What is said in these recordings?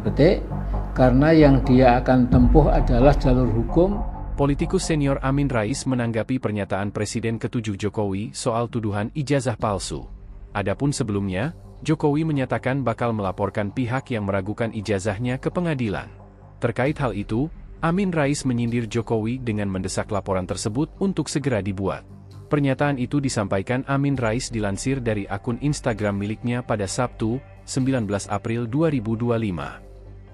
petik, karena yang dia akan tempuh adalah jalur hukum. Politikus senior Amin Rais menanggapi pernyataan Presiden ke-7 Jokowi soal tuduhan ijazah palsu. Adapun sebelumnya, Jokowi menyatakan bakal melaporkan pihak yang meragukan ijazahnya ke pengadilan. Terkait hal itu, Amin Rais menyindir Jokowi dengan mendesak laporan tersebut untuk segera dibuat. Pernyataan itu disampaikan Amin Rais dilansir dari akun Instagram miliknya pada Sabtu, 19 April 2025.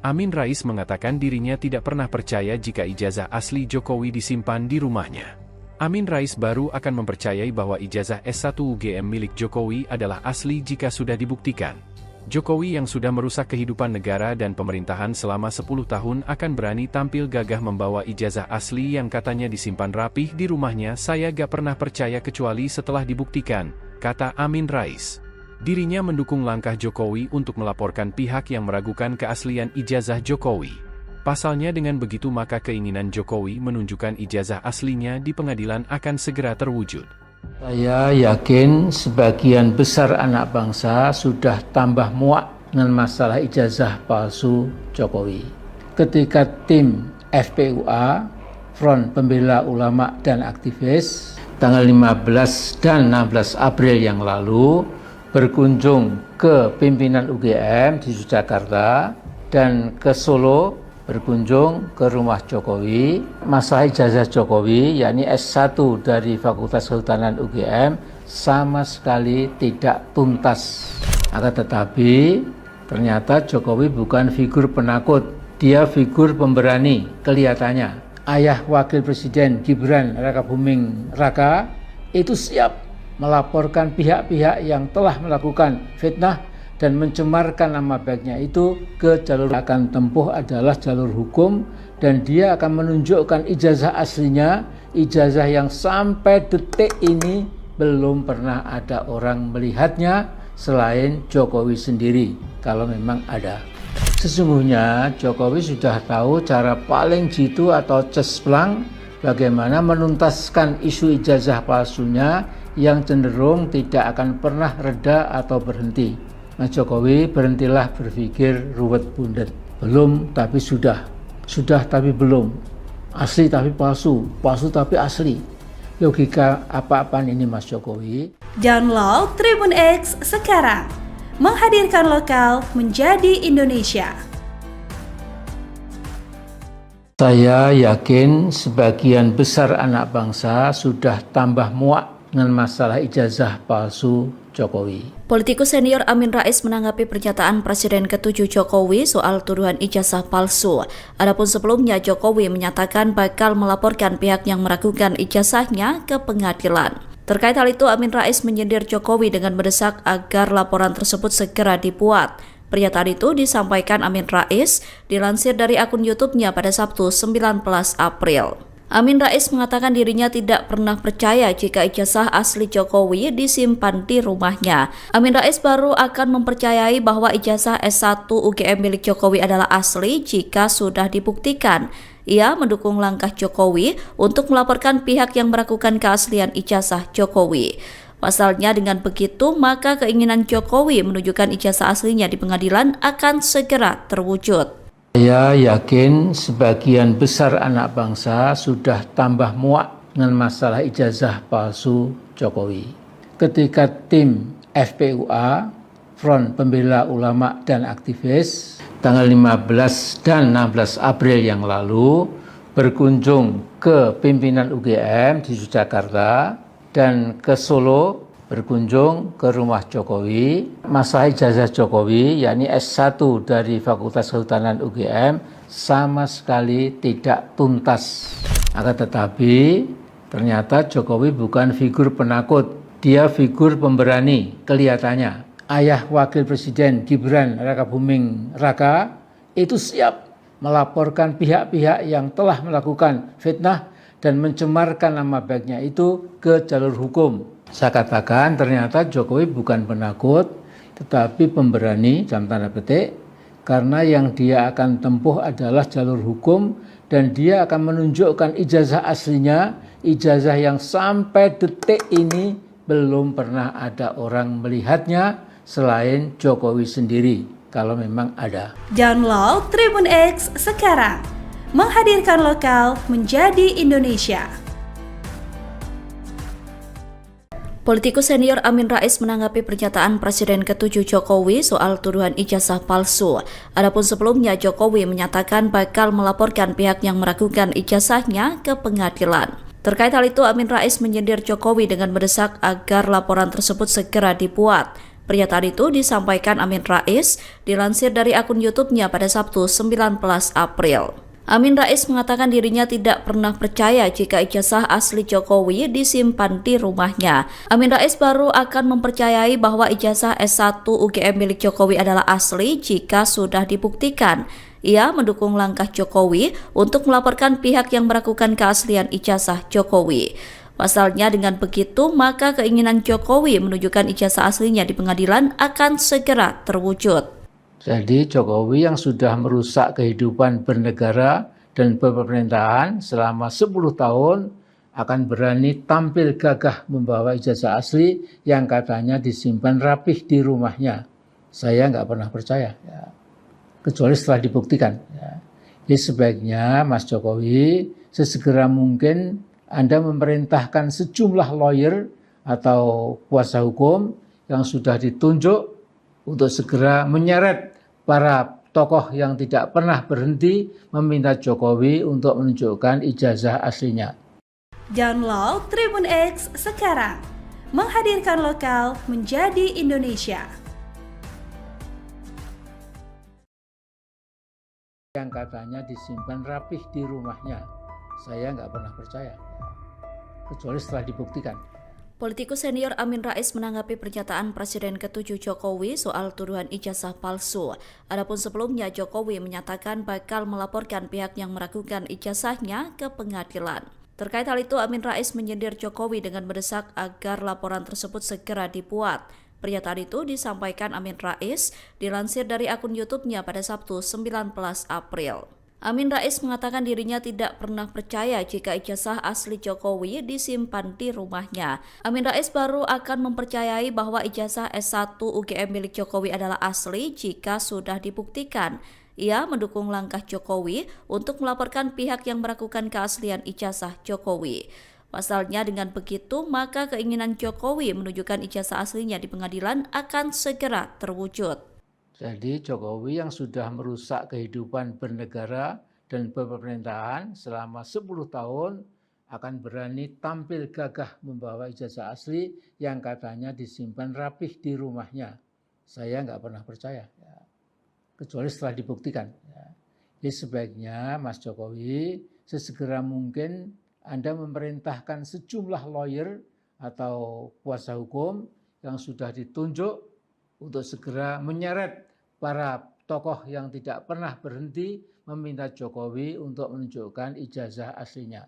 Amin Rais mengatakan dirinya tidak pernah percaya jika ijazah asli Jokowi disimpan di rumahnya. Amin Rais baru akan mempercayai bahwa ijazah S1 UGM milik Jokowi adalah asli jika sudah dibuktikan. Jokowi yang sudah merusak kehidupan negara dan pemerintahan selama 10 tahun akan berani tampil gagah membawa ijazah asli yang katanya disimpan rapih di rumahnya. Saya gak pernah percaya kecuali setelah dibuktikan, kata Amin Rais. Dirinya mendukung langkah Jokowi untuk melaporkan pihak yang meragukan keaslian ijazah Jokowi. Pasalnya dengan begitu maka keinginan Jokowi menunjukkan ijazah aslinya di pengadilan akan segera terwujud. Saya yakin sebagian besar anak bangsa sudah tambah muak dengan masalah ijazah palsu Jokowi. Ketika tim FPUA, Front Pembela Ulama dan Aktivis, tanggal 15 dan 16 April yang lalu, berkunjung ke pimpinan UGM di Yogyakarta dan ke Solo berkunjung ke rumah Jokowi. Masalah ijazah Jokowi, yakni S1 dari Fakultas Kehutanan UGM, sama sekali tidak tuntas. Akan tetapi, ternyata Jokowi bukan figur penakut, dia figur pemberani kelihatannya. Ayah Wakil Presiden Gibran Rakabuming Raka itu siap melaporkan pihak-pihak yang telah melakukan fitnah dan mencemarkan nama baiknya itu ke jalur akan tempuh adalah jalur hukum, dan dia akan menunjukkan ijazah aslinya, ijazah yang sampai detik ini belum pernah ada orang melihatnya selain Jokowi sendiri, kalau memang ada. Sesungguhnya Jokowi sudah tahu cara paling jitu atau cesplang bagaimana menuntaskan isu ijazah palsunya yang cenderung tidak akan pernah reda atau berhenti. Mas Jokowi, berhentilah berpikir ruwet bundet. Belum tapi sudah tapi belum. Asli tapi palsu, palsu tapi asli. Logika apa-apaan ini Mas Jokowi? Download Tribun X sekarang. Menghadirkan lokal menjadi Indonesia. Saya yakin sebagian besar anak bangsa sudah tambah muak dengan masalah ijazah palsu Jokowi. Politikus senior Amin Rais menanggapi pernyataan Presiden ke-7 Jokowi soal tuduhan ijazah palsu. Adapun sebelumnya Jokowi menyatakan bakal melaporkan pihak yang meragukan ijazahnya ke pengadilan. Terkait hal itu, Amin Rais menyindir Jokowi dengan mendesak agar laporan tersebut segera dibuat. Pernyataan itu disampaikan Amin Rais dilansir dari akun YouTube-nya pada Sabtu 19 April. Amin Rais mengatakan dirinya tidak pernah percaya jika ijazah asli Jokowi disimpan di rumahnya. Amin Rais baru akan mempercayai bahwa ijazah S1 UGM milik Jokowi adalah asli jika sudah dibuktikan. Ia mendukung langkah Jokowi untuk melaporkan pihak yang meragukan keaslian ijazah Jokowi. Pasalnya dengan begitu maka keinginan Jokowi menunjukkan ijazah aslinya di pengadilan akan segera terwujud. Saya yakin sebagian besar anak bangsa sudah tambah muak dengan masalah ijazah palsu Jokowi. Ketika tim FPUA, Front Pembela Ulama dan Aktivis, tanggal 15 dan 16 April yang lalu berkunjung ke pimpinan UGM di Yogyakarta dan ke Solo berkunjung ke rumah Jokowi. Masalah ijazah Jokowi, yakni S1 dari Fakultas Kehutanan UGM, sama sekali tidak tuntas. Akan tetapi, ternyata Jokowi bukan figur penakut, dia figur pemberani kelihatannya. Ayah Wakil Presiden Gibran Rakabuming Raka itu siap melaporkan pihak-pihak yang telah melakukan fitnah dan mencemarkan nama baiknya itu ke jalur hukum. Saya katakan ternyata Jokowi bukan penakut, tetapi pemberani, dalam tanda petik, karena yang dia akan tempuh adalah jalur hukum, dan dia akan menunjukkan ijazah aslinya, ijazah yang sampai detik ini belum pernah ada orang melihatnya selain Jokowi sendiri, kalau memang ada. Download Tribun X sekarang, menghadirkan lokal menjadi Indonesia. Politikus senior Amin Rais menanggapi pernyataan Presiden ke-7 Jokowi soal tuduhan ijazah palsu. Adapun sebelumnya Jokowi menyatakan bakal melaporkan pihak yang meragukan ijazahnya ke pengadilan. Terkait hal itu, Amin Rais menyindir Jokowi dengan mendesak agar laporan tersebut segera dibuat. Pernyataan itu disampaikan Amin Rais dilansir dari akun YouTube-nya pada Sabtu 19 April. Amin Rais mengatakan dirinya tidak pernah percaya jika ijazah asli Jokowi disimpan di rumahnya. Amin Rais baru akan mempercayai bahwa ijazah S1 UGM milik Jokowi adalah asli jika sudah dibuktikan. Ia mendukung langkah Jokowi untuk melaporkan pihak yang meragukan keaslian ijazah Jokowi. Pasalnya dengan begitu, maka keinginan Jokowi menunjukkan ijazah aslinya di pengadilan akan segera terwujud. Jadi Jokowi yang sudah merusak kehidupan bernegara dan pemerintahan selama 10 tahun akan berani tampil gagah membawa ijazah asli yang katanya disimpan rapih di rumahnya. Saya nggak pernah percaya, ya. Kecuali setelah dibuktikan. Ya. Jadi sebaiknya Mas Jokowi sesegera mungkin Anda memerintahkan sejumlah lawyer atau kuasa hukum yang sudah ditunjuk untuk segera menyeret para tokoh yang tidak pernah berhenti meminta Jokowi untuk menunjukkan ijazah aslinya. Download Tribun X sekarang, menghadirkan lokal menjadi Indonesia. Yang katanya disimpan rapih di rumahnya, saya nggak pernah percaya, kecuali setelah dibuktikan. Politikus senior Amin Rais menanggapi pernyataan Presiden ke-7 Jokowi soal tuduhan ijazah palsu. Adapun sebelumnya Jokowi menyatakan bakal melaporkan pihak yang meragukan ijazahnya ke pengadilan. Terkait hal itu, Amin Rais menyindir Jokowi dengan mendesak agar laporan tersebut segera dibuat. Pernyataan itu disampaikan Amin Rais dilansir dari akun YouTube-nya pada Sabtu 19 April. Amin Rais mengatakan dirinya tidak pernah percaya jika ijazah asli Jokowi disimpan di rumahnya. Amin Rais baru akan mempercayai bahwa ijazah S1 UGM milik Jokowi adalah asli jika sudah dibuktikan. Ia mendukung langkah Jokowi untuk melaporkan pihak yang meragukan keaslian ijazah Jokowi. Pasalnya dengan begitu, maka keinginan Jokowi menunjukkan ijazah aslinya di pengadilan akan segera terwujud. Jadi Jokowi yang sudah merusak kehidupan bernegara dan pemerintahan selama 10 tahun akan berani tampil gagah membawa ijazah asli yang katanya disimpan rapih di rumahnya. Saya nggak pernah percaya, ya. Kecuali setelah dibuktikan. Ya. Jadi sebaiknya Mas Jokowi sesegera mungkin Anda memerintahkan sejumlah lawyer atau kuasa hukum yang sudah ditunjuk untuk segera menyeret para tokoh yang tidak pernah berhenti meminta Jokowi untuk menunjukkan ijazah aslinya.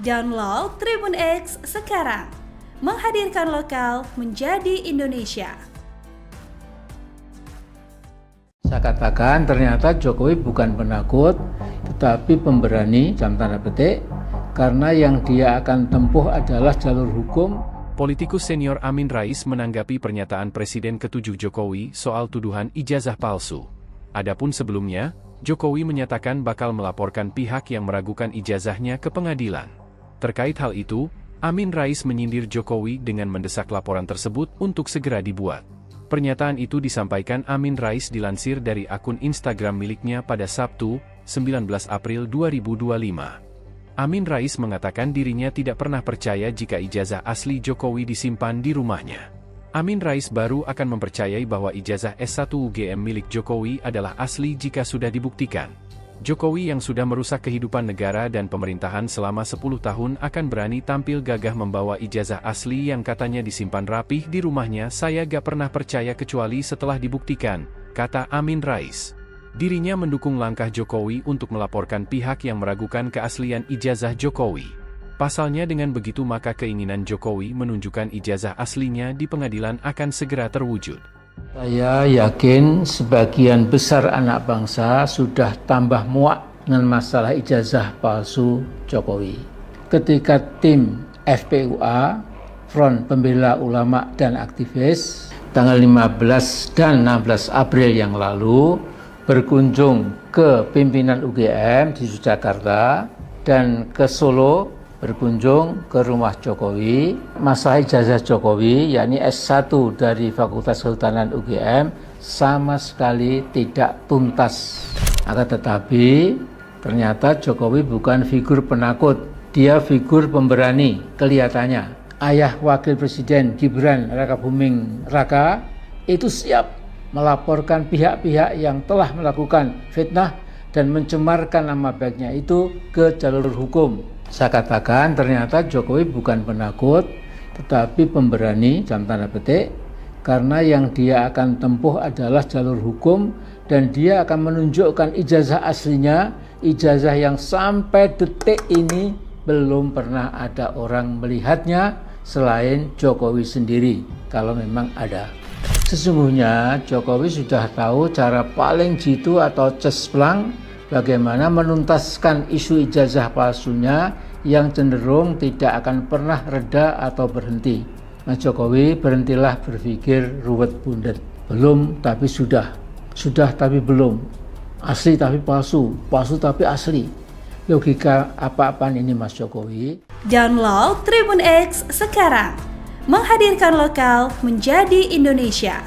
Download Tribun X sekarang, menghadirkan lokal menjadi Indonesia. Saya katakan ternyata Jokowi bukan penakut, tetapi pemberani, dalam tanda petik, karena yang dia akan tempuh adalah jalur hukum. Politikus senior Amin Rais menanggapi pernyataan Presiden ke-7 Jokowi soal tuduhan ijazah palsu. Adapun sebelumnya, Jokowi menyatakan bakal melaporkan pihak yang meragukan ijazahnya ke pengadilan. Terkait hal itu, Amin Rais menyindir Jokowi dengan mendesak laporan tersebut untuk segera dibuat. Pernyataan itu disampaikan Amin Rais dilansir dari akun Instagram miliknya pada Sabtu, 19 April 2025. Amin Rais mengatakan dirinya tidak pernah percaya jika ijazah asli Jokowi disimpan di rumahnya. Amin Rais baru akan mempercayai bahwa ijazah S1 UGM milik Jokowi adalah asli jika sudah dibuktikan. Jokowi yang sudah merusak kehidupan negara dan pemerintahan selama 10 tahun akan berani tampil gagah membawa ijazah asli yang katanya disimpan rapih di rumahnya. Saya gak pernah percaya kecuali setelah dibuktikan, kata Amin Rais. Dirinya mendukung langkah Jokowi untuk melaporkan pihak yang meragukan keaslian ijazah Jokowi. Pasalnya dengan begitu maka keinginan Jokowi menunjukkan ijazah aslinya di pengadilan akan segera terwujud. Saya yakin sebagian besar anak bangsa sudah tambah muak dengan masalah ijazah palsu Jokowi. Ketika tim FPUA, Front Pembela Ulama dan Aktivis, tanggal 15 dan 16 April yang lalu berkunjung ke pimpinan UGM di Yogyakarta dan ke Solo berkunjung ke rumah Jokowi. Masalah ijazah Jokowi, yakni S1 dari Fakultas Kehutanan UGM, sama sekali tidak tuntas. Akan tetapi ternyata Jokowi bukan figur penakut, dia figur pemberani kelihatannya. Ayah Wakil Presiden Gibran Rakabuming Raka itu siap melaporkan pihak-pihak yang telah melakukan fitnah dan mencemarkan nama baiknya itu ke jalur hukum. Saya katakan ternyata Jokowi bukan penakut, tetapi pemberani, dalam tanda petik, karena yang dia akan tempuh adalah jalur hukum dan dia akan menunjukkan ijazah aslinya, ijazah yang sampai detik ini belum pernah ada orang melihatnya selain Jokowi sendiri, kalau memang ada. Sesungguhnya Jokowi sudah tahu cara paling jitu atau cespleng bagaimana menuntaskan isu ijazah palsunya yang cenderung tidak akan pernah reda atau berhenti. Mas Jokowi, berhentilah berpikir ruwet bundet. Belum tapi sudah tapi belum. Asli tapi palsu, palsu tapi asli. Logika apa-apaan ini Mas Jokowi? Download Tribun X sekarang. Menghadirkan lokal menjadi Indonesia.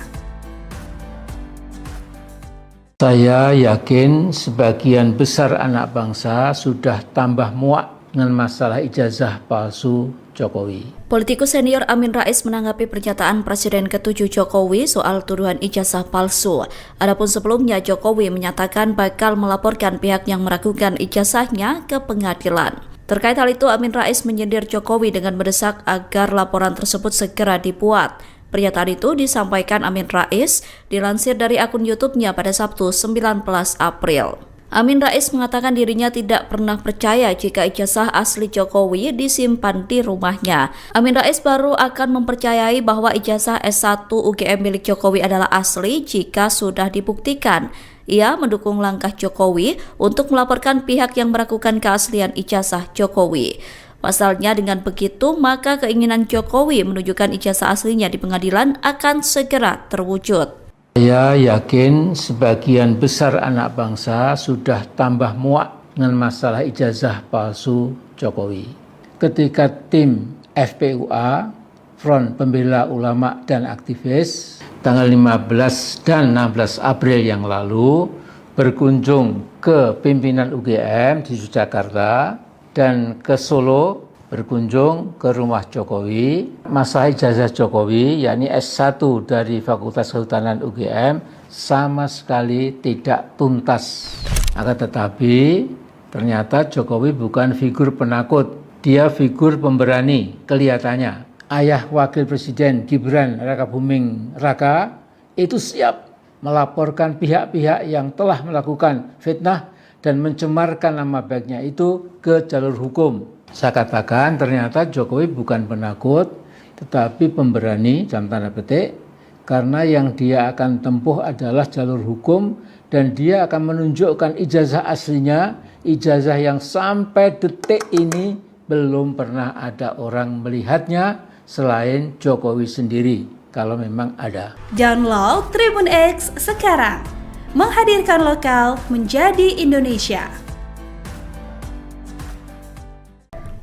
Saya yakin sebagian besar anak bangsa sudah tambah muak dengan masalah ijazah palsu Jokowi. Politikus senior Amin Rais menanggapi pernyataan Presiden ke-7 Jokowi soal tuduhan ijazah palsu. Adapun sebelumnya Jokowi menyatakan bakal melaporkan pihak yang meragukan ijazahnya ke pengadilan. Terkait hal itu, Amin Rais menyindir Jokowi dengan mendesak agar laporan tersebut segera dibuat. Pernyataan itu disampaikan Amin Rais dilansir dari akun YouTube-nya pada Sabtu 19 April. Amin Rais mengatakan dirinya tidak pernah percaya jika ijazah asli Jokowi disimpan di rumahnya. Amin Rais baru akan mempercayai bahwa ijazah S1 UGM milik Jokowi adalah asli jika sudah dibuktikan. Ia mendukung langkah Jokowi untuk melaporkan pihak yang meragukan keaslian ijazah Jokowi. Pasalnya dengan begitu, maka keinginan Jokowi menunjukkan ijazah aslinya di pengadilan akan segera terwujud. Saya yakin sebagian besar anak bangsa sudah tambah muak dengan masalah ijazah palsu Jokowi. Ketika tim FPUA, Front Pembela Ulama dan Aktivis, tanggal 15 dan 16 April yang lalu berkunjung ke pimpinan UGM di Yogyakarta dan ke Solo berkunjung ke rumah Jokowi. Masalah ijazah Jokowi, yakni S1 dari Fakultas Kehutanan UGM, sama sekali tidak tuntas. Akan tetapi ternyata Jokowi bukan figur penakut, dia figur pemberani kelihatannya. Ayah Wakil Presiden Gibran Rakabuming Raka itu siap melaporkan pihak-pihak yang telah melakukan fitnah dan mencemarkan nama baiknya itu ke jalur hukum. Saya katakan ternyata Jokowi bukan penakut, tetapi pemberani, dalam tanda petik, karena yang dia akan tempuh adalah jalur hukum dan dia akan menunjukkan ijazah aslinya, ijazah yang sampai detik ini belum pernah ada orang melihatnya selain Jokowi sendiri, kalau memang ada. Download Tribun X sekarang. Menghadirkan lokal menjadi Indonesia.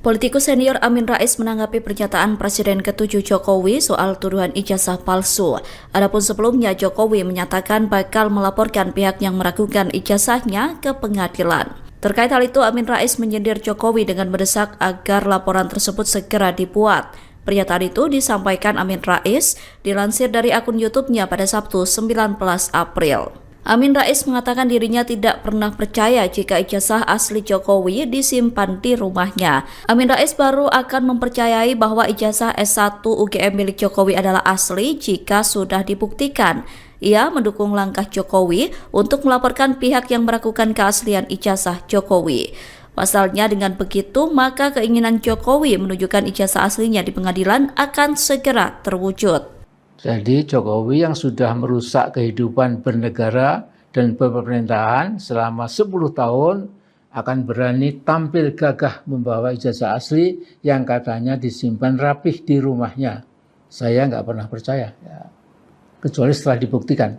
Politikus senior Amin Rais menanggapi pernyataan Presiden ke-7 Jokowi soal tuduhan ijazah palsu. Adapun sebelumnya Jokowi menyatakan bakal melaporkan pihak yang meragukan ijazahnya ke pengadilan. Terkait hal itu, Amin Rais menyindir Jokowi dengan mendesak agar laporan tersebut segera dibuat. Pernyataan itu disampaikan Amin Rais dilansir dari akun YouTube-nya pada Sabtu 19 April. Amin Rais mengatakan dirinya tidak pernah percaya jika ijazah asli Jokowi disimpan di rumahnya. Amin Rais baru akan mempercayai bahwa ijazah S1 UGM milik Jokowi adalah asli jika sudah dibuktikan. Ia mendukung langkah Jokowi untuk melaporkan pihak yang meragukan keaslian ijazah Jokowi. Pasalnya dengan begitu, maka keinginan Jokowi menunjukkan ijazah aslinya di pengadilan akan segera terwujud. Jadi Jokowi yang sudah merusak kehidupan bernegara dan pemerintahan selama 10 tahun akan berani tampil gagah membawa ijazah asli yang katanya disimpan rapih di rumahnya. Saya nggak pernah percaya. Ya. kecuali setelah dibuktikan.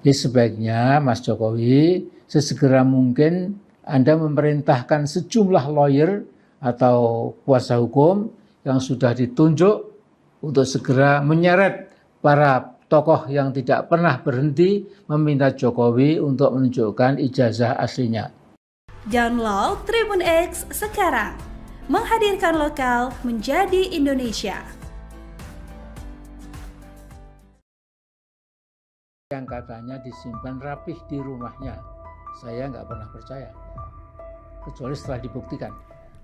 Jadi sebaiknya Mas Jokowi sesegera mungkin Anda memerintahkan sejumlah lawyer atau kuasa hukum yang sudah ditunjuk untuk segera menyeret para tokoh yang tidak pernah berhenti meminta Jokowi untuk menunjukkan ijazah aslinya. Download Tribun X sekarang, menghadirkan lokal menjadi Indonesia. Yang katanya disimpan rapih di rumahnya, saya nggak pernah percaya, kecuali setelah dibuktikan.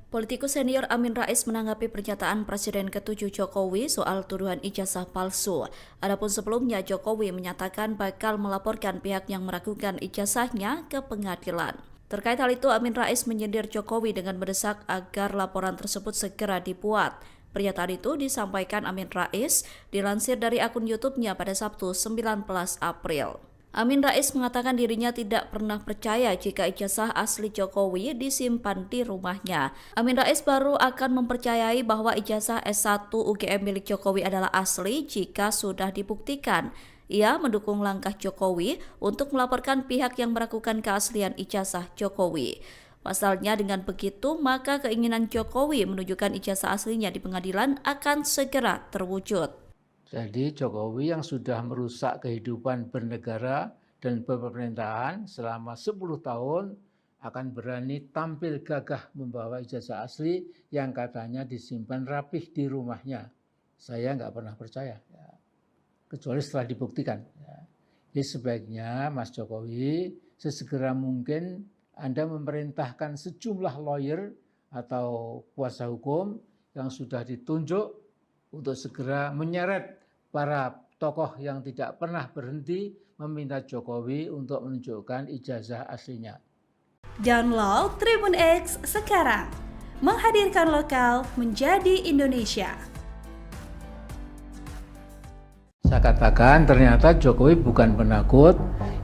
Politikus senior Amin Rais menanggapi pernyataan Presiden ke-7 Jokowi soal tuduhan ijazah palsu. Adapun sebelumnya Jokowi menyatakan bakal melaporkan pihak yang meragukan ijazahnya ke pengadilan. Terkait hal itu, Amin Rais menyindir Jokowi dengan mendesak agar laporan tersebut segera dibuat. Pernyataan itu disampaikan Amin Rais dilansir dari akun YouTube-nya pada Sabtu 19 April. Amin Rais mengatakan dirinya tidak pernah percaya jika ijazah asli Jokowi disimpan di rumahnya. Amin Rais baru akan mempercayai bahwa ijazah S1 UGM milik Jokowi adalah asli jika sudah dibuktikan. Ia mendukung langkah Jokowi untuk melaporkan pihak yang meragukan keaslian ijazah Jokowi. Pasalnya dengan begitu, maka keinginan Jokowi menunjukkan ijazah aslinya di pengadilan akan segera terwujud. Jadi Jokowi yang sudah merusak kehidupan bernegara dan pemerintahan selama 10 tahun akan berani tampil gagah membawa ijazah asli yang katanya disimpan rapih di rumahnya. Saya nggak pernah percaya, kecuali setelah dibuktikan. Jadi sebaiknya Mas Jokowi sesegera mungkin Anda memerintahkan sejumlah lawyer atau kuasa hukum yang sudah ditunjuk untuk segera menyeret para tokoh yang tidak pernah berhenti meminta Jokowi untuk menunjukkan ijazah aslinya. Download Tribun X sekarang, menghadirkan lokal menjadi Indonesia. Saya katakan ternyata Jokowi bukan penakut,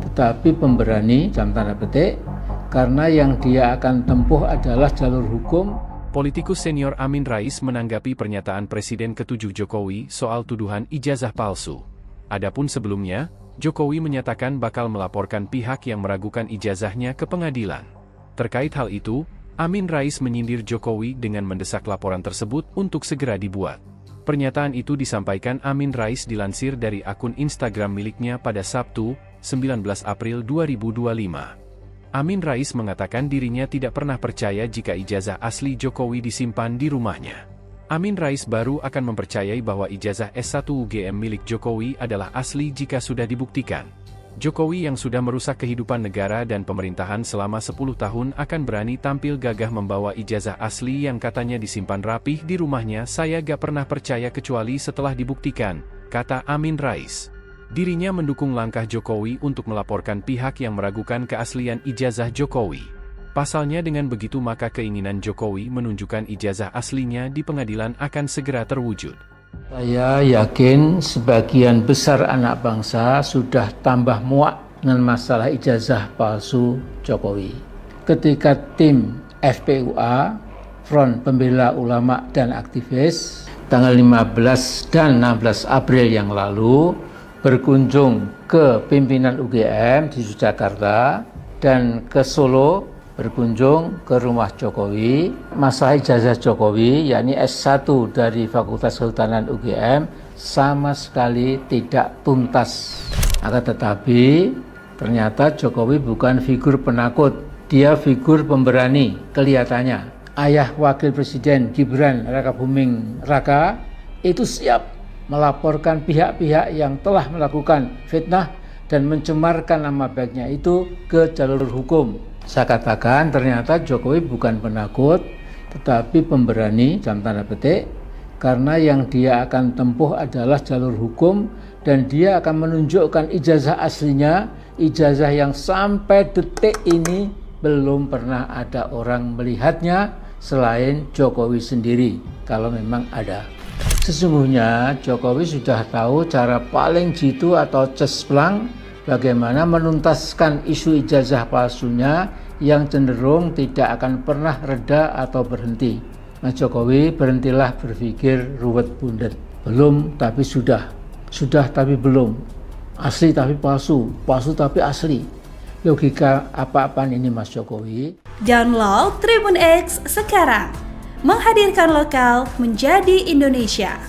tetapi pemberani, dalam tanda petik, karena yang dia akan tempuh adalah jalur hukum. Politikus senior Amin Rais menanggapi pernyataan Presiden ke-7 Jokowi soal tuduhan ijazah palsu. Adapun sebelumnya, Jokowi menyatakan bakal melaporkan pihak yang meragukan ijazahnya ke pengadilan. Terkait hal itu, Amin Rais menyindir Jokowi dengan mendesak laporan tersebut untuk segera dibuat. Pernyataan itu disampaikan Amin Rais dilansir dari akun Instagram miliknya pada Sabtu, 19 April 2025. Amin Rais mengatakan dirinya tidak pernah percaya jika ijazah asli Jokowi disimpan di rumahnya. Amin Rais baru akan mempercayai bahwa ijazah S1 UGM milik Jokowi adalah asli jika sudah dibuktikan. Jokowi yang sudah merusak kehidupan negara dan pemerintahan selama 10 tahun akan berani tampil gagah membawa ijazah asli yang katanya disimpan rapih di rumahnya. Saya gak pernah percaya kecuali setelah dibuktikan, kata Amin Rais. Dirinya mendukung langkah Jokowi untuk melaporkan pihak yang meragukan keaslian ijazah Jokowi. Pasalnya dengan begitu maka keinginan Jokowi menunjukkan ijazah aslinya di pengadilan akan segera terwujud. Saya yakin sebagian besar anak bangsa sudah tambah muak dengan masalah ijazah palsu Jokowi. Ketika tim FPUA, Front Pembela Ulama dan Aktivis, tanggal 15 dan 16 April yang lalu, berkunjung ke pimpinan UGM di Jakarta dan ke Solo berkunjung ke rumah Jokowi. Masalah ijazah Jokowi, yakni S1 dari Fakultas Kehutanan UGM, sama sekali tidak tuntas. Akan tetapi ternyata Jokowi bukan figur penakut, dia figur pemberani kelihatannya. Ayah Wakil Presiden Gibran Rakabuming Raka itu siap melaporkan pihak-pihak yang telah melakukan fitnah dan mencemarkan nama baiknya itu ke jalur hukum. Saya katakan ternyata Jokowi bukan penakut, tetapi pemberani, dalam tanda petik, karena yang dia akan tempuh adalah jalur hukum dan dia akan menunjukkan ijazah aslinya, ijazah yang sampai detik ini belum pernah ada orang melihatnya selain Jokowi sendiri, kalau memang ada. Sesungguhnya Jokowi sudah tahu cara paling jitu atau cesplang bagaimana menuntaskan isu ijazah palsunya yang cenderung tidak akan pernah reda atau berhenti. Mas Jokowi, berhentilah berpikir ruwet bundet. Belum tapi sudah. Sudah tapi belum. Asli tapi palsu, palsu tapi asli. Logika apa-apaan ini Mas Jokowi? Download Tribun X sekarang. Menghadirkan lokal menjadi Indonesia.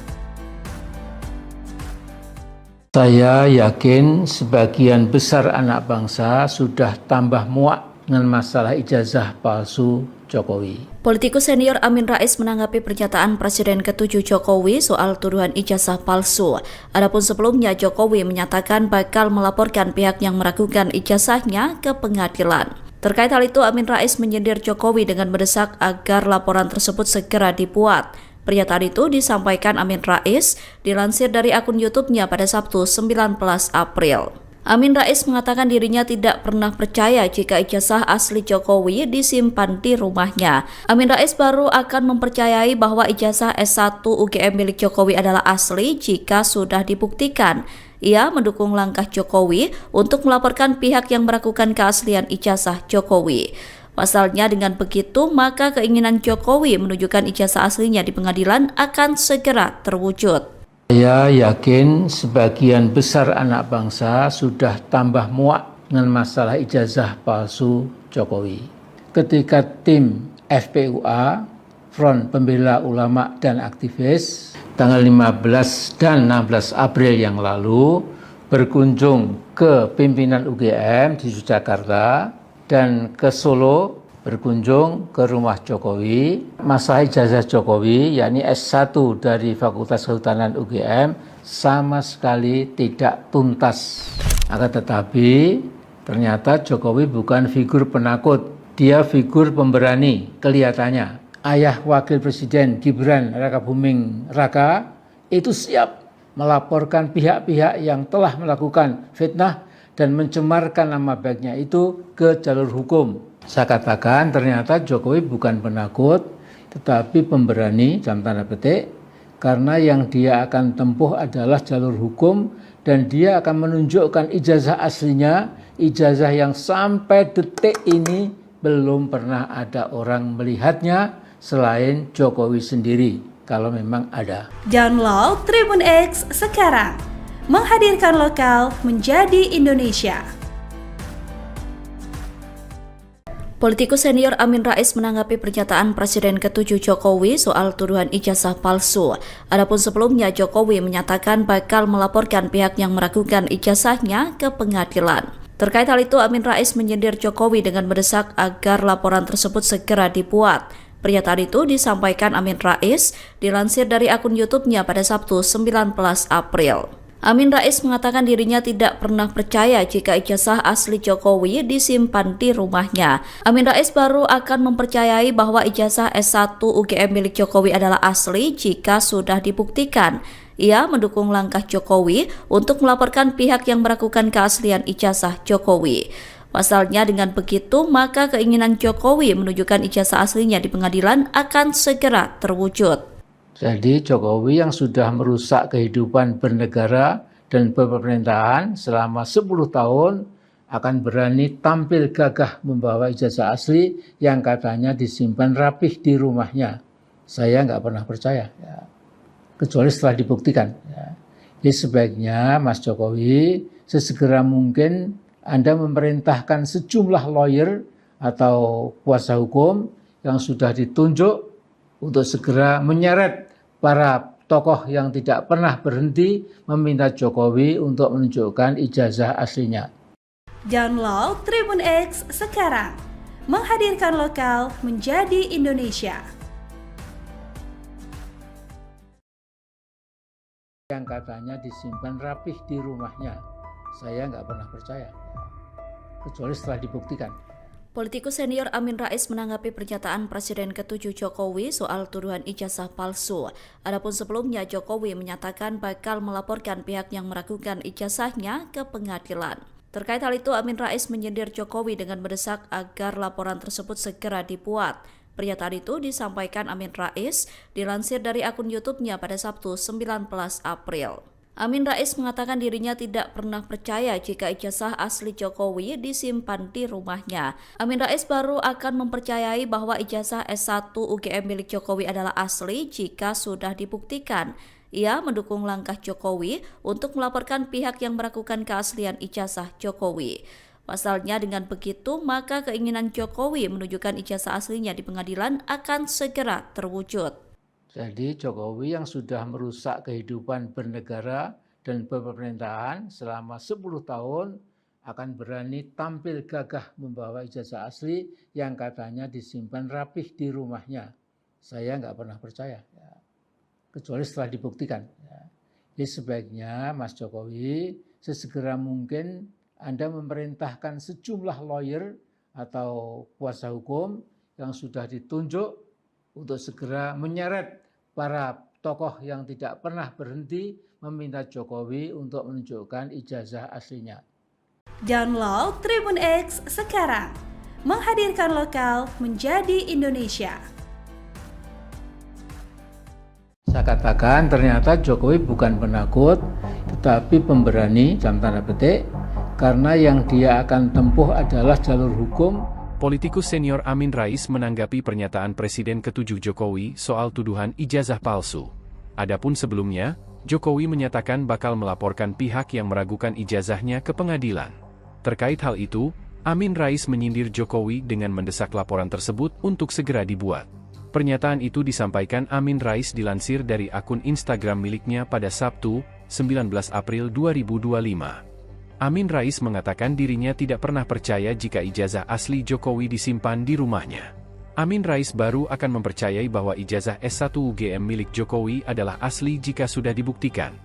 Saya yakin sebagian besar anak bangsa sudah tambah muak dengan masalah ijazah palsu Jokowi. Politikus senior Amin Rais menanggapi pernyataan Presiden ke-7 Jokowi soal tuduhan ijazah palsu. Adapun sebelumnya Jokowi menyatakan bakal melaporkan pihak yang meragukan ijazahnya ke pengadilan. Terkait hal itu, Amin Rais menyindir Jokowi dengan mendesak agar laporan tersebut segera dibuat. Pernyataan itu disampaikan Amin Rais dilansir dari akun YouTube-nya pada Sabtu 19 April. Amin Rais mengatakan dirinya tidak pernah percaya jika ijazah asli Jokowi disimpan di rumahnya. Amin Rais baru akan mempercayai bahwa ijazah S1 UGM milik Jokowi adalah asli jika sudah dibuktikan. Ia mendukung langkah Jokowi untuk melaporkan pihak yang meragukan keaslian ijazah Jokowi. Pasalnya dengan begitu, maka keinginan Jokowi menunjukkan ijazah aslinya di pengadilan akan segera terwujud. Saya yakin sebagian besar anak bangsa sudah tambah muak dengan masalah ijazah palsu Jokowi. Ketika tim FPUA, Front Pembela Ulama dan Aktivis, tanggal 15 dan 16 April yang lalu berkunjung ke pimpinan UGM di Yogyakarta dan ke Solo berkunjung ke rumah Jokowi. Masalah ijazah Jokowi, yakni S1 dari Fakultas Kehutanan UGM, sama sekali tidak tuntas. Akan tetapi ternyata Jokowi bukan figur penakut, dia figur pemberani kelihatannya. Ayah Wakil Presiden Gibran Rakabuming Raka itu siap melaporkan pihak-pihak yang telah melakukan fitnah dan mencemarkan nama baiknya itu ke jalur hukum. Saya katakan ternyata Jokowi bukan penakut, tetapi pemberani dalam tanda petik, karena yang dia akan tempuh adalah jalur hukum dan dia akan menunjukkan ijazah aslinya, ijazah yang sampai detik ini belum pernah ada orang melihatnya selain Jokowi sendiri, kalau memang ada. Download Tribun X sekarang. Menghadirkan lokal menjadi Indonesia. Politikus senior Amin Rais menanggapi pernyataan Presiden ke-7 Jokowi soal tuduhan ijazah palsu. Adapun sebelumnya Jokowi menyatakan bakal melaporkan pihak yang meragukan ijazahnya ke pengadilan. Terkait hal itu, Amin Rais menyindir Jokowi dengan mendesak agar laporan tersebut segera dibuat. Pernyataan itu disampaikan Amin Rais dilansir dari akun YouTube-nya pada Sabtu 19 April. Amin Rais mengatakan dirinya tidak pernah percaya jika ijazah asli Jokowi disimpan di rumahnya. Amin Rais baru akan mempercayai bahwa ijazah S1 UGM milik Jokowi adalah asli jika sudah dibuktikan. Ia mendukung langkah Jokowi untuk melaporkan pihak yang meragukan keaslian ijazah Jokowi. Pasalnya dengan begitu, maka keinginan Jokowi menunjukkan ijazah aslinya di pengadilan akan segera terwujud. Jadi Jokowi yang sudah merusak kehidupan bernegara dan pemerintahan selama 10 tahun akan berani tampil gagah membawa ijazah asli yang katanya disimpan rapih di rumahnya. Saya nggak pernah percaya, ya. Kecuali setelah dibuktikan. Ya. Jadi sebaiknya Mas Jokowi sesegera mungkin Anda memerintahkan sejumlah lawyer atau kuasa hukum yang sudah ditunjuk untuk segera menyeret para tokoh yang tidak pernah berhenti meminta Jokowi untuk menunjukkan ijazah aslinya. Download Tribun X sekarang. Menghadirkan lokal menjadi Indonesia. Yang katanya disimpan rapih di rumahnya. Saya nggak pernah percaya, kecuali setelah dibuktikan. Politikus senior Amin Rais menanggapi pernyataan Presiden ke-7 Jokowi soal tuduhan ijazah palsu. Adapun sebelumnya Jokowi menyatakan bakal melaporkan pihak yang meragukan ijazahnya ke pengadilan. Terkait hal itu, Amin Rais menyindir Jokowi dengan mendesak agar laporan tersebut segera dibuat. Pernyataan itu disampaikan Amin Rais dilansir dari akun YouTube-nya pada Sabtu 19 April. Amin Rais mengatakan dirinya tidak pernah percaya jika ijazah asli Jokowi disimpan di rumahnya. Amin Rais baru akan mempercayai bahwa ijazah S1 UGM milik Jokowi adalah asli jika sudah dibuktikan. Ia mendukung langkah Jokowi untuk melaporkan pihak yang meragukan keaslian ijazah Jokowi. Pasalnya dengan begitu, maka keinginan Jokowi menunjukkan ijazah aslinya di pengadilan akan segera terwujud. Jadi Jokowi yang sudah merusak kehidupan bernegara dan pemerintahan selama 10 tahun akan berani tampil gagah membawa ijazah asli yang katanya disimpan rapih di rumahnya. Saya nggak pernah percaya, ya. Kecuali setelah dibuktikan. Ya. Jadi sebaiknya Mas Jokowi sesegera mungkin Anda memerintahkan sejumlah lawyer atau kuasa hukum yang sudah ditunjuk untuk segera menyeret para tokoh yang tidak pernah berhenti meminta Jokowi untuk menunjukkan ijazah aslinya. Download Tribun X sekarang, menghadirkan lokal menjadi Indonesia. Saya katakan ternyata Jokowi bukan penakut, tetapi pemberani, dalam tanda petik, karena yang dia akan tempuh adalah jalur hukum. Politikus senior Amin Rais menanggapi pernyataan Presiden ke-7 Jokowi soal tuduhan ijazah palsu. Adapun sebelumnya, Jokowi menyatakan bakal melaporkan pihak yang meragukan ijazahnya ke pengadilan. Terkait hal itu, Amin Rais menyindir Jokowi dengan mendesak laporan tersebut untuk segera dibuat. Pernyataan itu disampaikan Amin Rais dilansir dari akun Instagram miliknya pada Sabtu, 19 April 2025. Amin Rais mengatakan dirinya tidak pernah percaya jika ijazah asli Jokowi disimpan di rumahnya. Amin Rais baru akan mempercayai bahwa ijazah S1 UGM milik Jokowi adalah asli jika sudah dibuktikan.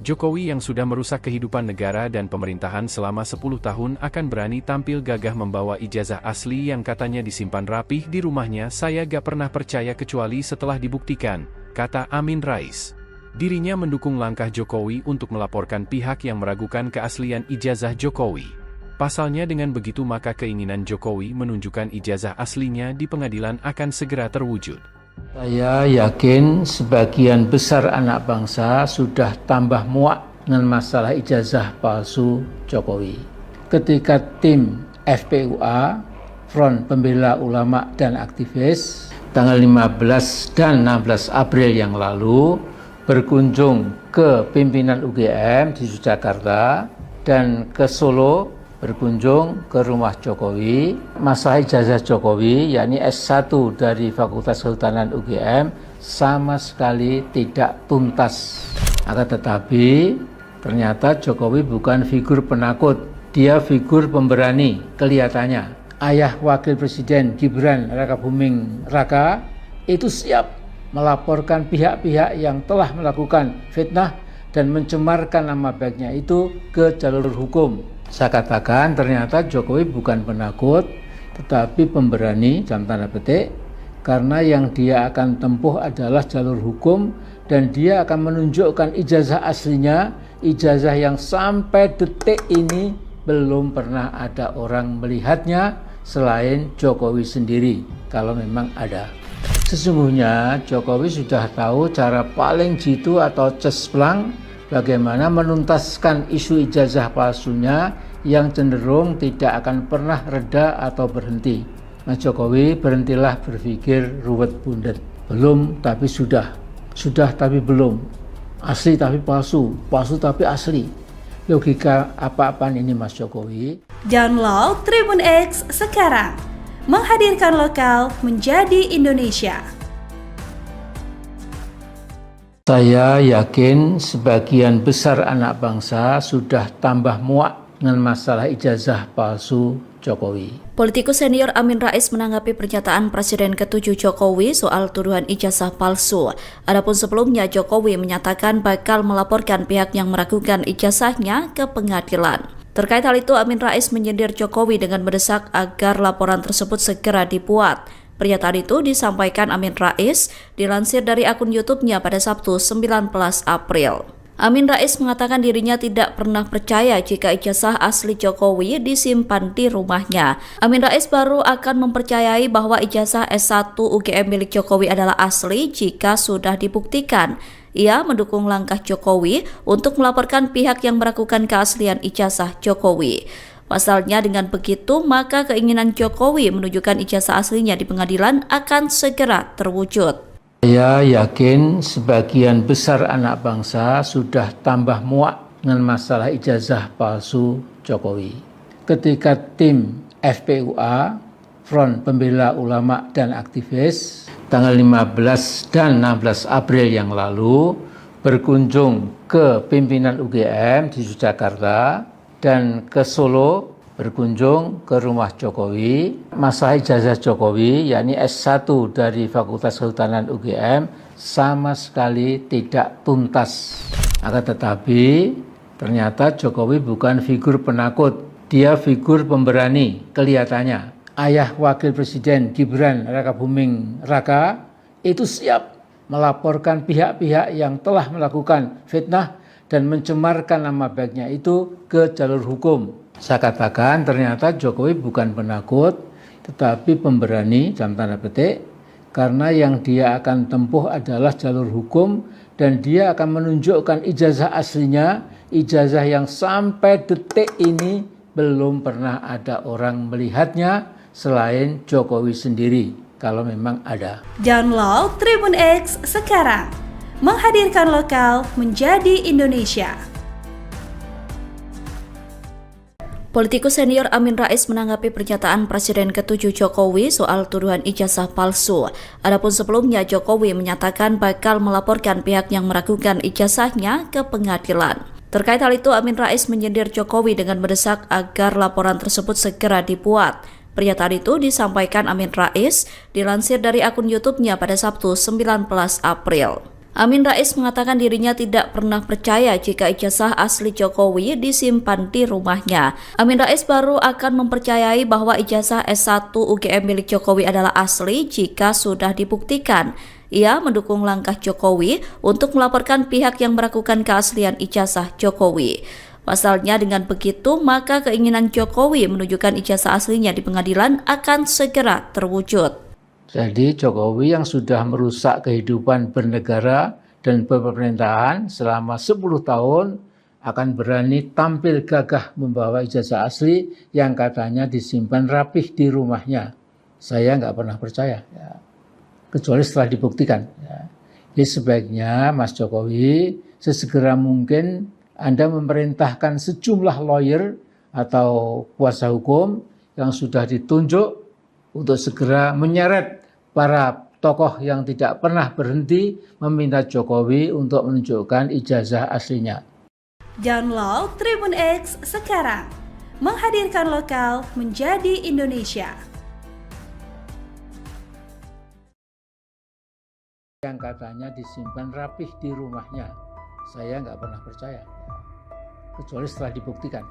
Jokowi yang sudah merusak kehidupan negara dan pemerintahan selama 10 tahun akan berani tampil gagah membawa ijazah asli yang katanya disimpan rapih di rumahnya. Saya gak pernah percaya kecuali setelah dibuktikan, kata Amin Rais. Dirinya mendukung langkah Jokowi untuk melaporkan pihak yang meragukan keaslian ijazah Jokowi. Pasalnya dengan begitu maka keinginan Jokowi menunjukkan ijazah aslinya di pengadilan akan segera terwujud. Saya yakin sebagian besar anak bangsa sudah tambah muak dengan masalah ijazah palsu Jokowi. Ketika tim FPUA, Front Pembela Ulama dan Aktivis, tanggal 15 dan 16 April yang lalu berkunjung ke pimpinan UGM di Jakarta dan ke Solo, berkunjung ke rumah Jokowi. Masalah ijazah Jokowi, yakni S1 dari Fakultas Kehutanan UGM, sama sekali tidak tuntas. Akan tetapi, ternyata Jokowi bukan figur penakut, dia figur pemberani kelihatannya. Ayah Wakil Presiden Gibran Rakabuming Raka itu siap melaporkan pihak-pihak yang telah melakukan fitnah dan mencemarkan nama baiknya itu ke jalur hukum. Saya katakan ternyata Jokowi bukan penakut, tetapi pemberani, dalam tanda petik, karena yang dia akan tempuh adalah jalur hukum dan dia akan menunjukkan ijazah aslinya, ijazah yang sampai detik ini belum pernah ada orang melihatnya selain Jokowi sendiri, kalau memang ada. Sesungguhnya Jokowi sudah tahu cara paling jitu atau cesplang bagaimana menuntaskan isu ijazah palsunya yang cenderung tidak akan pernah reda atau berhenti. Mas Jokowi, berhentilah berpikir ruwet bundet. Belum tapi sudah tapi belum. Asli tapi palsu, palsu tapi asli. Logika apa-apaan ini Mas Jokowi? Download Tribun X sekarang, menghadirkan lokal menjadi Indonesia. Saya yakin sebagian besar anak bangsa sudah tambah muak dengan masalah ijazah palsu Jokowi. Politikus senior Amin Rais menanggapi pernyataan Presiden ke-7 Jokowi soal tuduhan ijazah palsu. Adapun sebelumnya Jokowi menyatakan bakal melaporkan pihak yang meragukan ijazahnya ke pengadilan. Terkait hal itu, Amin Rais menyindir Jokowi dengan mendesak agar laporan tersebut segera dibuat. Pernyataan itu disampaikan Amin Rais dilansir dari akun YouTube-nya pada Sabtu 19 April. Amin Rais mengatakan dirinya tidak pernah percaya jika ijazah asli Jokowi disimpan di rumahnya. Amin Rais baru akan mempercayai bahwa ijazah S1 UGM milik Jokowi adalah asli jika sudah dibuktikan. Ia mendukung langkah Jokowi untuk melaporkan pihak yang meragukan keaslian ijazah Jokowi. Pasalnya dengan begitu maka keinginan Jokowi menunjukkan ijazah aslinya di pengadilan akan segera terwujud. Saya yakin sebagian besar anak bangsa sudah tambah muak dengan masalah ijazah palsu Jokowi. Ketika tim FPUA, Front Pembela Ulama dan Aktivis, tanggal 15 dan 16 April yang lalu berkunjung ke pimpinan UGM di Yogyakarta dan ke Solo berkunjung ke rumah Jokowi. Masalah ijazah Jokowi, yakni S1 dari Fakultas Kehutanan UGM, sama sekali tidak tuntas. Akan tetapi, ternyata Jokowi bukan figur penakut, dia figur pemberani kelihatannya. Ayah Wakil Presiden Gibran Rakabuming Raka itu siap melaporkan pihak-pihak yang telah melakukan fitnah dan mencemarkan nama baiknya itu ke jalur hukum. Saya katakan ternyata Jokowi bukan penakut, tetapi pemberani dalam tanda petik, karena yang dia akan tempuh adalah jalur hukum dan dia akan menunjukkan ijazah aslinya, ijazah yang sampai detik ini belum pernah ada orang melihatnya selain Jokowi sendiri, kalau memang ada. Download Tribun X sekarang, menghadirkan lokal menjadi Indonesia. Politikus senior Amin Rais menanggapi pernyataan Presiden ke-7 Jokowi soal tuduhan ijazah palsu. Adapun sebelumnya Jokowi menyatakan bakal melaporkan pihak yang meragukan ijazahnya ke pengadilan. Terkait hal itu, Amin Rais menyindir Jokowi dengan mendesak agar laporan tersebut segera dibuat. Pernyataan itu disampaikan Amin Rais dilansir dari akun YouTube-nya pada Sabtu 19 April. Amin Rais mengatakan dirinya tidak pernah percaya jika ijazah asli Jokowi disimpan di rumahnya. Amin Rais baru akan mempercayai bahwa ijazah S1 UGM milik Jokowi adalah asli jika sudah dibuktikan. Ia mendukung langkah Jokowi untuk melaporkan pihak yang meragukan keaslian ijazah Jokowi. Pasalnya dengan begitu, maka keinginan Jokowi menunjukkan ijazah aslinya di pengadilan akan segera terwujud. Jadi Jokowi yang sudah merusak kehidupan bernegara dan pemerintahan selama 10 tahun akan berani tampil gagah membawa ijazah asli yang katanya disimpan rapih di rumahnya. Saya nggak pernah percaya, ya. Kecuali setelah dibuktikan. Ya. Jadi sebaiknya Mas Jokowi sesegera mungkin Anda memerintahkan sejumlah lawyer atau kuasa hukum yang sudah ditunjuk untuk segera menyeret para tokoh yang tidak pernah berhenti meminta Jokowi untuk menunjukkan ijazah aslinya. Download Tribun X sekarang, menghadirkan lokal menjadi Indonesia. Yang katanya disimpan rapih di rumahnya, saya nggak pernah percaya, kecuali setelah dibuktikan.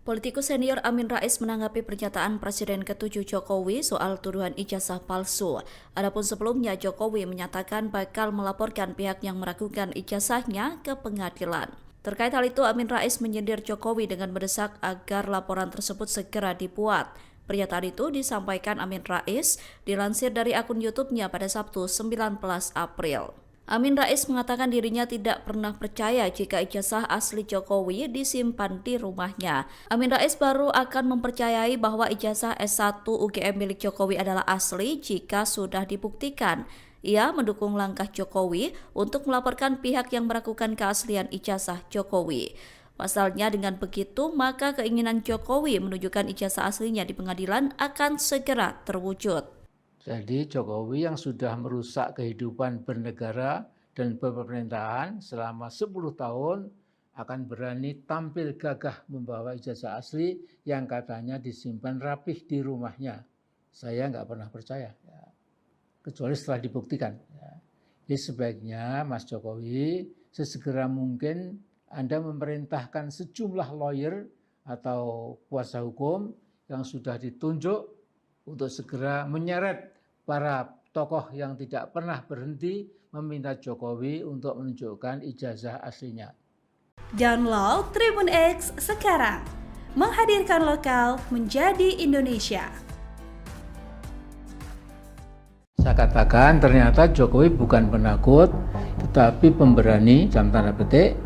Politikus senior Amin Rais menanggapi pernyataan Presiden ke-7 Jokowi soal tuduhan ijazah palsu. Adapun sebelumnya Jokowi menyatakan bakal melaporkan pihak yang meragukan ijazahnya ke pengadilan. Terkait hal itu, Amin Rais menyindir Jokowi dengan mendesak agar laporan tersebut segera dibuat. Pernyataan itu disampaikan Amin Rais dilansir dari akun YouTube-nya pada Sabtu 19 April. Amin Rais mengatakan dirinya tidak pernah percaya jika ijazah asli Jokowi disimpan di rumahnya. Amin Rais baru akan mempercayai bahwa ijazah S1 UGM milik Jokowi adalah asli jika sudah dibuktikan. Ia mendukung langkah Jokowi untuk melaporkan pihak yang meragukan keaslian ijazah Jokowi. Pasalnya dengan begitu, maka keinginan Jokowi menunjukkan ijazah aslinya di pengadilan akan segera terwujud. Jadi Jokowi yang sudah merusak kehidupan bernegara dan pemerintahan selama 10 tahun akan berani tampil gagah membawa ijazah asli yang katanya disimpan rapih di rumahnya. Saya nggak pernah percaya, ya. Kecuali setelah dibuktikan. Ya. Jadi sebaiknya Mas Jokowi sesegera mungkin Anda memerintahkan sejumlah lawyer atau kuasa hukum yang sudah ditunjuk untuk segera menyeret para tokoh yang tidak pernah berhenti meminta Jokowi untuk menunjukkan ijazah aslinya. Download Tribun X sekarang, menghadirkan lokal menjadi Indonesia. Saya katakan ternyata Jokowi bukan penakut, tetapi pemberani dalam tanda petik,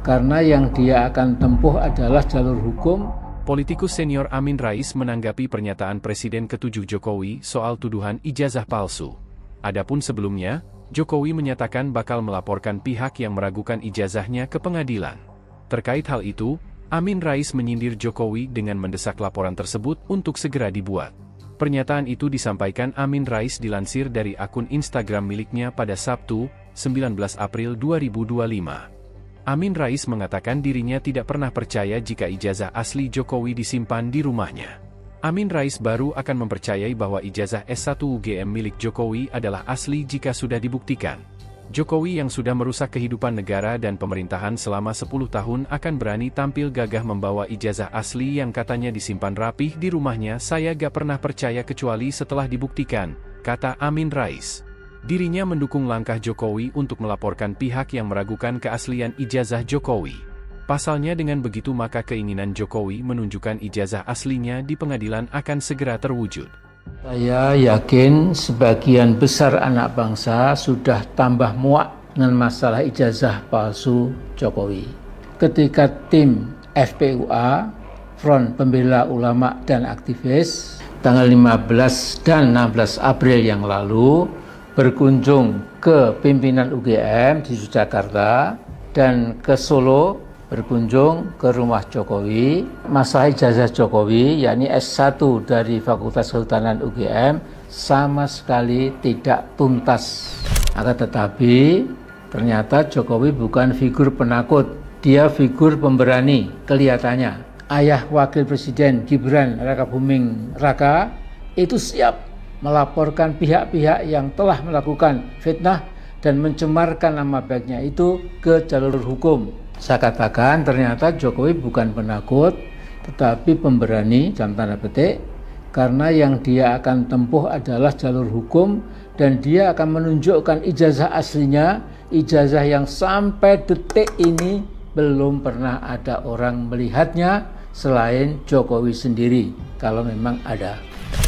karena yang dia akan tempuh adalah jalur hukum. Politikus senior Amin Rais menanggapi pernyataan Presiden ke-7 Jokowi soal tuduhan ijazah palsu. Adapun sebelumnya, Jokowi menyatakan bakal melaporkan pihak yang meragukan ijazahnya ke pengadilan. Terkait hal itu, Amin Rais menyindir Jokowi dengan mendesak laporan tersebut untuk segera dibuat. Pernyataan itu disampaikan Amin Rais dilansir dari akun Instagram miliknya pada Sabtu, 19 April 2025. Amin Rais mengatakan dirinya tidak pernah percaya jika ijazah asli Jokowi disimpan di rumahnya. Amin Rais baru akan mempercayai bahwa ijazah S1 UGM milik Jokowi adalah asli jika sudah dibuktikan. Jokowi yang sudah merusak kehidupan negara dan pemerintahan selama 10 tahun akan berani tampil gagah membawa ijazah asli yang katanya disimpan rapih di rumahnya. Saya gak pernah percaya kecuali setelah dibuktikan, kata Amin Rais. Dirinya mendukung langkah Jokowi untuk melaporkan pihak yang meragukan keaslian ijazah Jokowi. Pasalnya dengan begitu maka keinginan Jokowi menunjukkan ijazah aslinya di pengadilan akan segera terwujud. Saya yakin sebagian besar anak bangsa sudah tambah muak dengan masalah ijazah palsu Jokowi. Ketika tim FPUA, Front Pembela Ulama dan Aktivis, tanggal 15 dan 16 April yang lalu berkunjung ke pimpinan UGM di Yogyakarta dan ke Solo berkunjung ke rumah Jokowi. Masalah ijazah Jokowi, yakni S1 dari Fakultas Kehutanan UGM, sama sekali tidak tuntas. Akan tetapi, ternyata Jokowi bukan figur penakut, dia figur pemberani kelihatannya. Ayah Wakil Presiden Gibran Rakabuming Raka itu siap melaporkan pihak-pihak yang telah melakukan fitnah dan mencemarkan nama baiknya itu ke jalur hukum. Saya katakan ternyata Jokowi bukan penakut, tetapi pemberani, dalam tanda petik, karena yang dia akan tempuh adalah jalur hukum dan dia akan menunjukkan ijazah aslinya, ijazah yang sampai detik ini belum pernah ada orang melihatnya selain Jokowi sendiri, kalau memang ada.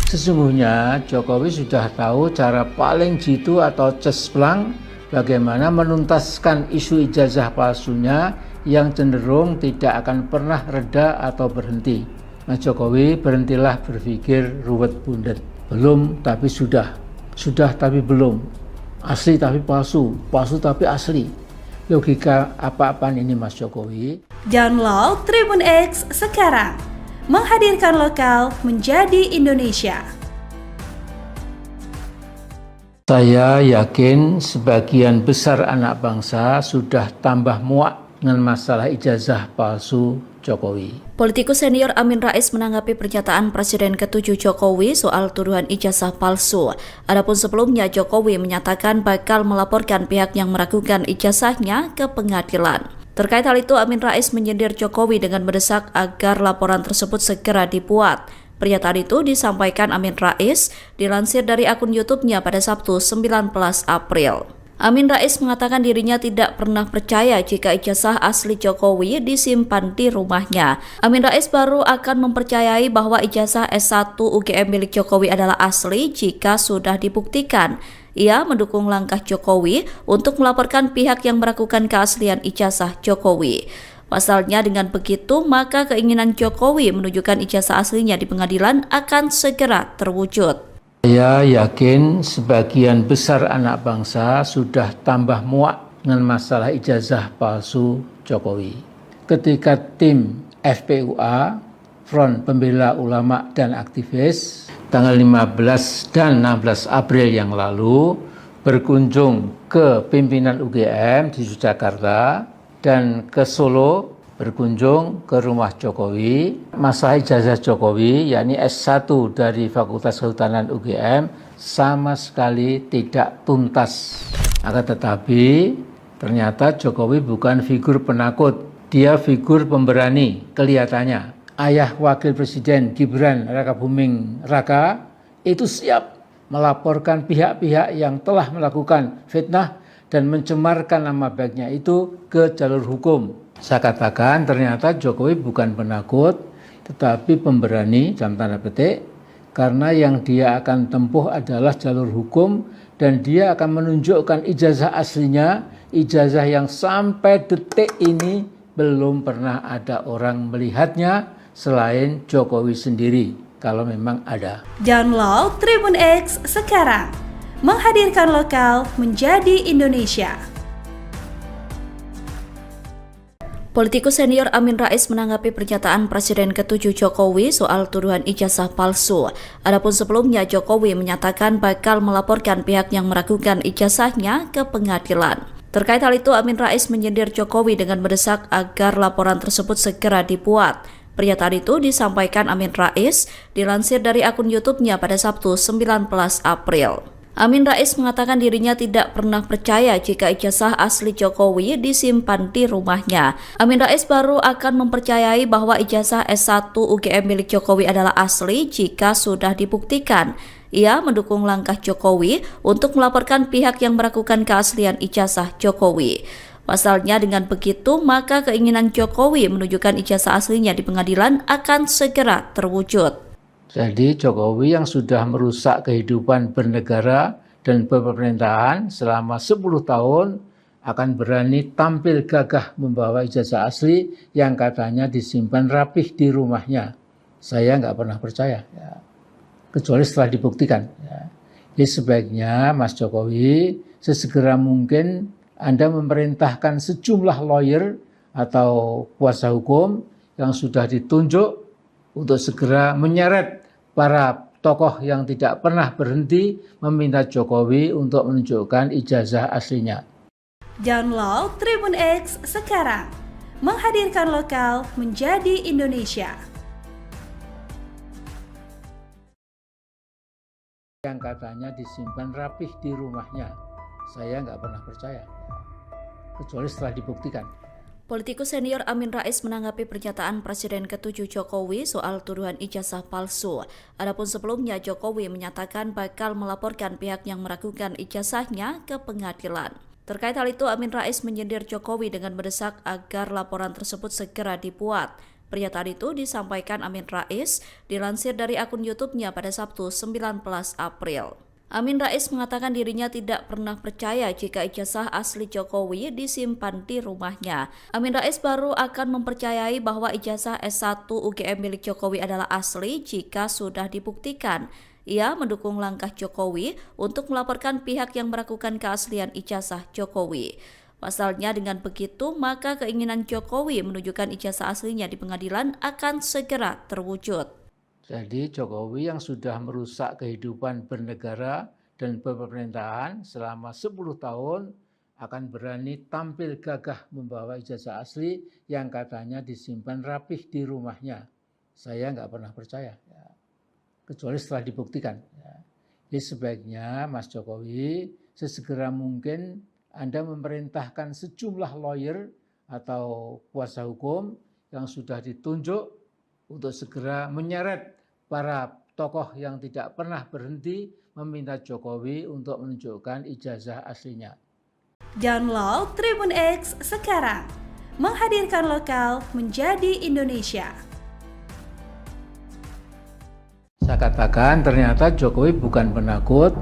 Sesungguhnya Jokowi sudah tahu cara paling jitu atau cespleng bagaimana menuntaskan isu ijazah palsunya yang cenderung tidak akan pernah reda atau berhenti. Mas Jokowi, berhentilah berpikir ruwet bundet. Belum tapi sudah. Sudah tapi belum. Asli tapi palsu. Palsu tapi asli. Logika apa-apaan ini Mas Jokowi? Download Tribun X sekarang. Menghadirkan lokal menjadi Indonesia. Saya yakin sebagian besar anak bangsa sudah tambah muak dengan masalah ijazah palsu Jokowi. Politikus senior Amin Rais menanggapi pernyataan Presiden ke-7 Jokowi soal tuduhan ijazah palsu. Adapun sebelumnya Jokowi menyatakan bakal melaporkan pihak yang meragukan ijazahnya ke pengadilan. Terkait hal itu, Amin Rais menyindir Jokowi dengan mendesak agar laporan tersebut segera dibuat. Pernyataan itu disampaikan Amin Rais dilansir dari akun YouTube-nya pada Sabtu 19 April. Amin Rais mengatakan dirinya tidak pernah percaya jika ijazah asli Jokowi disimpan di rumahnya. Amin Rais baru akan mempercayai bahwa ijazah S1 UGM milik Jokowi adalah asli jika sudah dibuktikan. Ia mendukung langkah Jokowi untuk melaporkan pihak yang meragukan keaslian ijazah Jokowi. Pasalnya dengan begitu maka keinginan Jokowi menunjukkan ijazah aslinya di pengadilan akan segera terwujud. Saya yakin sebagian besar anak bangsa sudah tambah muak dengan masalah ijazah palsu Jokowi. Ketika tim FPUA, Front Pembela Ulama dan Aktivis, tanggal 15 dan 16 April yang lalu berkunjung ke pimpinan UGM di Yogyakarta dan ke Solo berkunjung ke rumah Jokowi. Masalah ijazah Jokowi, yakni S1 dari Fakultas Kehutanan UGM, sama sekali tidak tuntas. Akan tetapi, ternyata Jokowi bukan figur penakut, dia figur pemberani kelihatannya. Ayah Wakil Presiden Gibran Rakabuming Raka itu siap melaporkan pihak-pihak yang telah melakukan fitnah dan mencemarkan nama baiknya itu ke jalur hukum. Saya katakan ternyata Jokowi bukan penakut, tetapi pemberani, dalam tanda petik, karena yang dia akan tempuh adalah jalur hukum dan dia akan menunjukkan ijazah aslinya, ijazah yang sampai detik ini belum pernah ada orang melihatnya selain Jokowi sendiri, kalau memang ada. Download Tribun X sekarang. menghadirkan lokal menjadi Indonesia. Politikus senior Amin Rais menanggapi pernyataan Presiden ke-7 Jokowi soal tuduhan ijazah palsu. Adapun sebelumnya Jokowi menyatakan bakal melaporkan pihak yang meragukan ijazahnya ke pengadilan. Terkait hal itu, Amin Rais menyindir Jokowi dengan mendesak agar laporan tersebut segera dibuat. Pernyataan itu disampaikan Amin Rais dilansir dari akun YouTube-nya pada Sabtu 19 April. Amin Rais mengatakan dirinya tidak pernah percaya jika ijazah asli Jokowi disimpan di rumahnya. Amin Rais baru akan mempercayai bahwa ijazah S1 UGM milik Jokowi adalah asli jika sudah dibuktikan. Ia mendukung langkah Jokowi untuk melaporkan pihak yang meragukan keaslian ijazah Jokowi. Pasalnya dengan begitu, maka keinginan Jokowi menunjukkan ijazah aslinya di pengadilan akan segera terwujud. Jadi Jokowi yang sudah merusak kehidupan bernegara dan pemerintahan selama 10 tahun akan berani tampil gagah membawa ijazah asli yang katanya disimpan rapih di rumahnya. Saya nggak pernah percaya, ya. Kecuali setelah dibuktikan. Ya. Jadi sebaiknya Mas Jokowi sesegera mungkin Anda memerintahkan sejumlah lawyer atau kuasa hukum yang sudah ditunjuk untuk segera menyeret para tokoh yang tidak pernah berhenti meminta Jokowi untuk menunjukkan ijazah aslinya. Download Tribun X sekarang, menghadirkan lokal menjadi Indonesia. Yang katanya disimpan rapih di rumahnya, saya nggak pernah percaya, kecuali setelah dibuktikan. Politikus senior Amin Rais menanggapi pernyataan Presiden ke-7 Jokowi soal tuduhan ijazah palsu. Adapun sebelumnya Jokowi menyatakan bakal melaporkan pihak yang meragukan ijazahnya ke pengadilan. Terkait hal itu, Amin Rais menyindir Jokowi dengan mendesak agar laporan tersebut segera dibuat. Pernyataan itu disampaikan Amin Rais dilansir dari akun YouTube-nya pada Sabtu 19 April. Amin Rais mengatakan dirinya tidak pernah percaya jika ijazah asli Jokowi disimpan di rumahnya. Amin Rais baru akan mempercayai bahwa ijazah S1 UGM milik Jokowi adalah asli jika sudah dibuktikan. Ia mendukung langkah Jokowi untuk melaporkan pihak yang meragukan keaslian ijazah Jokowi. Pasalnya dengan begitu, maka keinginan Jokowi menunjukkan ijazah aslinya di pengadilan akan segera terwujud. Jadi Jokowi yang sudah merusak kehidupan bernegara dan pemerintahan selama 10 tahun akan berani tampil gagah membawa ijazah asli yang katanya disimpan rapih di rumahnya. Saya nggak pernah percaya, ya. Kecuali setelah dibuktikan. Ya. Jadi sebaiknya Mas Jokowi sesegera mungkin Anda memerintahkan sejumlah lawyer atau kuasa hukum yang sudah ditunjuk untuk segera menyeret para tokoh yang tidak pernah berhenti meminta Jokowi untuk menunjukkan ijazah aslinya. Download Tribun X sekarang, menghadirkan lokal menjadi Indonesia. Saya katakan ternyata Jokowi bukan penakut,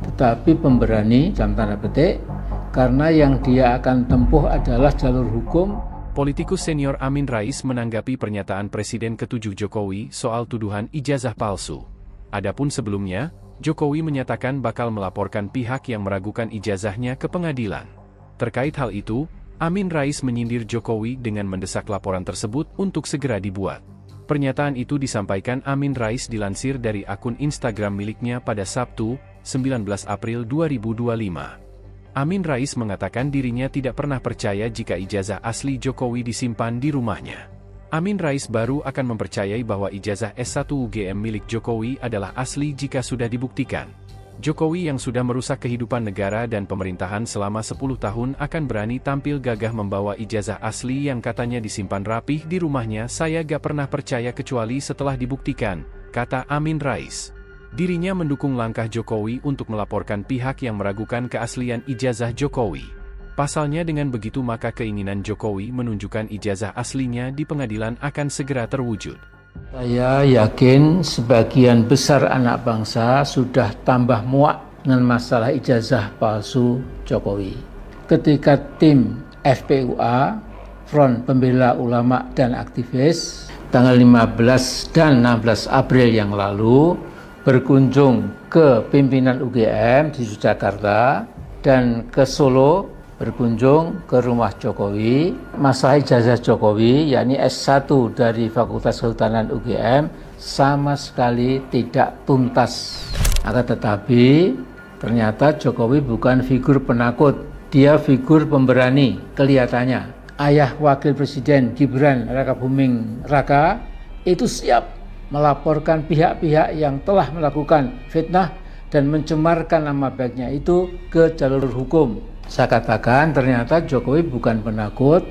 tetapi pemberani, dalam tanda petik, karena yang dia akan tempuh adalah jalur hukum. Politikus senior Amin Rais menanggapi pernyataan Presiden ke-7 Jokowi soal tuduhan ijazah palsu. Adapun sebelumnya, Jokowi menyatakan bakal melaporkan pihak yang meragukan ijazahnya ke pengadilan. Terkait hal itu, Amin Rais menyindir Jokowi dengan mendesak laporan tersebut untuk segera dibuat. Pernyataan itu disampaikan Amin Rais dilansir dari akun Instagram miliknya pada Sabtu, 19 April 2025. Amin Rais mengatakan dirinya tidak pernah percaya jika ijazah asli Jokowi disimpan di rumahnya. Amin Rais baru akan mempercayai bahwa ijazah S1 UGM milik Jokowi adalah asli jika sudah dibuktikan. Jokowi yang sudah merusak kehidupan negara dan pemerintahan selama 10 tahun akan berani tampil gagah membawa ijazah asli yang katanya disimpan rapih di rumahnya. Saya gak pernah percaya kecuali setelah dibuktikan, kata Amin Rais. Dirinya mendukung langkah Jokowi untuk melaporkan pihak yang meragukan keaslian ijazah Jokowi. Pasalnya dengan begitu maka keinginan Jokowi menunjukkan ijazah aslinya di pengadilan akan segera terwujud. Saya yakin sebagian besar anak bangsa sudah tambah muak dengan masalah ijazah palsu Jokowi. Ketika tim FPUA, Front Pembela Ulama dan Aktivis, tanggal 15 dan 16 April yang lalu berkunjung ke pimpinan UGM di Jakarta dan ke Solo berkunjung ke rumah Jokowi. Masalah ijazah Jokowi, yakni S1 dari Fakultas Kehutanan UGM, sama sekali tidak tuntas. Akan tetapi ternyata Jokowi bukan figur penakut, dia figur pemberani kelihatannya. Ayah Wakil Presiden Gibran Rakabuming Raka itu siap melaporkan pihak-pihak yang telah melakukan fitnah dan mencemarkan nama baiknya itu ke jalur hukum. Saya katakan ternyata Jokowi bukan penakut,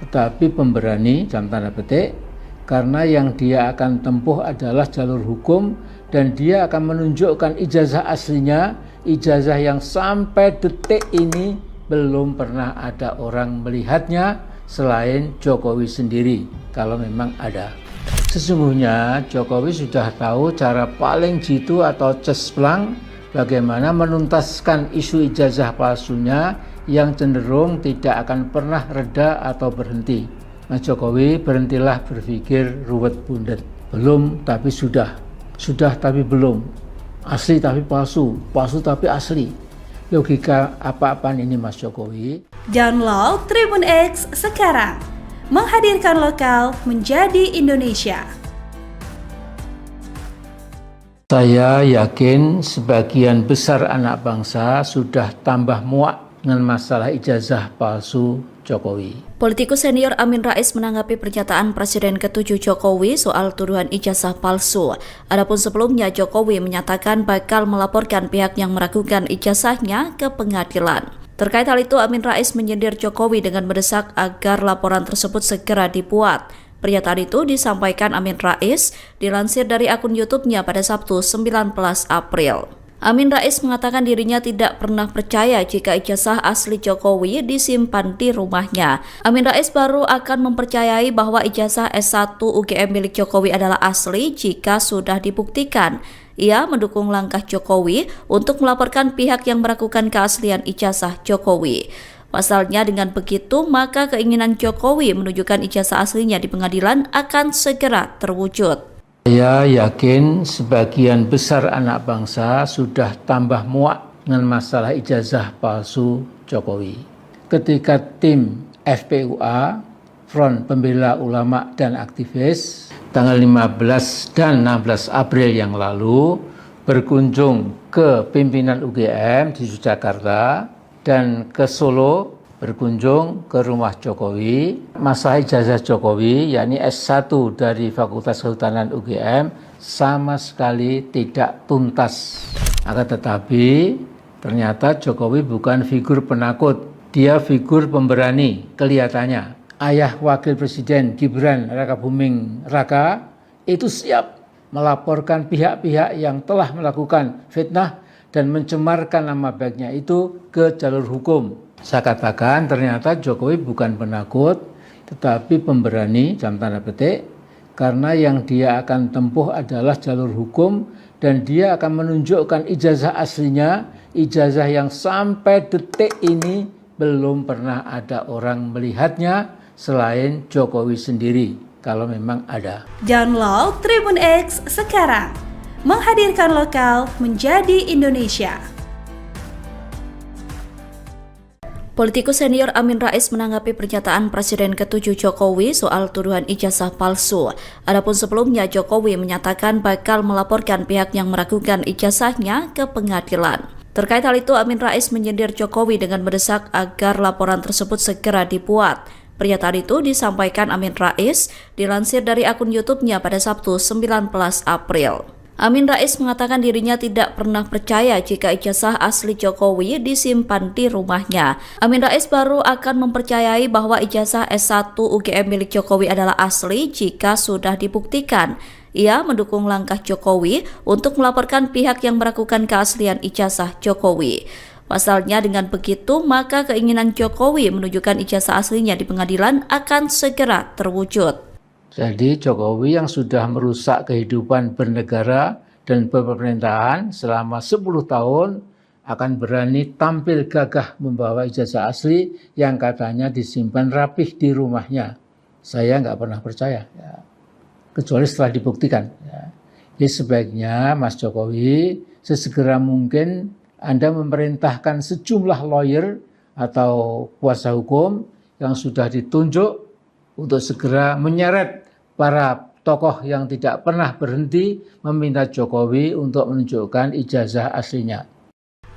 tetapi pemberani, dalam tanda petik, karena yang dia akan tempuh adalah jalur hukum dan dia akan menunjukkan ijazah aslinya, ijazah yang sampai detik ini belum pernah ada orang melihatnya selain Jokowi sendiri, kalau memang ada. Sesungguhnya Jokowi sudah tahu cara paling jitu atau cespleng bagaimana menuntaskan isu ijazah palsunya yang cenderung tidak akan pernah reda atau berhenti. Mas Jokowi, berhentilah berpikir ruwet bundet. Belum tapi sudah tapi belum. Asli tapi palsu, palsu tapi asli. Logika apa-apaan ini Mas Jokowi? Download Tribun X sekarang. Menghadirkan lokal menjadi Indonesia. Saya yakin sebagian besar anak bangsa sudah tambah muak dengan masalah ijazah palsu Jokowi. Politikus senior Amin Rais menanggapi pernyataan Presiden ke-7 Jokowi soal tuduhan ijazah palsu. Adapun sebelumnya Jokowi menyatakan bakal melaporkan pihak yang meragukan ijazahnya ke pengadilan. Terkait hal itu, Amin Rais menyindir Jokowi dengan mendesak agar laporan tersebut segera dibuat. Pernyataan itu disampaikan Amin Rais dilansir dari akun YouTube-nya pada Sabtu 19 April. Amin Rais mengatakan dirinya tidak pernah percaya jika ijazah asli Jokowi disimpan di rumahnya. Amin Rais baru akan mempercayai bahwa ijazah S1 UGM milik Jokowi adalah asli jika sudah dibuktikan. Ia mendukung langkah Jokowi untuk melaporkan pihak yang meragukan keaslian ijazah Jokowi. Pasalnya dengan begitu, maka keinginan Jokowi menunjukkan ijazah aslinya di pengadilan akan segera terwujud. Saya yakin sebagian besar anak bangsa sudah tambah muak dengan masalah ijazah palsu Jokowi. Ketika tim FPUA, Front Pembela Ulama dan Aktivis, tanggal 15 dan 16 April yang lalu berkunjung ke pimpinan UGM di Jakarta dan ke Solo berkunjung ke rumah Jokowi. Masalah ijazah Jokowi, yakni S1 dari Fakultas Kehutanan UGM, sama sekali tidak tuntas. Akan tetapi ternyata Jokowi bukan figur penakut, dia figur pemberani kelihatannya. Ayah Wakil Presiden Gibran Rakabuming Raka itu siap melaporkan pihak-pihak yang telah melakukan fitnah dan mencemarkan nama baiknya itu ke jalur hukum. Saya katakan ternyata Jokowi bukan penakut, tetapi pemberani, dalam tanda petik, karena yang dia akan tempuh adalah jalur hukum dan dia akan menunjukkan ijazah aslinya, ijazah yang sampai detik ini belum pernah ada orang melihatnya selain Jokowi sendiri, kalau memang ada. Download Tribun X sekarang. Menghadirkan lokal menjadi Indonesia. Politikus senior Amin Rais menanggapi pernyataan Presiden ke-7 Jokowi soal tuduhan ijazah palsu. Adapun sebelumnya Jokowi menyatakan bakal melaporkan pihak yang meragukan ijazahnya ke pengadilan. Terkait hal itu, Amin Rais menyindir Jokowi dengan mendesak agar laporan tersebut segera dibuat. Pernyataan itu disampaikan Amin Rais dilansir dari akun YouTube-nya pada Sabtu 19 April. Amin Rais mengatakan dirinya tidak pernah percaya jika ijazah asli Jokowi disimpan di rumahnya. Amin Rais baru akan mempercayai bahwa ijazah S1 UGM milik Jokowi adalah asli jika sudah dibuktikan. Ia mendukung langkah Jokowi untuk melaporkan pihak yang meragukan keaslian ijazah Jokowi. Pasalnya dengan begitu, maka keinginan Jokowi menunjukkan ijazah aslinya di pengadilan akan segera terwujud. Jadi Jokowi yang sudah merusak kehidupan bernegara dan pemerintahan selama 10 tahun akan berani tampil gagah membawa ijazah asli yang katanya disimpan rapih di rumahnya. Saya nggak pernah percaya, ya. Kecuali setelah dibuktikan. Ya. Jadi sebaiknya Mas Jokowi sesegera mungkin Anda memerintahkan sejumlah lawyer atau kuasa hukum yang sudah ditunjuk untuk segera menyeret para tokoh yang tidak pernah berhenti meminta Jokowi untuk menunjukkan ijazah aslinya.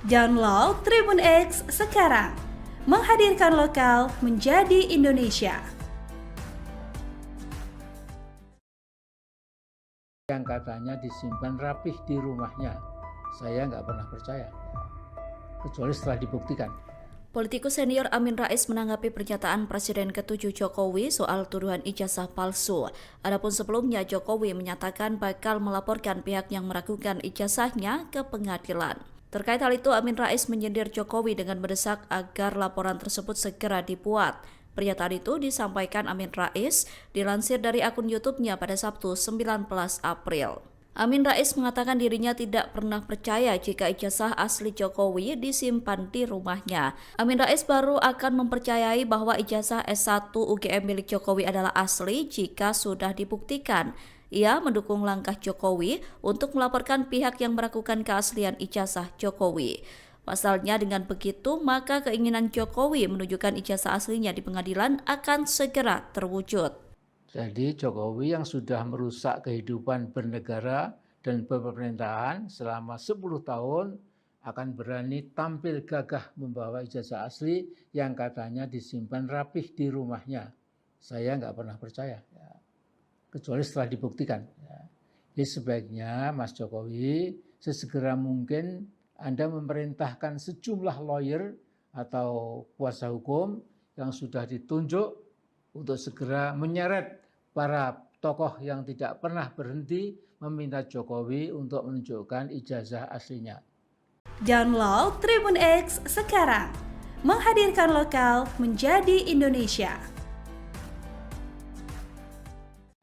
Download Tribun X sekarang, menghadirkan lokal menjadi Indonesia. Yang katanya disimpan rapih di rumahnya, saya nggak pernah percaya, kecuali setelah dibuktikan. Politikus senior Amin Rais menanggapi pernyataan Presiden ke-7 Jokowi soal tuduhan ijazah palsu. Adapun sebelumnya Jokowi menyatakan bakal melaporkan pihak yang meragukan ijazahnya ke pengadilan. Terkait hal itu, Amin Rais menyindir Jokowi dengan mendesak agar laporan tersebut segera dibuat. Pernyataan itu disampaikan Amin Rais dilansir dari akun YouTube-nya pada Sabtu 19 April. Amin Rais mengatakan dirinya tidak pernah percaya jika ijazah asli Jokowi disimpan di rumahnya. Amin Rais baru akan mempercayai bahwa ijazah S1 UGM milik Jokowi adalah asli jika sudah dibuktikan. Ia mendukung langkah Jokowi untuk melaporkan pihak yang meragukan keaslian ijazah Jokowi. Pasalnya dengan begitu, maka keinginan Jokowi menunjukkan ijazah aslinya di pengadilan akan segera terwujud. Jadi Jokowi yang sudah merusak kehidupan bernegara dan pemerintahan selama 10 tahun akan berani tampil gagah membawa ijazah asli yang katanya disimpan rapih di rumahnya. Saya nggak pernah percaya, ya, kecuali setelah dibuktikan. Ya. Jadi sebaiknya Mas Jokowi sesegera mungkin Anda memerintahkan sejumlah lawyer atau kuasa hukum yang sudah ditunjuk untuk segera menyeret para tokoh yang tidak pernah berhenti meminta Jokowi untuk menunjukkan ijazah aslinya. Download Tribun X sekarang, menghadirkan lokal menjadi Indonesia.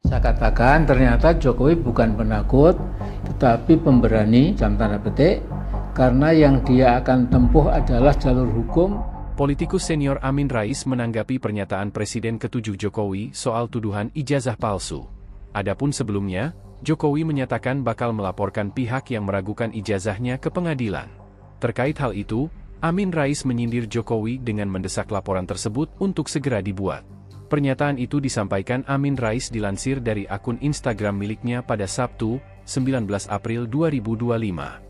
Saya katakan ternyata Jokowi bukan penakut, tetapi pemberani, dalam tanda petik, karena yang dia akan tempuh adalah jalur hukum. Politikus senior Amin Rais menanggapi pernyataan Presiden ke-7 Jokowi soal tuduhan ijazah palsu. Adapun sebelumnya, Jokowi menyatakan bakal melaporkan pihak yang meragukan ijazahnya ke pengadilan. Terkait hal itu, Amin Rais menyindir Jokowi dengan mendesak laporan tersebut untuk segera dibuat. Pernyataan itu disampaikan Amin Rais dilansir dari akun Instagram miliknya pada Sabtu, 19 April 2025.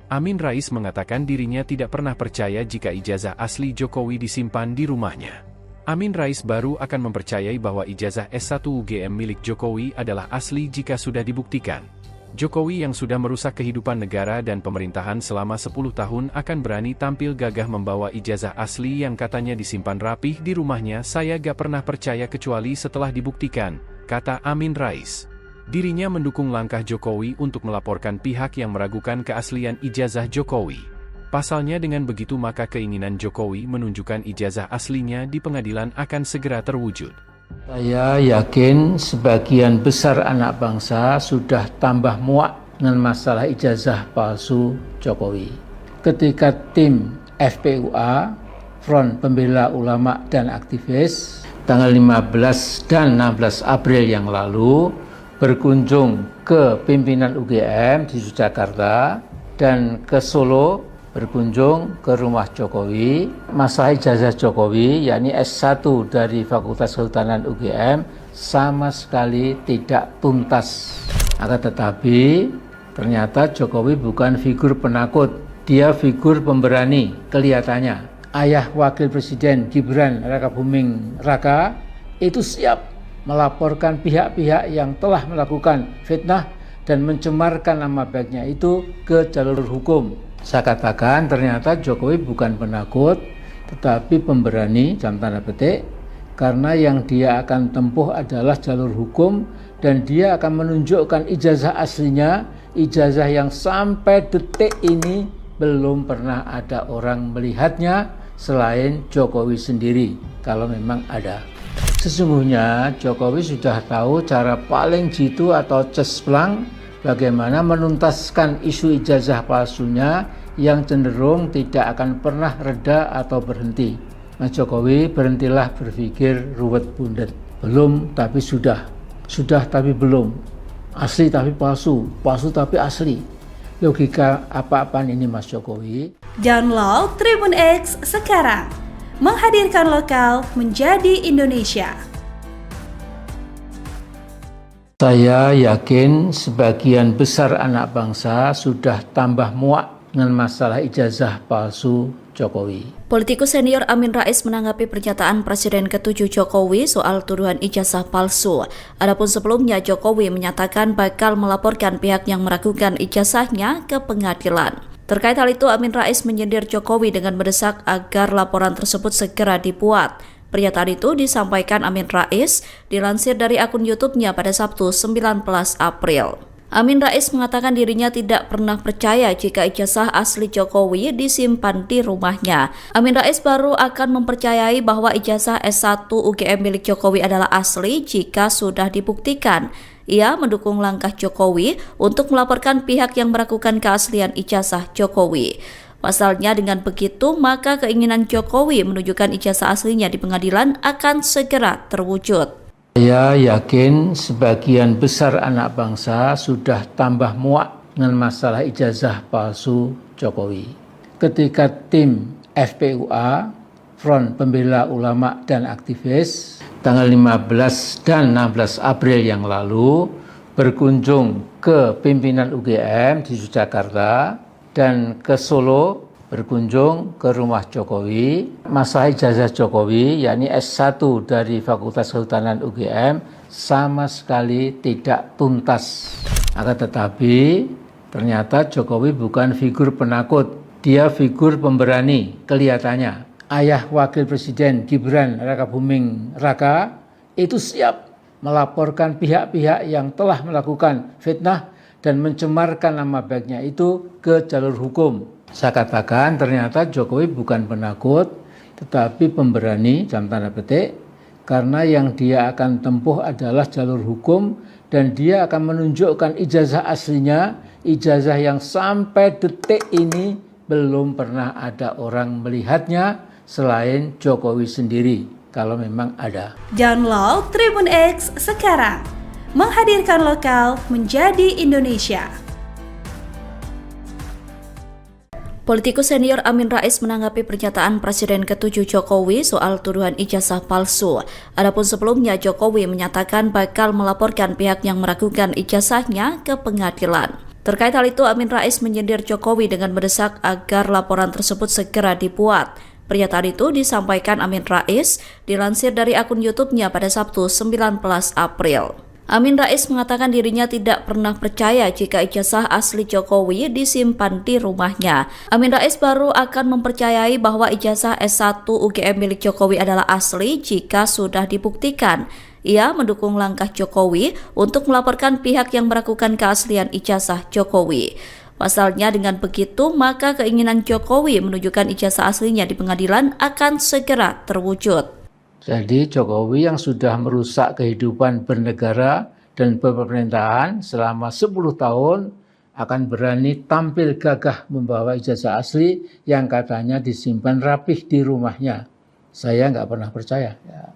Amin Rais mengatakan dirinya tidak pernah percaya jika ijazah asli Jokowi disimpan di rumahnya. Amin Rais baru akan mempercayai bahwa ijazah S1 UGM milik Jokowi adalah asli jika sudah dibuktikan. Jokowi yang sudah merusak kehidupan negara dan pemerintahan selama 10 tahun akan berani tampil gagah membawa ijazah asli yang katanya disimpan rapih di rumahnya. Saya gak pernah percaya kecuali setelah dibuktikan, kata Amin Rais. Dirinya mendukung langkah Jokowi untuk melaporkan pihak yang meragukan keaslian ijazah Jokowi. Pasalnya dengan begitu maka keinginan Jokowi menunjukkan ijazah aslinya di pengadilan akan segera terwujud. Saya yakin sebagian besar anak bangsa sudah tambah muak dengan masalah ijazah palsu Jokowi. Ketika tim FPUA, Front Pembela Ulama dan Aktivis, tanggal 15 dan 16 April yang lalu, berkunjung ke pimpinan UGM di Yogyakarta dan ke Solo berkunjung ke rumah Jokowi. Masalah ijazah Jokowi, yakni S1 dari Fakultas Kehutanan UGM, sama sekali tidak tuntas. Akan tetapi ternyata Jokowi bukan figur penakut, dia figur pemberani kelihatannya. Ayah Wakil Presiden Gibran Rakabuming Raka itu siap melaporkan pihak-pihak yang telah melakukan fitnah dan mencemarkan nama baiknya itu ke jalur hukum. Saya katakan ternyata Jokowi bukan penakut, tetapi pemberani, dalam tanda petik, karena yang dia akan tempuh adalah jalur hukum dan dia akan menunjukkan ijazah aslinya, ijazah yang sampai detik ini belum pernah ada orang melihatnya selain Jokowi sendiri, kalau memang ada. Sesungguhnya Jokowi sudah tahu cara paling jitu atau cesplang bagaimana menuntaskan isu ijazah palsunya yang cenderung tidak akan pernah reda atau berhenti. Mas Jokowi, berhentilah berpikir ruwet bundet. Belum tapi sudah. Sudah tapi belum. Asli tapi palsu, palsu tapi asli. Logika apa-apaan ini Mas Jokowi? Download Tribun X sekarang. Menghadirkan lokal menjadi Indonesia. Saya yakin sebagian besar anak bangsa sudah tambah muak dengan masalah ijazah palsu Jokowi. Politikus senior Amin Rais menanggapi pernyataan Presiden ke-7 Jokowi soal tuduhan ijazah palsu. Adapun sebelumnya Jokowi menyatakan bakal melaporkan pihak yang meragukan ijazahnya ke pengadilan. Terkait hal itu, Amin Rais menyindir Jokowi dengan mendesak agar laporan tersebut segera dibuat. Pernyataan itu disampaikan Amin Rais dilansir dari akun YouTube-nya pada Sabtu 19 April. Amin Rais mengatakan dirinya tidak pernah percaya jika ijazah asli Jokowi disimpan di rumahnya. Amin Rais baru akan mempercayai bahwa ijazah S1 UGM milik Jokowi adalah asli jika sudah dibuktikan. Ia mendukung langkah Jokowi untuk melaporkan pihak yang meragukan keaslian ijazah Jokowi. Pasalnya dengan begitu, maka keinginan Jokowi menunjukkan ijazah aslinya di pengadilan akan segera terwujud. Saya yakin sebagian besar anak bangsa sudah tambah muak dengan masalah ijazah palsu Jokowi. Ketika tim FPUA, Front Pembela Ulama dan Aktivis, tanggal 15 dan 16 April yang lalu berkunjung ke pimpinan UGM di Yogyakarta dan ke Solo berkunjung ke rumah Jokowi. Masalah ijazah Jokowi, yakni S1 dari Fakultas Kehutanan UGM, sama sekali tidak tuntas. Akan tetapi, ternyata Jokowi bukan figur penakut. Dia figur pemberani, kelihatannya. Ayah Wakil Presiden Gibran Rakabuming Raka itu siap melaporkan pihak-pihak yang telah melakukan fitnah dan mencemarkan nama baiknya itu ke jalur hukum. Saya katakan ternyata Jokowi bukan penakut, tetapi pemberani dalam tanda petik, karena yang dia akan tempuh adalah jalur hukum dan dia akan menunjukkan ijazah aslinya, ijazah yang sampai detik ini belum pernah ada orang melihatnya selain Jokowi sendiri, kalau memang ada. Download Tribun X sekarang. Menghadirkan lokal menjadi Indonesia. Politikus senior Amin Rais menanggapi pernyataan Presiden ke-7 Jokowi soal tuduhan ijazah palsu. Adapun sebelumnya Jokowi menyatakan bakal melaporkan pihak yang meragukan ijazahnya ke pengadilan. Terkait hal itu, Amin Rais menyindir Jokowi dengan mendesak agar laporan tersebut segera dibuat. Pernyataan itu disampaikan Amin Rais dilansir dari akun YouTube-nya pada Sabtu 19 April. Amin Rais mengatakan dirinya tidak pernah percaya jika ijazah asli Jokowi disimpan di rumahnya. Amin Rais baru akan mempercayai bahwa ijazah S1 UGM milik Jokowi adalah asli jika sudah dibuktikan. Ia mendukung langkah Jokowi untuk melaporkan pihak yang meragukan keaslian ijazah Jokowi. Pasalnya dengan begitu, maka keinginan Jokowi menunjukkan ijazah aslinya di pengadilan akan segera terwujud. Jadi Jokowi yang sudah merusak kehidupan bernegara dan pemerintahan selama 10 tahun akan berani tampil gagah membawa ijazah asli yang katanya disimpan rapih di rumahnya. Saya nggak pernah percaya, ya.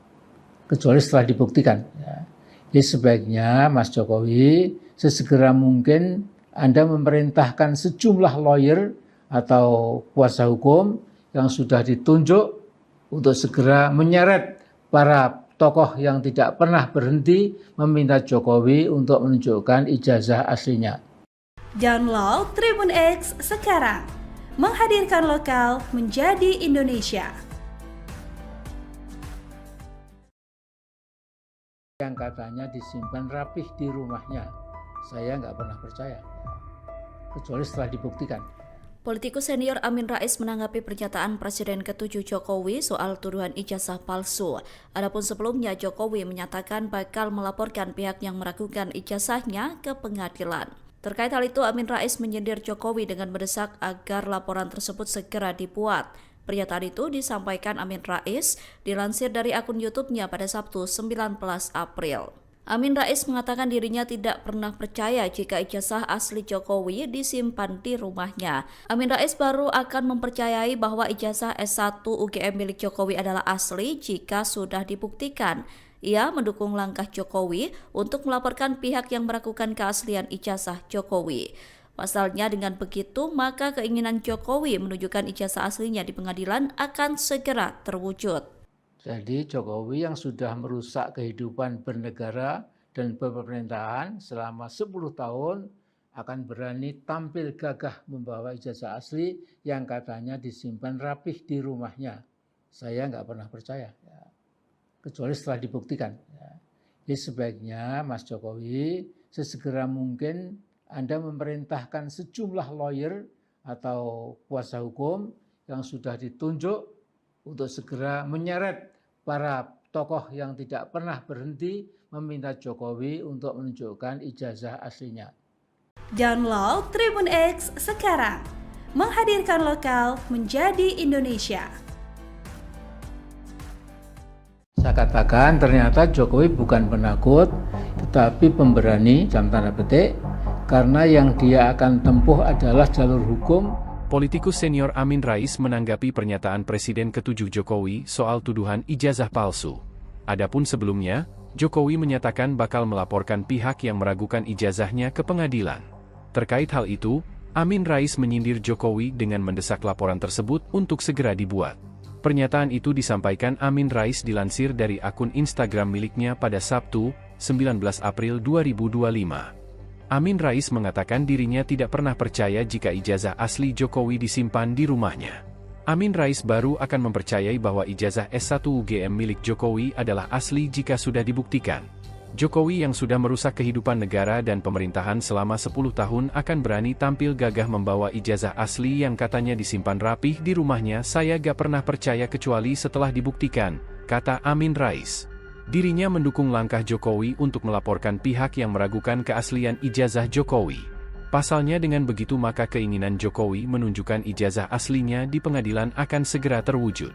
Kecuali setelah dibuktikan. Ya. Jadi sebaiknya Mas Jokowi sesegera mungkin Anda memerintahkan sejumlah lawyer atau kuasa hukum yang sudah ditunjuk untuk segera menyeret para tokoh yang tidak pernah berhenti meminta Jokowi untuk menunjukkan ijazah aslinya. Download Tribun X sekarang. Menghadirkan lokal menjadi Indonesia. Yang katanya disimpan rapih di rumahnya. Saya nggak pernah percaya. Kecuali setelah dibuktikan. Politikus senior Amin Rais menanggapi pernyataan Presiden ke-7 Jokowi soal tuduhan ijazah palsu. Adapun sebelumnya Jokowi menyatakan bakal melaporkan pihak yang meragukan ijazahnya ke pengadilan. Terkait hal itu, Amin Rais menyindir Jokowi dengan mendesak agar laporan tersebut segera dibuat. Pernyataan itu disampaikan Amin Rais dilansir dari akun YouTube-nya pada Sabtu 19 April. Amin Rais mengatakan dirinya tidak pernah percaya jika ijazah asli Jokowi disimpan di rumahnya. Amin Rais baru akan mempercayai bahwa ijazah S1 UGM milik Jokowi adalah asli jika sudah dibuktikan. Ia mendukung langkah Jokowi untuk melaporkan pihak yang meragukan keaslian ijazah Jokowi. Pasalnya dengan begitu, maka keinginan Jokowi menunjukkan ijazah aslinya di pengadilan akan segera terwujud. Jadi Jokowi yang sudah merusak kehidupan bernegara dan pemerintahan selama 10 tahun akan berani tampil gagah membawa ijazah asli yang katanya disimpan rapih di rumahnya. Saya nggak pernah percaya, ya. Kecuali setelah dibuktikan. Ya. Jadi sebaiknya Mas Jokowi sesegera mungkin Anda memerintahkan sejumlah lawyer atau kuasa hukum yang sudah ditunjuk untuk segera menyeret para tokoh yang tidak pernah berhenti meminta Jokowi untuk menunjukkan ijazah aslinya. Download Tribun X sekarang, menghadirkan lokal menjadi Indonesia. Saya katakan ternyata Jokowi bukan penakut, tetapi pemberani, dalam tanda petik, karena yang dia akan tempuh adalah jalur hukum. Politikus senior Amin Rais menanggapi pernyataan Presiden ke-7 Jokowi soal tuduhan ijazah palsu. Adapun sebelumnya, Jokowi menyatakan bakal melaporkan pihak yang meragukan ijazahnya ke pengadilan. Terkait hal itu, Amin Rais menyindir Jokowi dengan mendesak laporan tersebut untuk segera dibuat. Pernyataan itu disampaikan Amin Rais dilansir dari akun Instagram miliknya pada Sabtu, 19 April 2025. Amin Rais mengatakan dirinya tidak pernah percaya jika ijazah asli Jokowi disimpan di rumahnya. Amin Rais baru akan mempercayai bahwa ijazah S1 UGM milik Jokowi adalah asli jika sudah dibuktikan. Jokowi yang sudah merusak kehidupan negara dan pemerintahan selama 10 tahun akan berani tampil gagah membawa ijazah asli yang katanya disimpan rapih di rumahnya. Saya gak pernah percaya kecuali setelah dibuktikan, kata Amin Rais. Dirinya mendukung langkah Jokowi untuk melaporkan pihak yang meragukan keaslian ijazah Jokowi. Pasalnya dengan begitu maka keinginan Jokowi menunjukkan ijazah aslinya di pengadilan akan segera terwujud.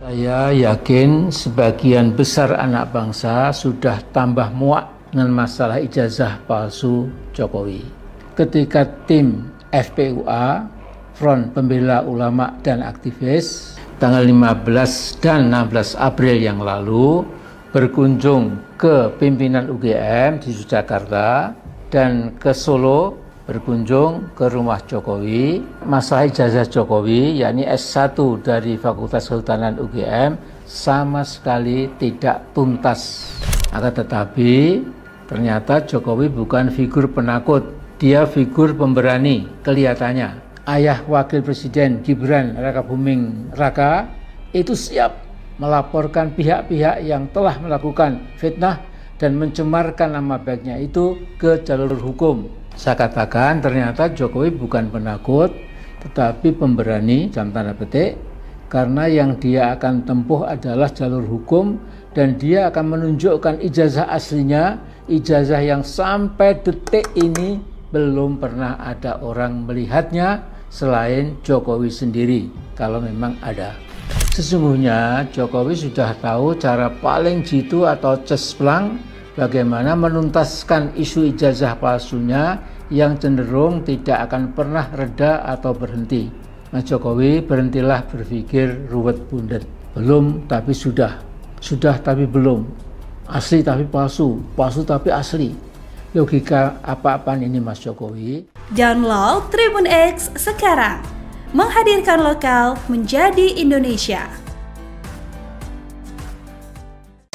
Saya yakin sebagian besar anak bangsa sudah tambah muak dengan masalah ijazah palsu Jokowi. Ketika tim FPUA, Front Pembela Ulama dan Aktivis, tanggal 15 dan 16 April yang lalu, berkunjung ke pimpinan UGM di Jakarta dan ke Solo berkunjung ke rumah Jokowi. Masalah ijazah Jokowi, yakni S1 dari Fakultas Kehutanan UGM, sama sekali tidak tuntas. Akan tetapi ternyata Jokowi bukan figur penakut, dia figur pemberani kelihatannya. Ayah Wakil Presiden Gibran Rakabuming Raka itu siap melaporkan pihak-pihak yang telah melakukan fitnah dan mencemarkan nama baiknya itu ke jalur hukum. Saya katakan ternyata Jokowi bukan penakut, tetapi pemberani, dalam tanda petik, karena yang dia akan tempuh adalah jalur hukum dan dia akan menunjukkan ijazah aslinya, ijazah yang sampai detik ini belum pernah ada orang melihatnya selain Jokowi sendiri, kalau memang ada. Sesungguhnya Jokowi sudah tahu cara paling jitu atau cesplang bagaimana menuntaskan isu ijazah palsunya yang cenderung tidak akan pernah reda atau berhenti. Mas Jokowi, berhentilah berpikir ruwet bundet. Belum tapi sudah tapi belum. Asli tapi palsu, palsu tapi asli. Logika apa-apaan ini Mas Jokowi? Download Tribun X sekarang, menghadirkan lokal menjadi Indonesia.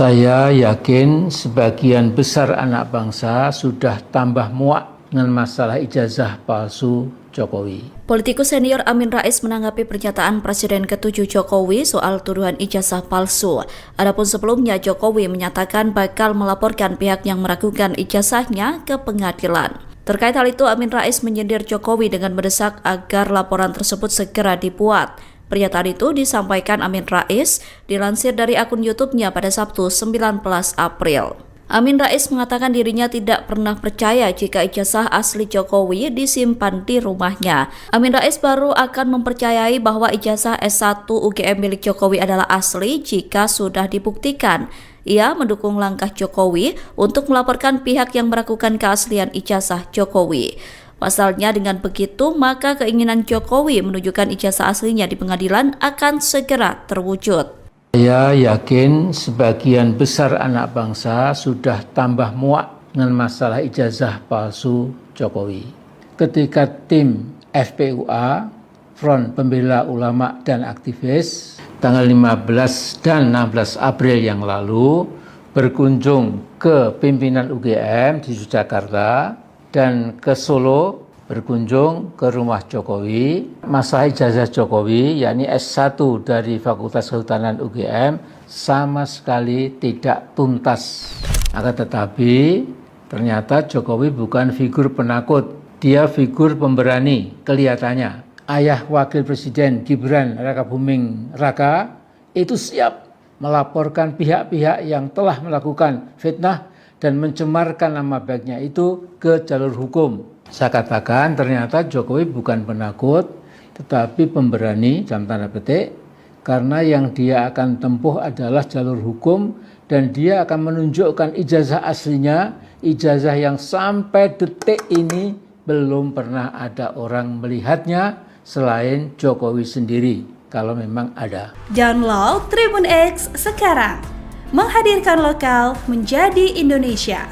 Saya yakin sebagian besar anak bangsa sudah tambah muak dengan masalah ijazah palsu Jokowi. Politikus senior Amin Rais menanggapi pernyataan Presiden ke-7 Jokowi soal tuduhan ijazah palsu. Adapun sebelumnya Jokowi menyatakan bakal melaporkan pihak yang meragukan ijazahnya ke pengadilan. Terkait hal itu, Amin Rais menyindir Jokowi dengan mendesak agar laporan tersebut segera dibuat. Pernyataan itu disampaikan Amin Rais dilansir dari akun YouTube-nya pada Sabtu 19 April. Amin Rais mengatakan dirinya tidak pernah percaya jika ijazah asli Jokowi disimpan di rumahnya. Amin Rais baru akan mempercayai bahwa ijazah S1 UGM milik Jokowi adalah asli jika sudah dibuktikan. Ia mendukung langkah Jokowi untuk melaporkan pihak yang meragukan keaslian ijazah Jokowi. Pasalnya dengan begitu, maka keinginan Jokowi menunjukkan ijazah aslinya di pengadilan akan segera terwujud. Saya yakin sebagian besar anak bangsa sudah tambah muak dengan masalah ijazah palsu Jokowi. Ketika tim FPUA, Front Pembela Ulama dan Aktivis, tanggal 15 dan 16 April yang lalu berkunjung ke pimpinan UGM di Yogyakarta dan ke Solo berkunjung ke rumah Jokowi. Masalah ijazah Jokowi, yakni S1 dari Fakultas Kehutanan UGM, sama sekali tidak tuntas. Akan tetapi, ternyata Jokowi bukan figur penakut. Dia figur pemberani, kelihatannya. Ayah Wakil Presiden Gibran Rakabuming Raka itu siap melaporkan pihak-pihak yang telah melakukan fitnah dan mencemarkan nama baiknya itu ke jalur hukum. Saya katakan ternyata Jokowi bukan penakut, tetapi pemberani dalam tanda petik, karena yang dia akan tempuh adalah jalur hukum dan dia akan menunjukkan ijazah aslinya, ijazah yang sampai detik ini belum pernah ada orang melihatnya selain Jokowi sendiri, kalau memang ada. Download Tribun X sekarang, menghadirkan lokal menjadi Indonesia.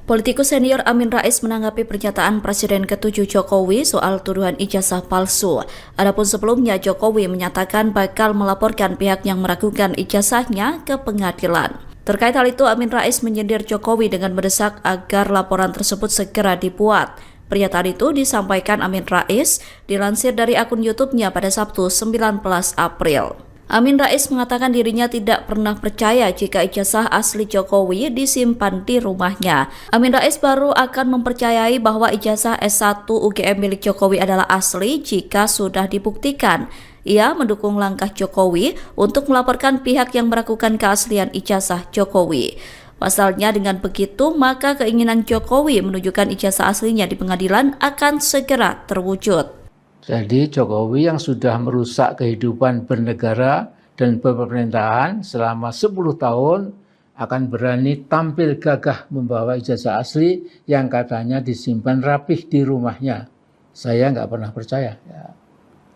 Politikus senior Amin Rais menanggapi pernyataan Presiden ke-7 Jokowi soal tuduhan ijazah palsu. Adapun sebelumnya Jokowi menyatakan bakal melaporkan pihak yang meragukan ijazahnya ke pengadilan. Terkait hal itu, Amin Rais menyindir Jokowi dengan mendesak agar laporan tersebut segera dibuat. Pernyataan itu disampaikan Amin Rais dilansir dari akun YouTube-nya pada Sabtu 19 April. Amin Rais mengatakan dirinya tidak pernah percaya jika ijazah asli Jokowi disimpan di rumahnya. Amin Rais baru akan mempercayai bahwa ijazah S1 UGM milik Jokowi adalah asli jika sudah dibuktikan. Ia mendukung langkah Jokowi untuk melaporkan pihak yang meragukan keaslian ijazah Jokowi. Pasalnya dengan begitu, maka keinginan Jokowi menunjukkan ijazah aslinya di pengadilan akan segera terwujud. Jadi Jokowi yang sudah merusak kehidupan bernegara dan pemerintahan selama 10 tahun akan berani tampil gagah membawa ijazah asli yang katanya disimpan rapih di rumahnya. Saya nggak pernah percaya, ya.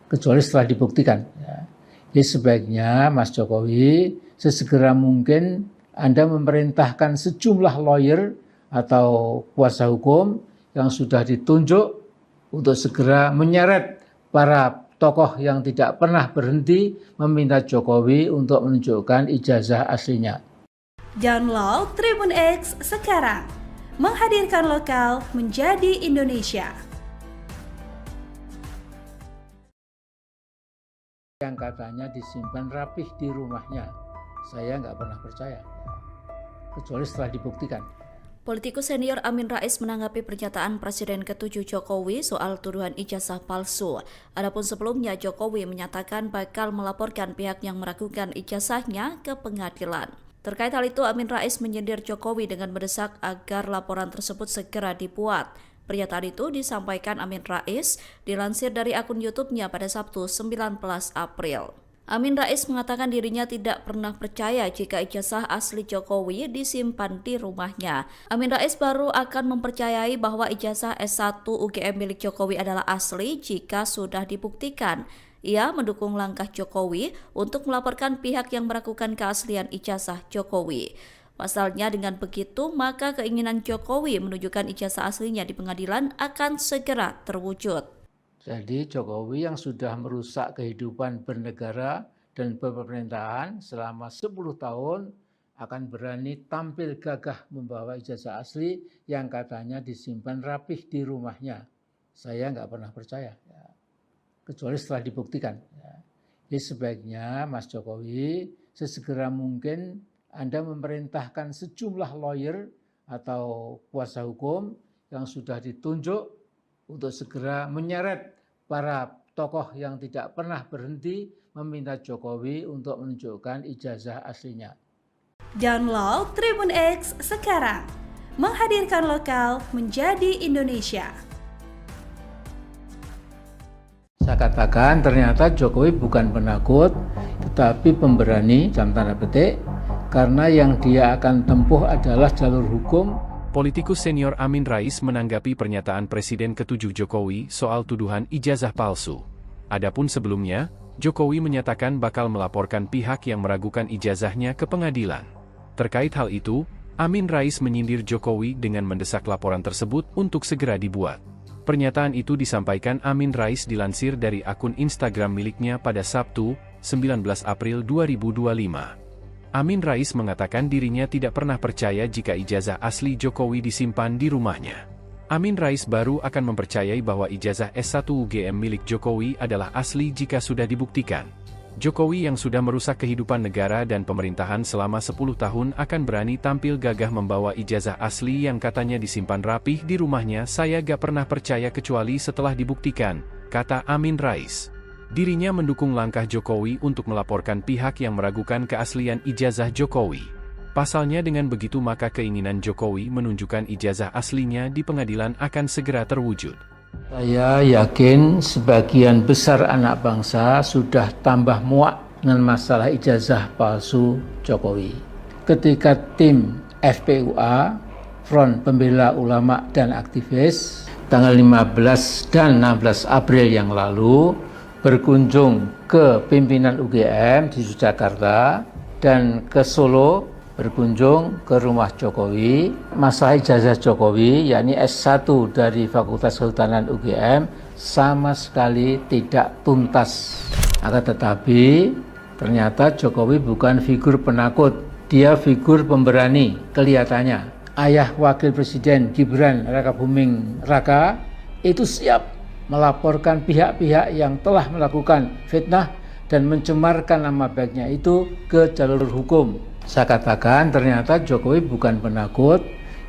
Kecuali setelah dibuktikan. Ya. Jadi sebaiknya Mas Jokowi sesegera mungkin Anda memerintahkan sejumlah lawyer atau kuasa hukum yang sudah ditunjuk untuk segera menyeret para tokoh yang tidak pernah berhenti meminta Jokowi untuk menunjukkan ijazah aslinya. Download Tribun X sekarang, menghadirkan lokal menjadi Indonesia. Yang katanya disimpan rapih di rumahnya, saya nggak pernah percaya, kecuali setelah dibuktikan. Politikus senior Amin Rais menanggapi pernyataan Presiden ke-7 Jokowi soal tuduhan ijazah palsu. Adapun sebelumnya Jokowi menyatakan bakal melaporkan pihak yang meragukan ijazahnya ke pengadilan. Terkait hal itu, Amin Rais menyindir Jokowi dengan mendesak agar laporan tersebut segera dibuat. Pernyataan itu disampaikan Amin Rais dilansir dari akun YouTube-nya pada Sabtu 19 April. Amin Rais mengatakan dirinya tidak pernah percaya jika ijazah asli Jokowi disimpan di rumahnya. Amin Rais baru akan mempercayai bahwa ijazah S1 UGM milik Jokowi adalah asli jika sudah dibuktikan. Ia mendukung langkah Jokowi untuk melaporkan pihak yang meragukan keaslian ijazah Jokowi. Pasalnya dengan begitu, maka keinginan Jokowi menunjukkan ijazah aslinya di pengadilan akan segera terwujud. Jadi Jokowi yang sudah merusak kehidupan bernegara dan pemerintahan selama 10 tahun akan berani tampil gagah membawa ijazah asli yang katanya disimpan rapih di rumahnya. Saya nggak pernah percaya, ya. Kecuali setelah dibuktikan. Ya. Jadi sebaiknya Mas Jokowi sesegera mungkin Anda memerintahkan sejumlah lawyer atau kuasa hukum yang sudah ditunjuk untuk segera menyeret para tokoh yang tidak pernah berhenti meminta Jokowi untuk menunjukkan ijazah aslinya. Download Tribun X sekarang, menghadirkan lokal menjadi Indonesia. Saya katakan ternyata Jokowi bukan penakut, tetapi pemberani dalam tanda petik, karena yang dia akan tempuh adalah jalur hukum. Politikus senior Amin Rais menanggapi pernyataan Presiden ke-7 Jokowi soal tuduhan ijazah palsu. Adapun sebelumnya, Jokowi menyatakan bakal melaporkan pihak yang meragukan ijazahnya ke pengadilan. Terkait hal itu, Amin Rais menyindir Jokowi dengan mendesak laporan tersebut untuk segera dibuat. Pernyataan itu disampaikan Amin Rais dilansir dari akun Instagram miliknya pada Sabtu, 19 April 2025. Amin Rais mengatakan dirinya tidak pernah percaya jika ijazah asli Jokowi disimpan di rumahnya. Amin Rais baru akan mempercayai bahwa ijazah S1 UGM milik Jokowi adalah asli jika sudah dibuktikan. Jokowi yang sudah merusak kehidupan negara dan pemerintahan selama 10 tahun akan berani tampil gagah membawa ijazah asli yang katanya disimpan rapih di rumahnya. Saya gak pernah percaya kecuali setelah dibuktikan, kata Amin Rais. Dirinya mendukung langkah Jokowi untuk melaporkan pihak yang meragukan keaslian ijazah Jokowi. Pasalnya dengan begitu maka keinginan Jokowi menunjukkan ijazah aslinya di pengadilan akan segera terwujud. Saya yakin sebagian besar anak bangsa sudah tambah muak dengan masalah ijazah palsu Jokowi. Ketika tim FPUA, Front Pembela Ulama dan Aktivis, tanggal 15 dan 16 April yang lalu, berkunjung ke pimpinan UGM di Yogyakarta dan ke Solo berkunjung ke rumah Jokowi. Masalah ijazah Jokowi, yakni S1 dari Fakultas Kehutanan UGM, sama sekali tidak tuntas. Akan tetapi, ternyata Jokowi bukan figur penakut, dia figur pemberani kelihatannya. Ayah Wakil Presiden Gibran Rakabuming Raka itu siap melaporkan pihak-pihak yang telah melakukan fitnah dan mencemarkan nama baiknya itu ke jalur hukum. Saya katakan ternyata Jokowi bukan penakut,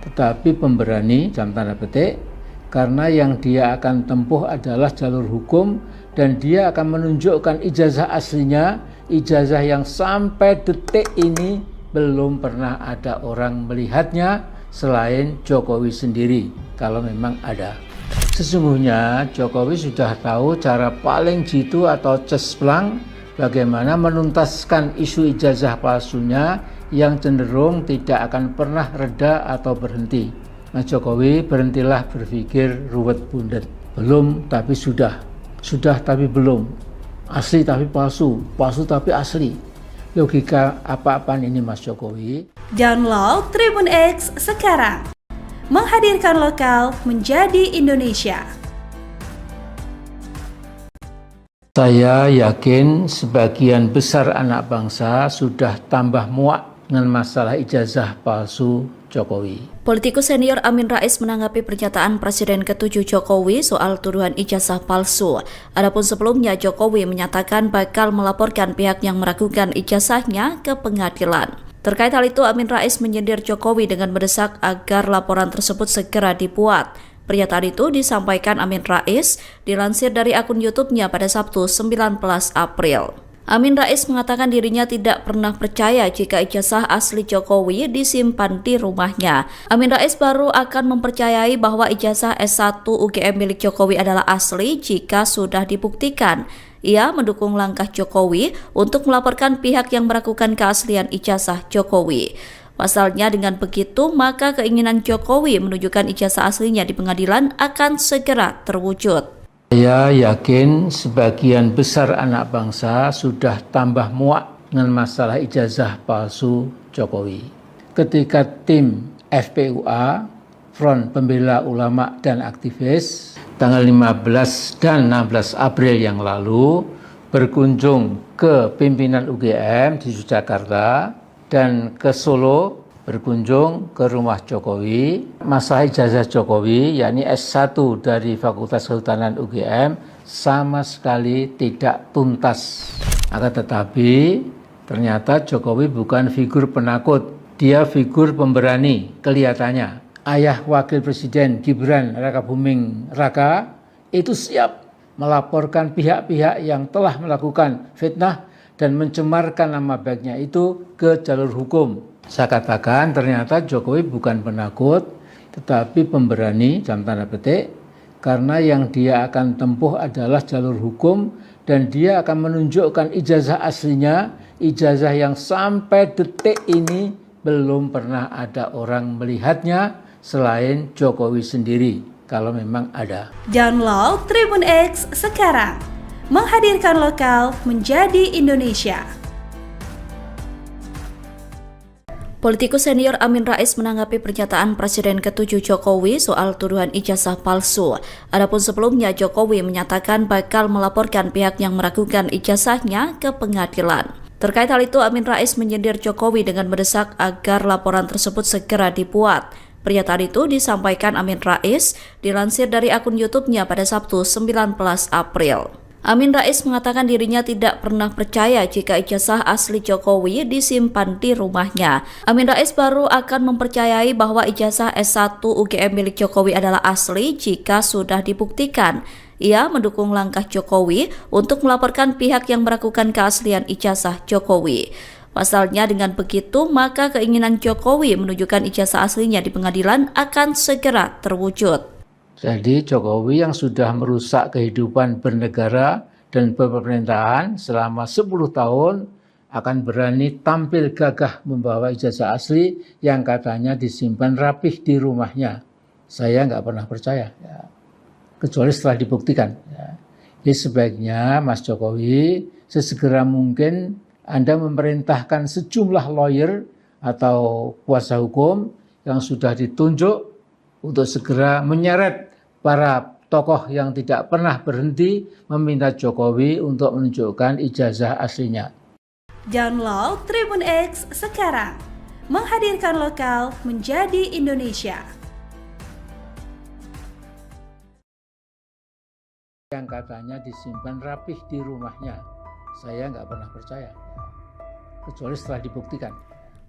tetapi pemberani, dalam tanda petik, karena yang dia akan tempuh adalah jalur hukum dan dia akan menunjukkan ijazah aslinya, ijazah yang sampai detik ini belum pernah ada orang melihatnya selain Jokowi sendiri, kalau memang ada. Sesungguhnya Jokowi sudah tahu cara paling jitu atau cespleng bagaimana menuntaskan isu ijazah palsunya yang cenderung tidak akan pernah reda atau berhenti. Mas Jokowi, berhentilah berpikir ruwet bundet. Belum tapi sudah tapi belum. Asli tapi palsu, palsu tapi asli. Logika apa-apaan ini Mas Jokowi? Download Tribun X sekarang. Menghadirkan lokal menjadi Indonesia. Saya yakin sebagian besar anak bangsa sudah tambah muak dengan masalah ijazah palsu Jokowi. Politikus senior Amin Rais menanggapi pernyataan Presiden ke-7 Jokowi soal tuduhan ijazah palsu. Adapun sebelumnya Jokowi menyatakan bakal melaporkan pihak yang meragukan ijazahnya ke pengadilan. Terkait hal itu, Amin Rais menyindir Jokowi dengan mendesak agar laporan tersebut segera dibuat. Pernyataan itu disampaikan Amin Rais dilansir dari akun YouTube-nya pada Sabtu 19 April. Amin Rais mengatakan dirinya tidak pernah percaya jika ijazah asli Jokowi disimpan di rumahnya. Amin Rais baru akan mempercayai bahwa ijazah S1 UGM milik Jokowi adalah asli jika sudah dibuktikan. Ia mendukung langkah Jokowi untuk melaporkan pihak yang meragukan keaslian ijazah Jokowi. Pasalnya dengan begitu, maka keinginan Jokowi menunjukkan ijazah aslinya di pengadilan akan segera terwujud. Saya yakin sebagian besar anak bangsa sudah tambah muak dengan masalah ijazah palsu Jokowi. Ketika tim FPUA, Front Pembela Ulama dan Aktivis, tanggal 15 dan 16 April yang lalu berkunjung ke pimpinan UGM di Yogyakarta dan ke Solo berkunjung ke rumah Jokowi. Masalah ijazah Jokowi, yakni S1 dari Fakultas Kehutanan UGM, sama sekali tidak tuntas. Akan tetapi, ternyata Jokowi bukan figur penakut, dia figur pemberani kelihatannya. Ayah Wakil Presiden Gibran Rakabuming Raka itu siap melaporkan pihak-pihak yang telah melakukan fitnah dan mencemarkan nama baiknya itu ke jalur hukum. Saya katakan ternyata Jokowi bukan penakut, tetapi pemberani, dalam tanda petik, karena yang dia akan tempuh adalah jalur hukum dan dia akan menunjukkan ijazah aslinya, ijazah yang sampai detik ini belum pernah ada orang melihatnya selain Jokowi sendiri, kalau memang ada. Download Tribun X sekarang. menghadirkan lokal menjadi Indonesia. Politikus senior Amin Rais menanggapi pernyataan Presiden ke-7 Jokowi soal tuduhan ijazah palsu. Adapun sebelumnya Jokowi menyatakan bakal melaporkan pihak yang meragukan ijazahnya ke pengadilan. Terkait hal itu, Amin Rais menyindir Jokowi dengan mendesak agar laporan tersebut segera dibuat. Pernyataan itu disampaikan Amin Rais dilansir dari akun YouTube-nya pada Sabtu 19 April. Amin Rais mengatakan dirinya tidak pernah percaya jika ijazah asli Jokowi disimpan di rumahnya. Amin Rais baru akan mempercayai bahwa ijazah S1 UGM milik Jokowi adalah asli jika sudah dibuktikan. Ia mendukung langkah Jokowi untuk melaporkan pihak yang meragukan keaslian ijazah Jokowi. Pasalnya dengan begitu, maka keinginan Jokowi menunjukkan ijazah aslinya di pengadilan akan segera terwujud. Jadi Jokowi yang sudah merusak kehidupan bernegara dan pemerintahan selama 10 tahun akan berani tampil gagah membawa ijazah asli yang katanya disimpan rapih di rumahnya. Saya nggak pernah percaya, ya. Kecuali setelah dibuktikan. Ya. Jadi sebaiknya Mas Jokowi sesegera mungkin Anda memerintahkan sejumlah lawyer atau kuasa hukum yang sudah ditunjuk untuk segera menyeret para tokoh yang tidak pernah berhenti meminta Jokowi untuk menunjukkan ijazah aslinya. Download Tribun X sekarang, menghadirkan lokal menjadi Indonesia. Yang katanya disimpan rapih di rumahnya, saya nggak pernah percaya, kecuali setelah dibuktikan.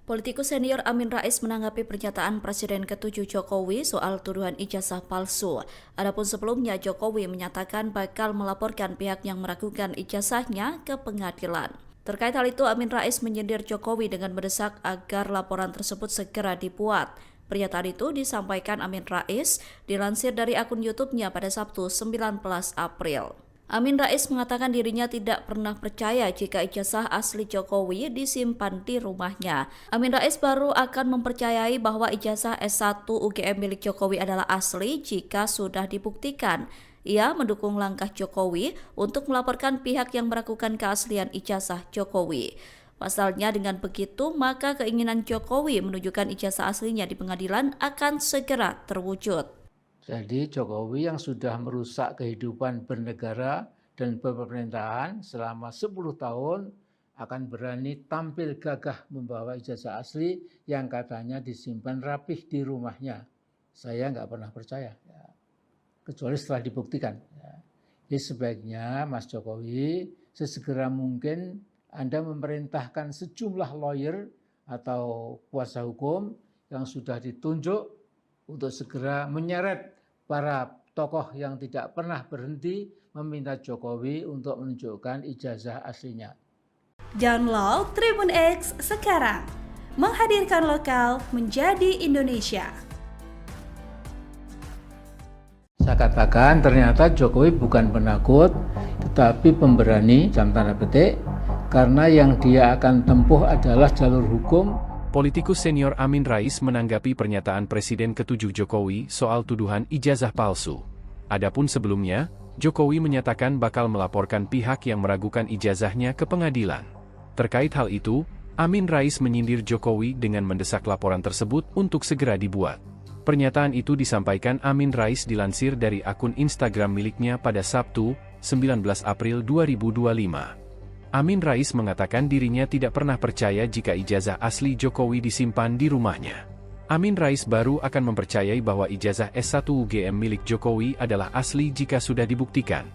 Politikus senior Amin Rais menanggapi pernyataan Presiden ke-7 Jokowi soal tuduhan ijazah palsu. Adapun sebelumnya Jokowi menyatakan bakal melaporkan pihak yang meragukan ijazahnya ke pengadilan. Terkait hal itu, Amin Rais menyindir Jokowi dengan mendesak agar laporan tersebut segera dibuat. Pernyataan itu disampaikan Amin Rais dilansir dari akun YouTube-nya pada Sabtu 19 April. Amin Rais mengatakan dirinya tidak pernah percaya jika ijazah asli Jokowi disimpan di rumahnya. Amin Rais baru akan mempercayai bahwa ijazah S1 UGM milik Jokowi adalah asli jika sudah dibuktikan. Ia mendukung langkah Jokowi untuk melaporkan pihak yang meragukan keaslian ijazah Jokowi. Pasalnya dengan begitu, maka keinginan Jokowi menunjukkan ijazah aslinya di pengadilan akan segera terwujud. Jadi Jokowi yang sudah merusak kehidupan bernegara dan pemerintahan selama 10 tahun akan berani tampil gagah membawa ijazah asli yang katanya disimpan rapih di rumahnya. Saya nggak pernah percaya, ya. Kecuali setelah dibuktikan. Ya. Jadi sebaiknya Mas Jokowi sesegera mungkin Anda memerintahkan sejumlah lawyer atau kuasa hukum yang sudah ditunjuk untuk segera menyeret para tokoh yang tidak pernah berhenti meminta Jokowi untuk menunjukkan ijazah aslinya. Download Tribun X sekarang, menghadirkan lokal menjadi Indonesia. Saya katakan ternyata Jokowi bukan penakut, tetapi pemberani, dalam tanda petik, karena yang dia akan tempuh adalah jalur hukum. Politikus senior Amin Rais menanggapi pernyataan Presiden ke-7 Jokowi soal tuduhan ijazah palsu. Adapun sebelumnya, Jokowi menyatakan bakal melaporkan pihak yang meragukan ijazahnya ke pengadilan. Terkait hal itu, Amin Rais menyindir Jokowi dengan mendesak laporan tersebut untuk segera dibuat. Pernyataan itu disampaikan Amin Rais dilansir dari akun Instagram miliknya pada Sabtu, 19 April 2025. Amin Rais mengatakan dirinya tidak pernah percaya jika ijazah asli Jokowi disimpan di rumahnya. Amin Rais baru akan mempercayai bahwa ijazah S1 UGM milik Jokowi adalah asli jika sudah dibuktikan.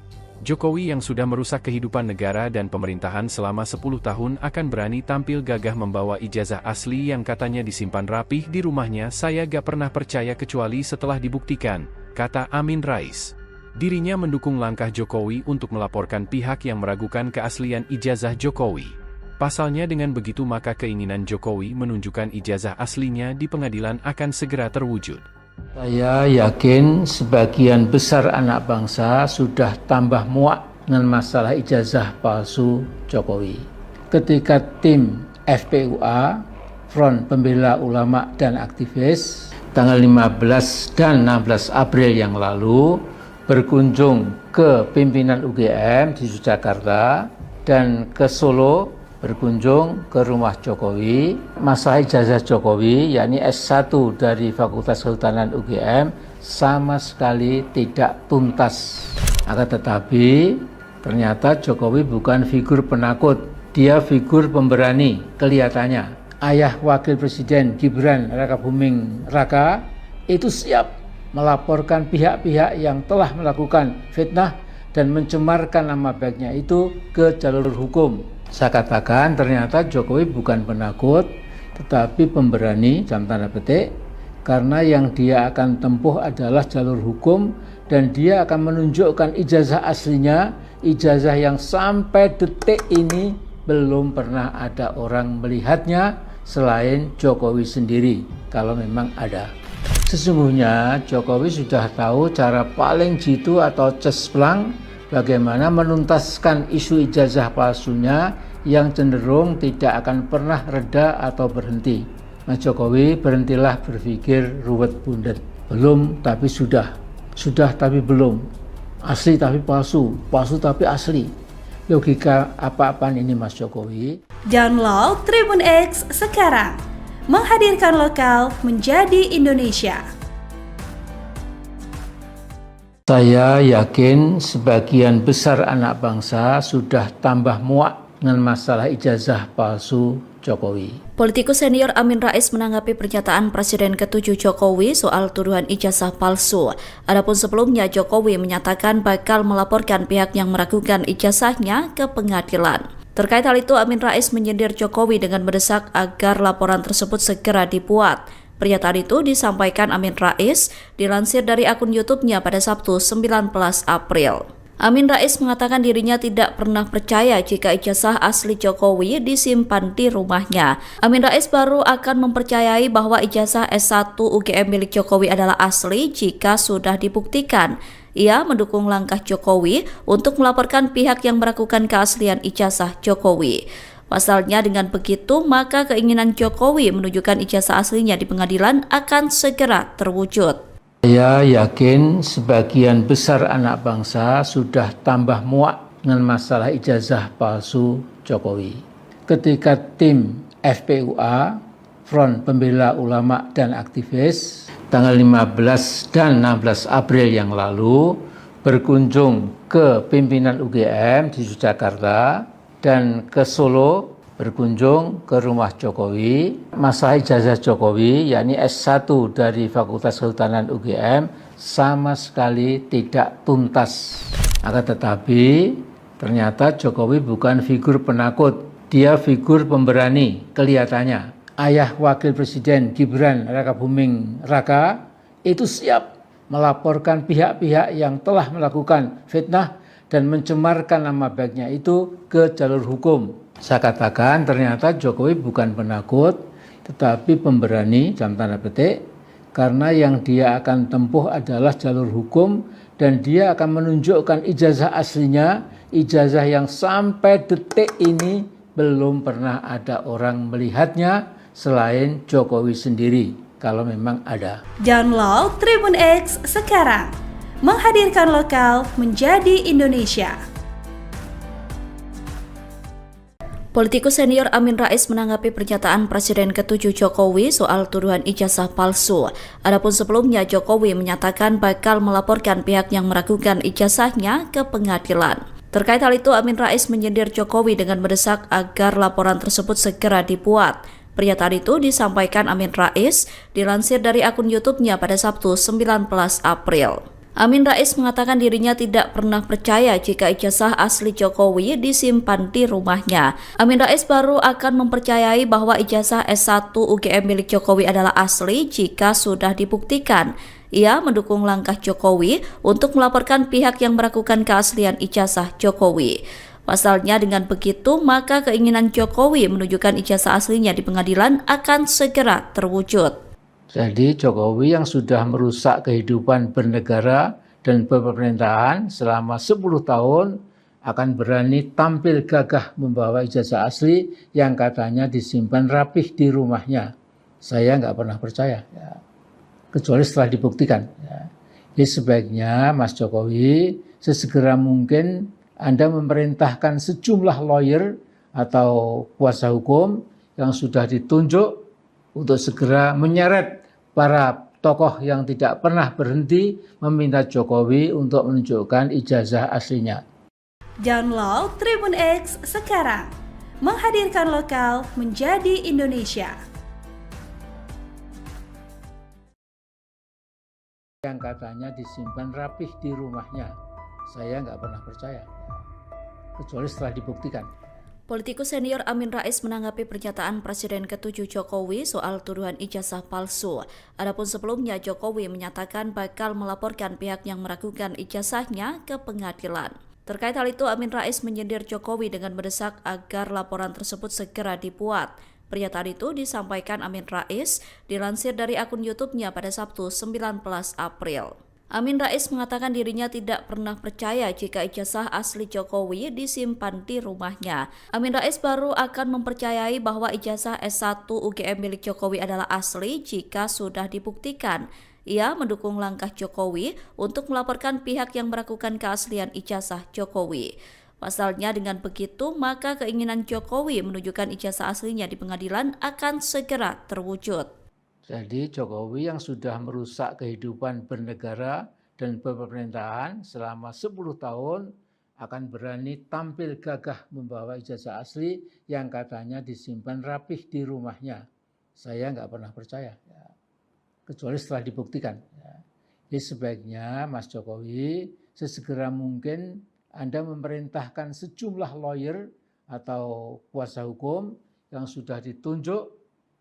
Jokowi yang sudah merusak kehidupan negara dan pemerintahan selama 10 tahun akan berani tampil gagah membawa ijazah asli yang katanya disimpan rapih di rumahnya. Saya gak pernah percaya kecuali setelah dibuktikan, kata Amin Rais. Dirinya mendukung langkah Jokowi untuk melaporkan pihak yang meragukan keaslian ijazah Jokowi. Pasalnya dengan begitu maka keinginan Jokowi menunjukkan ijazah aslinya di pengadilan akan segera terwujud. Saya yakin sebagian besar anak bangsa sudah tambah muak dengan masalah ijazah palsu Jokowi. Ketika tim FPUA, Front Pembela Ulama dan Aktivis, tanggal 15 dan 16 April yang lalu, berkunjung ke pimpinan UGM di Yogyakarta dan ke Solo berkunjung ke rumah Jokowi. Masalah ijazah Jokowi, yakni S1 dari Fakultas Kehutanan UGM, sama sekali tidak tuntas. Akan tetapi ternyata Jokowi bukan figur penakut, dia figur pemberani kelihatannya. Ayah Wakil Presiden Gibran Rakabuming Raka itu siap melaporkan pihak-pihak yang telah melakukan fitnah dan mencemarkan nama baiknya itu ke jalur hukum. Saya katakan ternyata Jokowi bukan penakut, tetapi pemberani, dalam tanda petik, karena yang dia akan tempuh adalah jalur hukum dan dia akan menunjukkan ijazah aslinya, ijazah yang sampai detik ini belum pernah ada orang melihatnya selain Jokowi sendiri, kalau memang ada. Sesungguhnya Jokowi sudah tahu cara paling jitu atau cesplang bagaimana menuntaskan isu ijazah palsunya yang cenderung tidak akan pernah reda atau berhenti. Mas Jokowi, berhentilah berpikir ruwet bundet. Belum tapi sudah tapi belum, asli tapi palsu, palsu tapi asli. Logika apa-apaan ini Mas Jokowi? Download Tribun X sekarang, menghadirkan lokal menjadi Indonesia. Saya yakin sebagian besar anak bangsa sudah tambah muak dengan masalah ijazah palsu Jokowi. Politikus senior Amin Rais menanggapi pernyataan Presiden ke-7 Jokowi soal tuduhan ijazah palsu. Adapun sebelumnya Jokowi menyatakan bakal melaporkan pihak yang meragukan ijazahnya ke pengadilan. Terkait hal itu, Amin Rais menyindir Jokowi dengan mendesak agar laporan tersebut segera dibuat. Pernyataan itu disampaikan Amin Rais dilansir dari akun YouTube-nya pada Sabtu 19 April. Amin Rais mengatakan dirinya tidak pernah percaya jika ijazah asli Jokowi disimpan di rumahnya. Amin Rais baru akan mempercayai bahwa ijazah S1 UGM milik Jokowi adalah asli jika sudah dibuktikan. Ia mendukung langkah Jokowi untuk melaporkan pihak yang meragukan keaslian ijazah Jokowi. Pasalnya dengan begitu, maka keinginan Jokowi menunjukkan ijazah aslinya di pengadilan akan segera terwujud. Saya yakin sebagian besar anak bangsa sudah tambah muak dengan masalah ijazah palsu Jokowi. Ketika tim FPUA, Front Pembela Ulama dan Aktivis, tanggal 15 dan 16 April yang lalu berkunjung ke pimpinan UGM di Yogyakarta dan ke Solo berkunjung ke rumah Jokowi. Masalah ijazah Jokowi, yakni S1 dari Fakultas Kehutanan UGM, sama sekali tidak tuntas. Akan tetapi ternyata Jokowi bukan figur penakut, dia figur pemberani kelihatannya. Ayah Wakil Presiden Gibran Rakabuming Raka itu siap melaporkan pihak-pihak yang telah melakukan fitnah dan mencemarkan nama baiknya itu ke jalur hukum. Saya katakan ternyata Jokowi bukan penakut, tetapi pemberani, dalam tanda petik, karena yang dia akan tempuh adalah jalur hukum dan dia akan menunjukkan ijazah aslinya, ijazah yang sampai detik ini belum pernah ada orang melihatnya selain Jokowi sendiri, kalau memang ada. Download Tribun X sekarang, menghadirkan lokal menjadi Indonesia. Politikus senior Amin Rais menanggapi pernyataan Presiden ke-7 Jokowi soal tuduhan ijazah palsu. Adapun sebelumnya Jokowi menyatakan bakal melaporkan pihak yang meragukan ijazahnya ke pengadilan. Terkait hal itu, Amin Rais menyindir Jokowi dengan mendesak agar laporan tersebut segera dibuat. Pernyataan itu disampaikan Amin Rais dilansir dari akun YouTube-nya pada Sabtu 19 April. Amin Rais mengatakan dirinya tidak pernah percaya jika ijazah asli Jokowi disimpan di rumahnya. Amin Rais baru akan mempercayai bahwa ijazah S1 UGM milik Jokowi adalah asli jika sudah dibuktikan. Ia mendukung langkah Jokowi untuk melaporkan pihak yang meragukan keaslian ijazah Jokowi. Pasalnya dengan begitu, maka keinginan Jokowi menunjukkan ijazah aslinya di pengadilan akan segera terwujud. Jadi Jokowi yang sudah merusak kehidupan bernegara dan pemerintahan selama 10 tahun akan berani tampil gagah membawa ijazah asli yang katanya disimpan rapih di rumahnya. Saya nggak pernah percaya, ya. Kecuali setelah dibuktikan. Ya. Jadi sebaiknya Mas Jokowi sesegera mungkin Anda memerintahkan sejumlah lawyer atau kuasa hukum yang sudah ditunjuk untuk segera menyeret para tokoh yang tidak pernah berhenti meminta Jokowi untuk menunjukkan ijazah aslinya. Download Tribun X sekarang, menghadirkan lokal menjadi Indonesia. Yang katanya disimpan rapih di rumahnya, saya nggak pernah percaya, kecuali setelah dibuktikan. Politikus senior Amin Rais menanggapi pernyataan Presiden ke-7 Jokowi soal tuduhan ijazah palsu. Adapun sebelumnya Jokowi menyatakan bakal melaporkan pihak yang meragukan ijazahnya ke pengadilan. Terkait hal itu, Amin Rais menyindir Jokowi dengan mendesak agar laporan tersebut segera dibuat. Pernyataan itu disampaikan Amin Rais dilansir dari akun YouTube-nya pada Sabtu 19 April. Amin Rais mengatakan dirinya tidak pernah percaya jika ijazah asli Jokowi disimpan di rumahnya. Amin Rais baru akan mempercayai bahwa ijazah S1 UGM milik Jokowi adalah asli jika sudah dibuktikan. Ia mendukung langkah Jokowi untuk melaporkan pihak yang meragukan keaslian ijazah Jokowi. Pasalnya dengan begitu, maka keinginan Jokowi menunjukkan ijazah aslinya di pengadilan akan segera terwujud. Jadi Jokowi yang sudah merusak kehidupan bernegara dan pemerintahan selama 10 tahun akan berani tampil gagah membawa ijazah asli yang katanya disimpan rapih di rumahnya. Saya nggak pernah percaya, ya, kecuali setelah dibuktikan. Ya. Jadi sebaiknya Mas Jokowi sesegera mungkin Anda memerintahkan sejumlah lawyer atau kuasa hukum yang sudah ditunjuk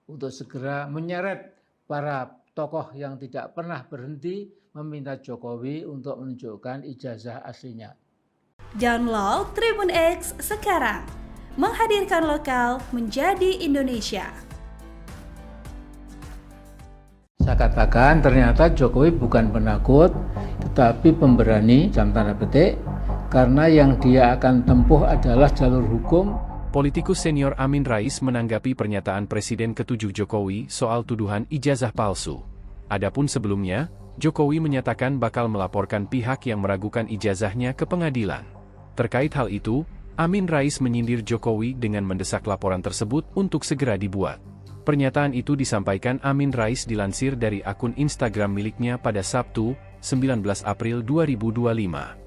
untuk segera menyeret para tokoh yang tidak pernah berhenti meminta Jokowi untuk menunjukkan ijazah aslinya. Download Tribun X sekarang, menghadirkan lokal menjadi Indonesia. Saya katakan ternyata Jokowi bukan penakut, tetapi pemberani, dalam tanda petik, karena yang dia akan tempuh adalah jalur hukum. Politikus senior Amin Rais menanggapi pernyataan Presiden ke-7 Jokowi soal tuduhan ijazah palsu. Adapun sebelumnya, Jokowi menyatakan bakal melaporkan pihak yang meragukan ijazahnya ke pengadilan. Terkait hal itu, Amin Rais menyindir Jokowi dengan mendesak laporan tersebut untuk segera dibuat. Pernyataan itu disampaikan Amin Rais dilansir dari akun Instagram miliknya pada Sabtu, 19 April 2025.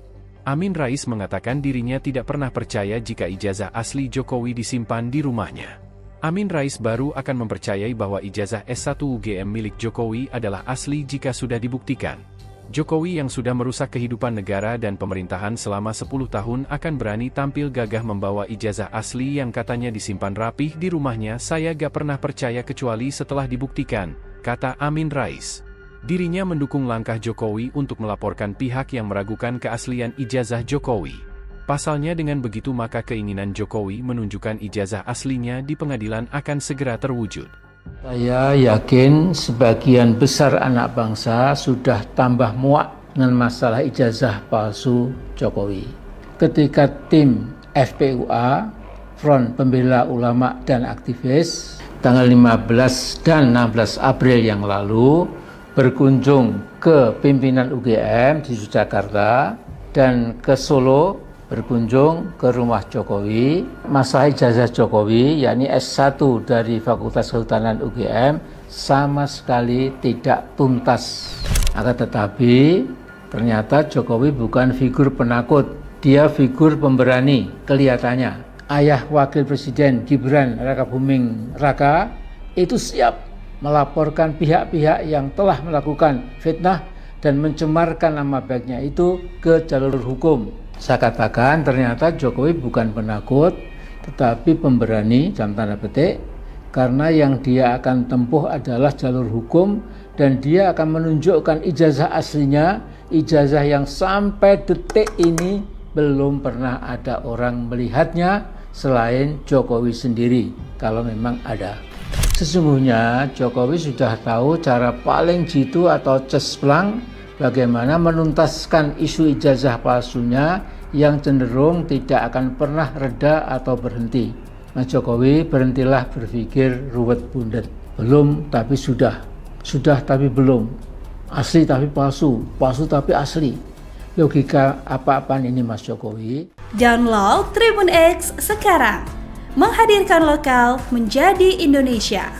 Amin Rais mengatakan dirinya tidak pernah percaya jika ijazah asli Jokowi disimpan di rumahnya. Amin Rais baru akan mempercayai bahwa ijazah S1 UGM milik Jokowi adalah asli jika sudah dibuktikan. Jokowi yang sudah merusak kehidupan negara dan pemerintahan selama 10 tahun akan berani tampil gagah membawa ijazah asli yang katanya disimpan rapih di rumahnya. Saya gak pernah percaya kecuali setelah dibuktikan, kata Amin Rais. Dirinya mendukung langkah Jokowi untuk melaporkan pihak yang meragukan keaslian ijazah Jokowi. Pasalnya dengan begitu maka keinginan Jokowi menunjukkan ijazah aslinya di pengadilan akan segera terwujud. Saya yakin sebagian besar anak bangsa sudah tambah muak dengan masalah ijazah palsu Jokowi. Ketika tim FPUA, Front Pembela Ulama dan Aktivis, tanggal 15 dan 16 April yang lalu, berkunjung ke pimpinan UGM di Yogyakarta dan ke Solo berkunjung ke rumah Jokowi. Masalah ijazah Jokowi, yakni S1 dari Fakultas Kehutanan UGM, sama sekali tidak tuntas. Akan tetapi ternyata Jokowi bukan figur penakut, dia figur pemberani kelihatannya. Ayah Wakil Presiden Gibran Rakabuming Raka itu siap melaporkan pihak-pihak yang telah melakukan fitnah dan mencemarkan nama baiknya itu ke jalur hukum. Saya katakan ternyata Jokowi bukan penakut, tetapi pemberani, dalam tanda petik, karena yang dia akan tempuh adalah jalur hukum dan dia akan menunjukkan ijazah aslinya, ijazah yang sampai detik ini belum pernah ada orang melihatnya selain Jokowi sendiri, kalau memang ada. Sesungguhnya Jokowi sudah tahu cara paling jitu atau cespleng bagaimana menuntaskan isu ijazah palsunya yang cenderung tidak akan pernah reda atau berhenti. Mas Jokowi, berhentilah berpikir ruwet bundet. Belum tapi sudah. Sudah tapi belum. Asli tapi palsu, palsu tapi asli. Logika apa-apaan ini Mas Jokowi? Download Tribun X sekarang. Menghadirkan lokal menjadi Indonesia.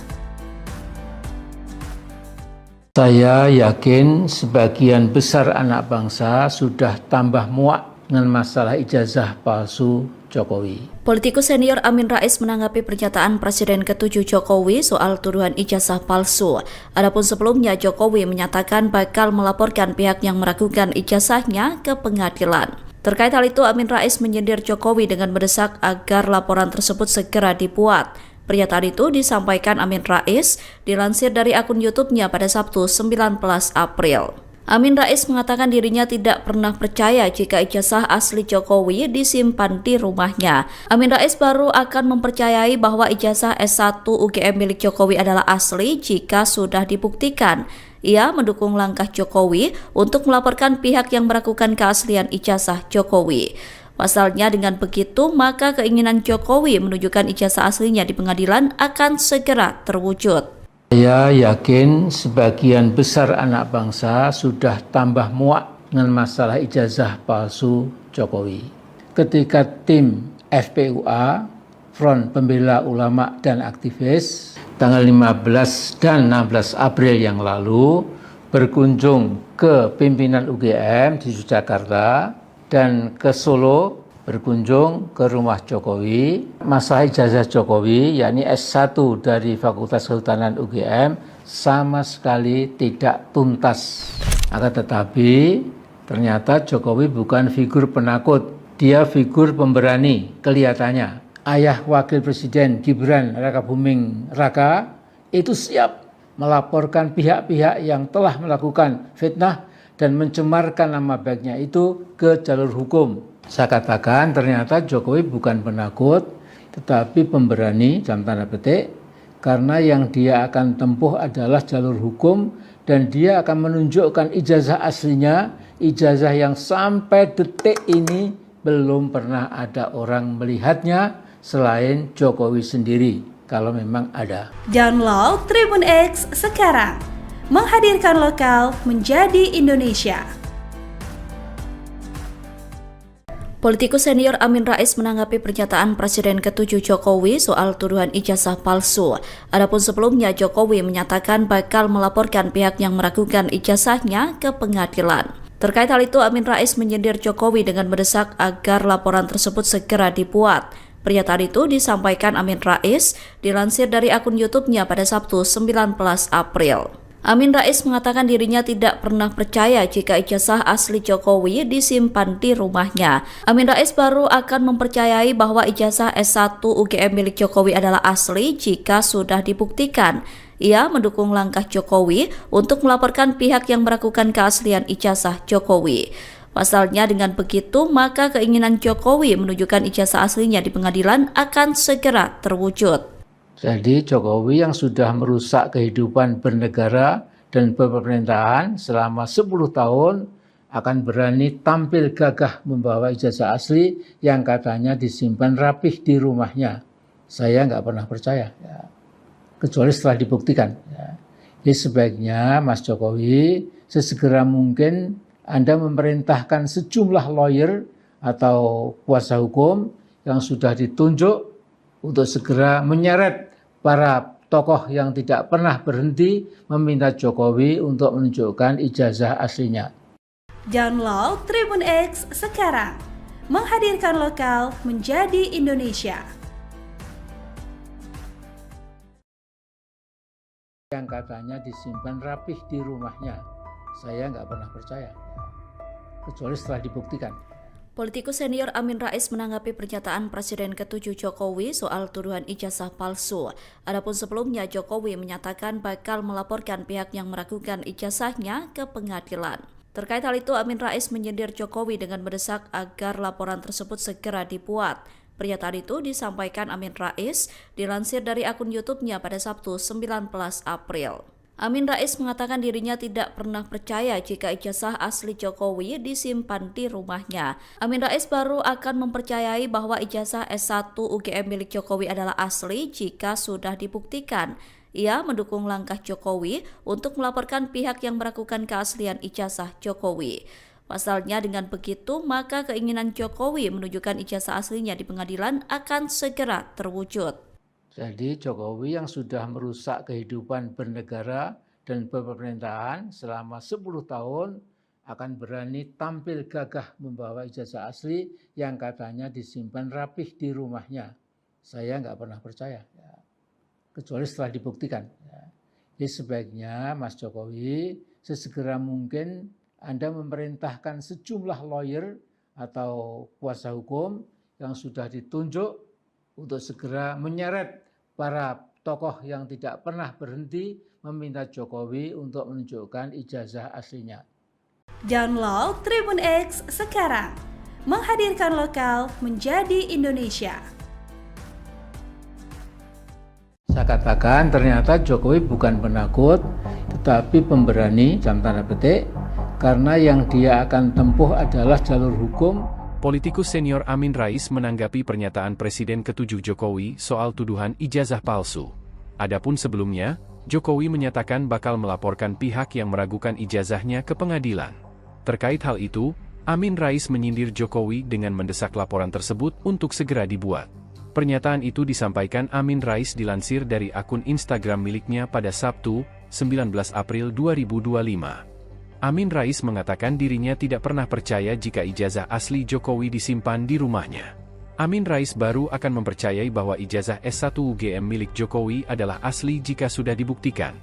Saya yakin sebagian besar anak bangsa sudah tambah muak dengan masalah ijazah palsu Jokowi. Politikus senior Amin Rais menanggapi pernyataan Presiden ke-7 Jokowi soal tuduhan ijazah palsu. Adapun sebelumnya Jokowi menyatakan bakal melaporkan pihak yang meragukan ijazahnya ke pengadilan. Terkait hal itu, Amin Rais menyindir Jokowi dengan mendesak agar laporan tersebut segera dibuat. Pernyataan itu disampaikan Amin Rais dilansir dari akun YouTube-nya pada Sabtu 19 April. Amin Rais mengatakan dirinya tidak pernah percaya jika ijazah asli Jokowi disimpan di rumahnya. Amin Rais baru akan mempercayai bahwa ijazah S1 UGM milik Jokowi adalah asli jika sudah dibuktikan. Ia mendukung langkah Jokowi untuk melaporkan pihak yang meragukan keaslian ijazah Jokowi. Pasalnya dengan begitu, maka keinginan Jokowi menunjukkan ijazah aslinya di pengadilan akan segera terwujud. Saya yakin sebagian besar anak bangsa sudah tambah muak dengan masalah ijazah palsu Jokowi. Ketika tim FPUA, Front Pembela Ulama dan Aktivis, tanggal 15 dan 16 April yang lalu berkunjung ke pimpinan UGM di Yogyakarta dan ke Solo berkunjung ke rumah Jokowi. Masalah ijazah Jokowi, yakni S1 dari Fakultas Kehutanan UGM, sama sekali tidak tuntas. Akan tetapi ternyata Jokowi bukan figur penakut, dia figur pemberani kelihatannya. Ayah Wakil Presiden Gibran Rakabuming Raka itu siap melaporkan pihak-pihak yang telah melakukan fitnah dan mencemarkan nama baiknya itu ke jalur hukum. Saya katakan ternyata Jokowi bukan penakut, tetapi pemberani dalam tanda petik, karena yang dia akan tempuh adalah jalur hukum dan dia akan menunjukkan ijazah aslinya, ijazah yang sampai detik ini belum pernah ada orang melihatnya selain Jokowi sendiri, kalau memang ada. Download Tribun X sekarang. Menghadirkan lokal menjadi Indonesia. Politikus senior Amin Rais menanggapi pernyataan Presiden ke-7 Jokowi soal tuduhan ijazah palsu. Adapun sebelumnya Jokowi menyatakan bakal melaporkan pihak yang meragukan ijazahnya ke pengadilan. Terkait hal itu, Amin Rais menyindir Jokowi dengan mendesak agar laporan tersebut segera dibuat. Pernyataan itu disampaikan Amin Rais dilansir dari akun YouTube-nya pada Sabtu 19 April. Amin Rais mengatakan dirinya tidak pernah percaya jika ijazah asli Jokowi disimpan di rumahnya. Amin Rais baru akan mempercayai bahwa ijazah S1 UGM milik Jokowi adalah asli jika sudah dibuktikan. Ia mendukung langkah Jokowi untuk melaporkan pihak yang meragukan keaslian ijazah Jokowi. Pasalnya dengan begitu, maka keinginan Jokowi menunjukkan ijazah aslinya di pengadilan akan segera terwujud. Jadi Jokowi yang sudah merusak kehidupan bernegara dan pemerintahan selama 10 tahun akan berani tampil gagah membawa ijazah asli yang katanya disimpan rapih di rumahnya. Saya nggak pernah percaya, ya. Kecuali setelah dibuktikan. Ya. Jadi sebaiknya Mas Jokowi sesegera mungkin Anda memerintahkan sejumlah lawyer atau kuasa hukum yang sudah ditunjuk untuk segera menyeret para tokoh yang tidak pernah berhenti meminta Jokowi untuk menunjukkan ijazah aslinya. Download Tribun X sekarang. Menghadirkan lokal menjadi Indonesia. Yang katanya disimpan rapih di rumahnya. Saya nggak pernah percaya, kecuali setelah dibuktikan. Politikus senior Amin Rais menanggapi pernyataan Presiden ke-7 Jokowi soal tuduhan ijazah palsu. Adapun sebelumnya Jokowi menyatakan bakal melaporkan pihak yang meragukan ijazahnya ke pengadilan. Terkait hal itu, Amin Rais menyindir Jokowi dengan mendesak agar laporan tersebut segera dibuat. Pernyataan itu disampaikan Amin Rais dilansir dari akun YouTube-nya pada Sabtu 19 April. Amin Rais mengatakan dirinya tidak pernah percaya jika ijazah asli Jokowi disimpan di rumahnya. Amin Rais baru akan mempercayai bahwa ijazah S1 UGM milik Jokowi adalah asli jika sudah dibuktikan. Ia mendukung langkah Jokowi untuk melaporkan pihak yang meragukan keaslian ijazah Jokowi. Pasalnya dengan begitu, maka keinginan Jokowi menunjukkan ijazah aslinya di pengadilan akan segera terwujud. Jadi Jokowi yang sudah merusak kehidupan bernegara dan pemerintahan selama 10 tahun akan berani tampil gagah membawa ijazah asli yang katanya disimpan rapih di rumahnya. Saya nggak pernah percaya, ya. Kecuali setelah dibuktikan. Ya. Jadi sebaiknya Mas Jokowi sesegera mungkin Anda memerintahkan sejumlah lawyer atau kuasa hukum yang sudah ditunjuk untuk segera menyeret para tokoh yang tidak pernah berhenti meminta Jokowi untuk menunjukkan ijazah aslinya. Download Tribun X sekarang, menghadirkan lokal menjadi Indonesia. Saya katakan ternyata Jokowi bukan penakut, tetapi pemberani, dalam tanda petik, karena yang dia akan tempuh adalah jalur hukum. Politikus senior Amin Rais menanggapi pernyataan Presiden ke-7 Jokowi soal tuduhan ijazah palsu. Adapun sebelumnya, Jokowi menyatakan bakal melaporkan pihak yang meragukan ijazahnya ke pengadilan. Terkait hal itu, Amin Rais menyindir Jokowi dengan mendesak laporan tersebut untuk segera dibuat. Pernyataan itu disampaikan Amin Rais dilansir dari akun Instagram miliknya pada Sabtu, 19 April 2025. Amin Rais mengatakan dirinya tidak pernah percaya jika ijazah asli Jokowi disimpan di rumahnya. Amin Rais baru akan mempercayai bahwa ijazah S1 UGM milik Jokowi adalah asli jika sudah dibuktikan.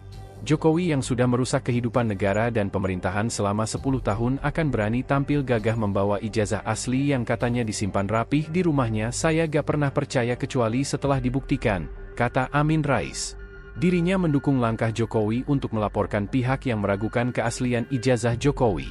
Jokowi yang sudah merusak kehidupan negara dan pemerintahan selama 10 tahun akan berani tampil gagah membawa ijazah asli yang katanya disimpan rapih di rumahnya. Saya gak pernah percaya kecuali setelah dibuktikan, kata Amin Rais. Dirinya mendukung langkah Jokowi untuk melaporkan pihak yang meragukan keaslian ijazah Jokowi.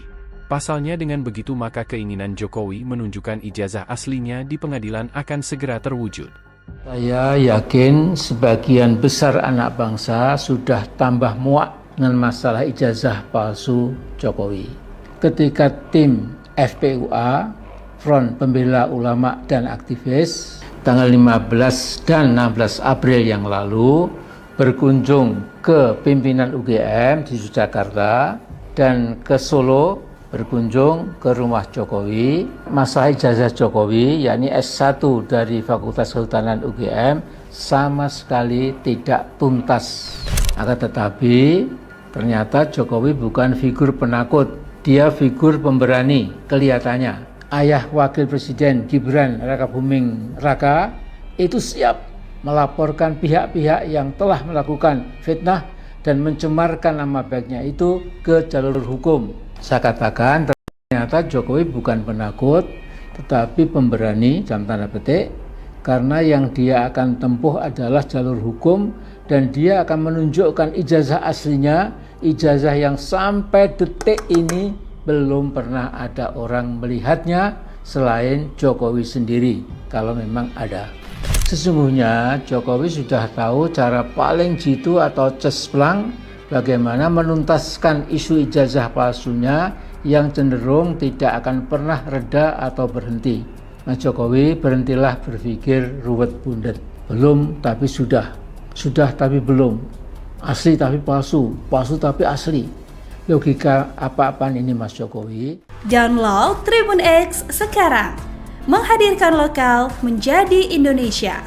Pasalnya dengan begitu maka keinginan Jokowi menunjukkan ijazah aslinya di pengadilan akan segera terwujud. Saya yakin sebagian besar anak bangsa sudah tambah muak dengan masalah ijazah palsu Jokowi. Ketika tim FPUA, Front Pembela Ulama dan Aktivis, tanggal 15 dan 16 April yang lalu, berkunjung ke pimpinan UGM di Yogyakarta dan ke Solo berkunjung ke rumah Jokowi. Masalah ijazah Jokowi, yakni S1 dari Fakultas Kehutanan UGM, sama sekali tidak tuntas. Akan tetapi ternyata Jokowi bukan figur penakut, dia figur pemberani kelihatannya. Ayah Wakil Presiden Gibran Rakabuming Raka itu siap melaporkan pihak-pihak yang telah melakukan fitnah dan mencemarkan nama baiknya itu ke jalur hukum. Saya katakan ternyata Jokowi bukan penakut, tetapi pemberani, dalam tanda petik, karena yang dia akan tempuh adalah jalur hukum dan dia akan menunjukkan ijazah aslinya, ijazah yang sampai detik ini belum pernah ada orang melihatnya selain Jokowi sendiri, kalau memang ada. Sesungguhnya Jokowi sudah tahu cara paling jitu atau cespleng bagaimana menuntaskan isu ijazah palsunya yang cenderung tidak akan pernah reda atau berhenti. Mas Jokowi, berhentilah berpikir ruwet bundet. Belum tapi sudah tapi belum. Asli tapi palsu, palsu tapi asli. Logika apa-apaan ini Mas Jokowi? Download Tribun X sekarang, menghadirkan lokal menjadi Indonesia.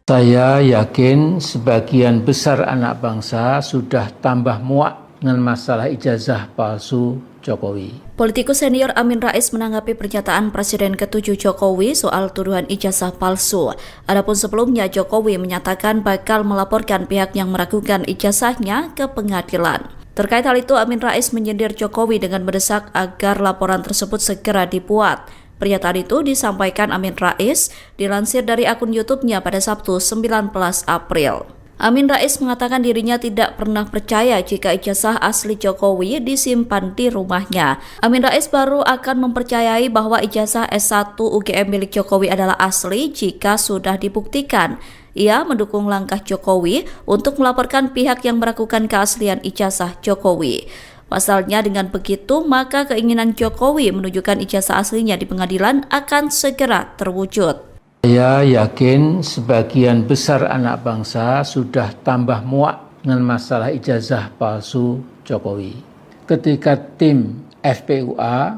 Saya yakin sebagian besar anak bangsa sudah tambah muak dengan masalah ijazah palsu Jokowi. Politikus senior Amin Rais menanggapi pernyataan Presiden ke-7 Jokowi soal tuduhan ijazah palsu. Adapun sebelumnya Jokowi menyatakan bakal melaporkan pihak yang meragukan ijazahnya ke pengadilan. Terkait hal itu, Amin Rais menyindir Jokowi dengan mendesak agar laporan tersebut segera dibuat. Pernyataan itu disampaikan Amin Rais dilansir dari akun YouTube-nya pada Sabtu 19 April. Amin Rais mengatakan dirinya tidak pernah percaya jika ijazah asli Jokowi disimpan di rumahnya. Amin Rais baru akan mempercayai bahwa ijazah S1 UGM milik Jokowi adalah asli jika sudah dibuktikan. Ia mendukung langkah Jokowi untuk melaporkan pihak yang meragukan keaslian ijazah Jokowi. Pasalnya dengan begitu, maka keinginan Jokowi menunjukkan ijazah aslinya di pengadilan akan segera terwujud. Saya yakin sebagian besar anak bangsa sudah tambah muak dengan masalah ijazah palsu Jokowi. Ketika tim FPUA,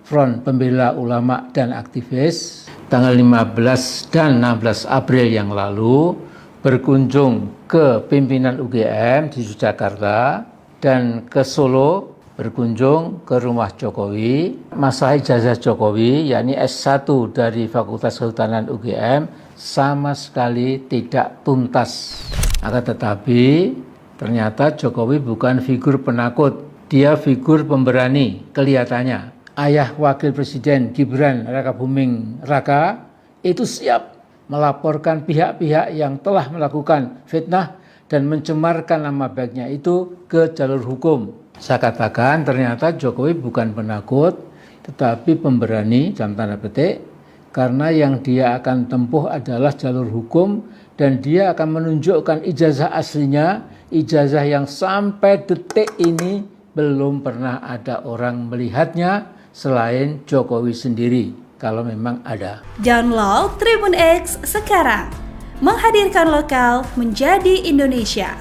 Front Pembela Ulama dan Aktivis, tanggal 15 dan 16 April yang lalu berkunjung ke pimpinan UGM di Yogyakarta dan ke Solo berkunjung ke rumah Jokowi. Masalah ijazah Jokowi, yakni S1 dari Fakultas Kehutanan UGM, sama sekali tidak tuntas. Akan tetapi ternyata Jokowi bukan figur penakut, dia figur pemberani kelihatannya. Ayah Wakil Presiden Gibran Rakabuming Raka itu siap melaporkan pihak-pihak yang telah melakukan fitnah dan mencemarkan nama baiknya itu ke jalur hukum. Saya katakan ternyata Jokowi bukan penakut, tetapi pemberani dalam tanda petik, karena yang dia akan tempuh adalah jalur hukum dan dia akan menunjukkan ijazah aslinya, ijazah yang sampai detik ini belum pernah ada orang melihatnya selain Jokowi sendiri, kalau memang ada. Download Tribun X sekarang. Menghadirkan lokal menjadi Indonesia.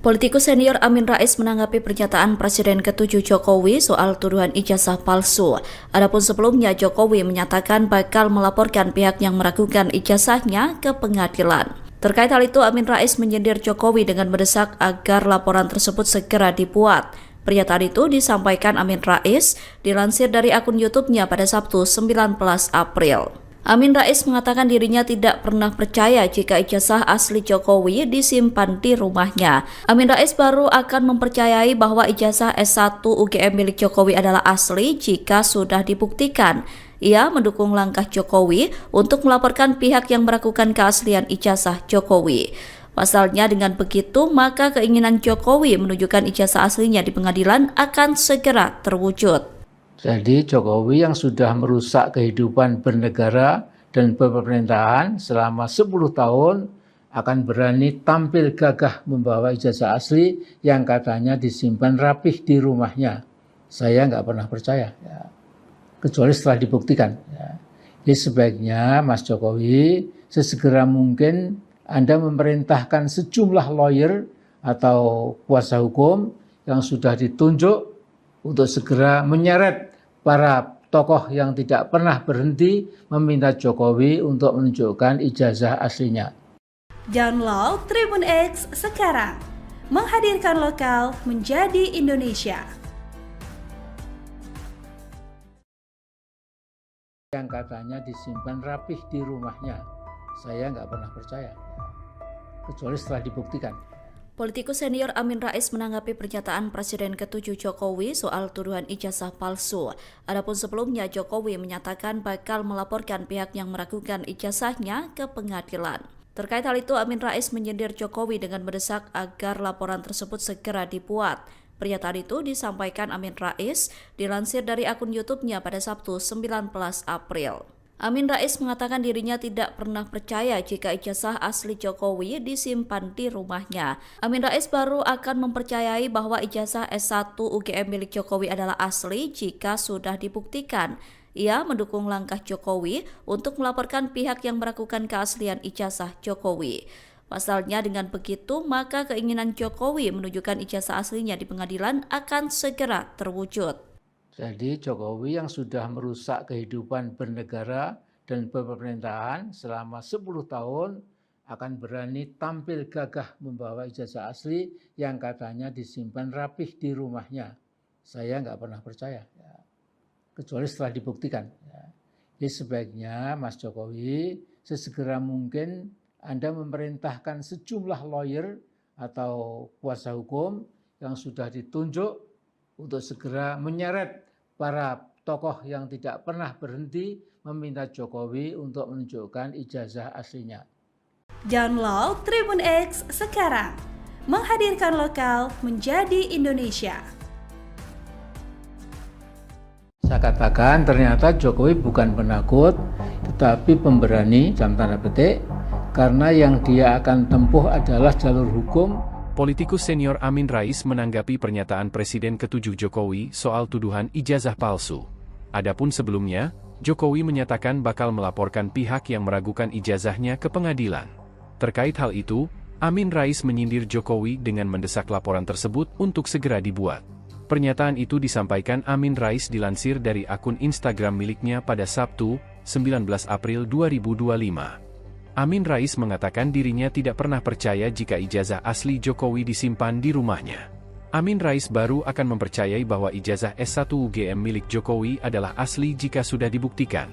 Politikus senior Amin Rais menanggapi pernyataan Presiden ke-7 Jokowi soal tuduhan ijazah palsu. Adapun sebelumnya Jokowi menyatakan bakal melaporkan pihak yang meragukan ijazahnya ke pengadilan. Terkait hal itu, Amin Rais menyindir Jokowi dengan mendesak agar laporan tersebut segera dibuat. Pernyataan itu disampaikan Amin Rais dilansir dari akun YouTube-nya pada Sabtu 19 April. Amin Rais mengatakan dirinya tidak pernah percaya jika ijazah asli Jokowi disimpan di rumahnya. Amin Rais baru akan mempercayai bahwa ijazah S1 UGM milik Jokowi adalah asli jika sudah dibuktikan. Ia mendukung langkah Jokowi untuk melaporkan pihak yang meragukan keaslian ijazah Jokowi. Pasalnya dengan begitu, maka keinginan Jokowi menunjukkan ijazah aslinya di pengadilan akan segera terwujud. Jadi Jokowi yang sudah merusak kehidupan bernegara dan pemerintahan selama 10 tahun akan berani tampil gagah membawa ijazah asli yang katanya disimpan rapih di rumahnya. Saya nggak pernah percaya, ya. Kecuali setelah dibuktikan. Ya. Jadi sebaiknya Mas Jokowi sesegera mungkin Anda memerintahkan sejumlah lawyer atau kuasa hukum yang sudah ditunjuk untuk segera menyeret para tokoh yang tidak pernah berhenti meminta Jokowi untuk menunjukkan ijazah aslinya. Download Tribun X sekarang. Menghadirkan lokal menjadi Indonesia. Yang katanya disimpan rapih di rumahnya. Saya nggak pernah percaya. Kecuali setelah dibuktikan. Politikus senior Amin Rais menanggapi pernyataan Presiden ke-7 Jokowi soal tuduhan ijazah palsu. Adapun sebelumnya Jokowi menyatakan bakal melaporkan pihak yang meragukan ijazahnya ke pengadilan. Terkait hal itu, Amin Rais menyindir Jokowi dengan mendesak agar laporan tersebut segera dibuat. Pernyataan itu disampaikan Amin Rais dilansir dari akun YouTube-nya pada Sabtu 19 April. Amin Rais mengatakan dirinya tidak pernah percaya jika ijazah asli Jokowi disimpan di rumahnya. Amin Rais baru akan mempercayai bahwa ijazah S1 UGM milik Jokowi adalah asli jika sudah dibuktikan. Ia mendukung langkah Jokowi untuk melaporkan pihak yang meragukan keaslian ijazah Jokowi. Pasalnya dengan begitu, maka keinginan Jokowi menunjukkan ijazah aslinya di pengadilan akan segera terwujud. Jadi Jokowi yang sudah merusak kehidupan bernegara dan pemerintahan selama 10 tahun akan berani tampil gagah membawa ijazah asli yang katanya disimpan rapih di rumahnya. Saya nggak pernah percaya, ya. Kecuali setelah dibuktikan. Ya. Jadi sebaiknya Mas Jokowi sesegera mungkin Anda memerintahkan sejumlah lawyer atau kuasa hukum yang sudah ditunjuk untuk segera menyeret para tokoh yang tidak pernah berhenti meminta Jokowi untuk menunjukkan ijazah aslinya. Download Tribun X sekarang. Menghadirkan lokal menjadi Indonesia. Saya katakan ternyata Jokowi bukan penakut, tetapi pemberani, dalam tanda petik, karena yang dia akan tempuh adalah jalur hukum. Politikus senior Amin Rais menanggapi pernyataan Presiden ke-7 Jokowi soal tuduhan ijazah palsu. Adapun sebelumnya, Jokowi menyatakan bakal melaporkan pihak yang meragukan ijazahnya ke pengadilan. Terkait hal itu, Amin Rais menyindir Jokowi dengan mendesak laporan tersebut untuk segera dibuat. Pernyataan itu disampaikan Amin Rais dilansir dari akun Instagram miliknya pada Sabtu, 19 April 2025. Amin Rais mengatakan dirinya tidak pernah percaya jika ijazah asli Jokowi disimpan di rumahnya. Amin Rais baru akan mempercayai bahwa ijazah S1 UGM milik Jokowi adalah asli jika sudah dibuktikan.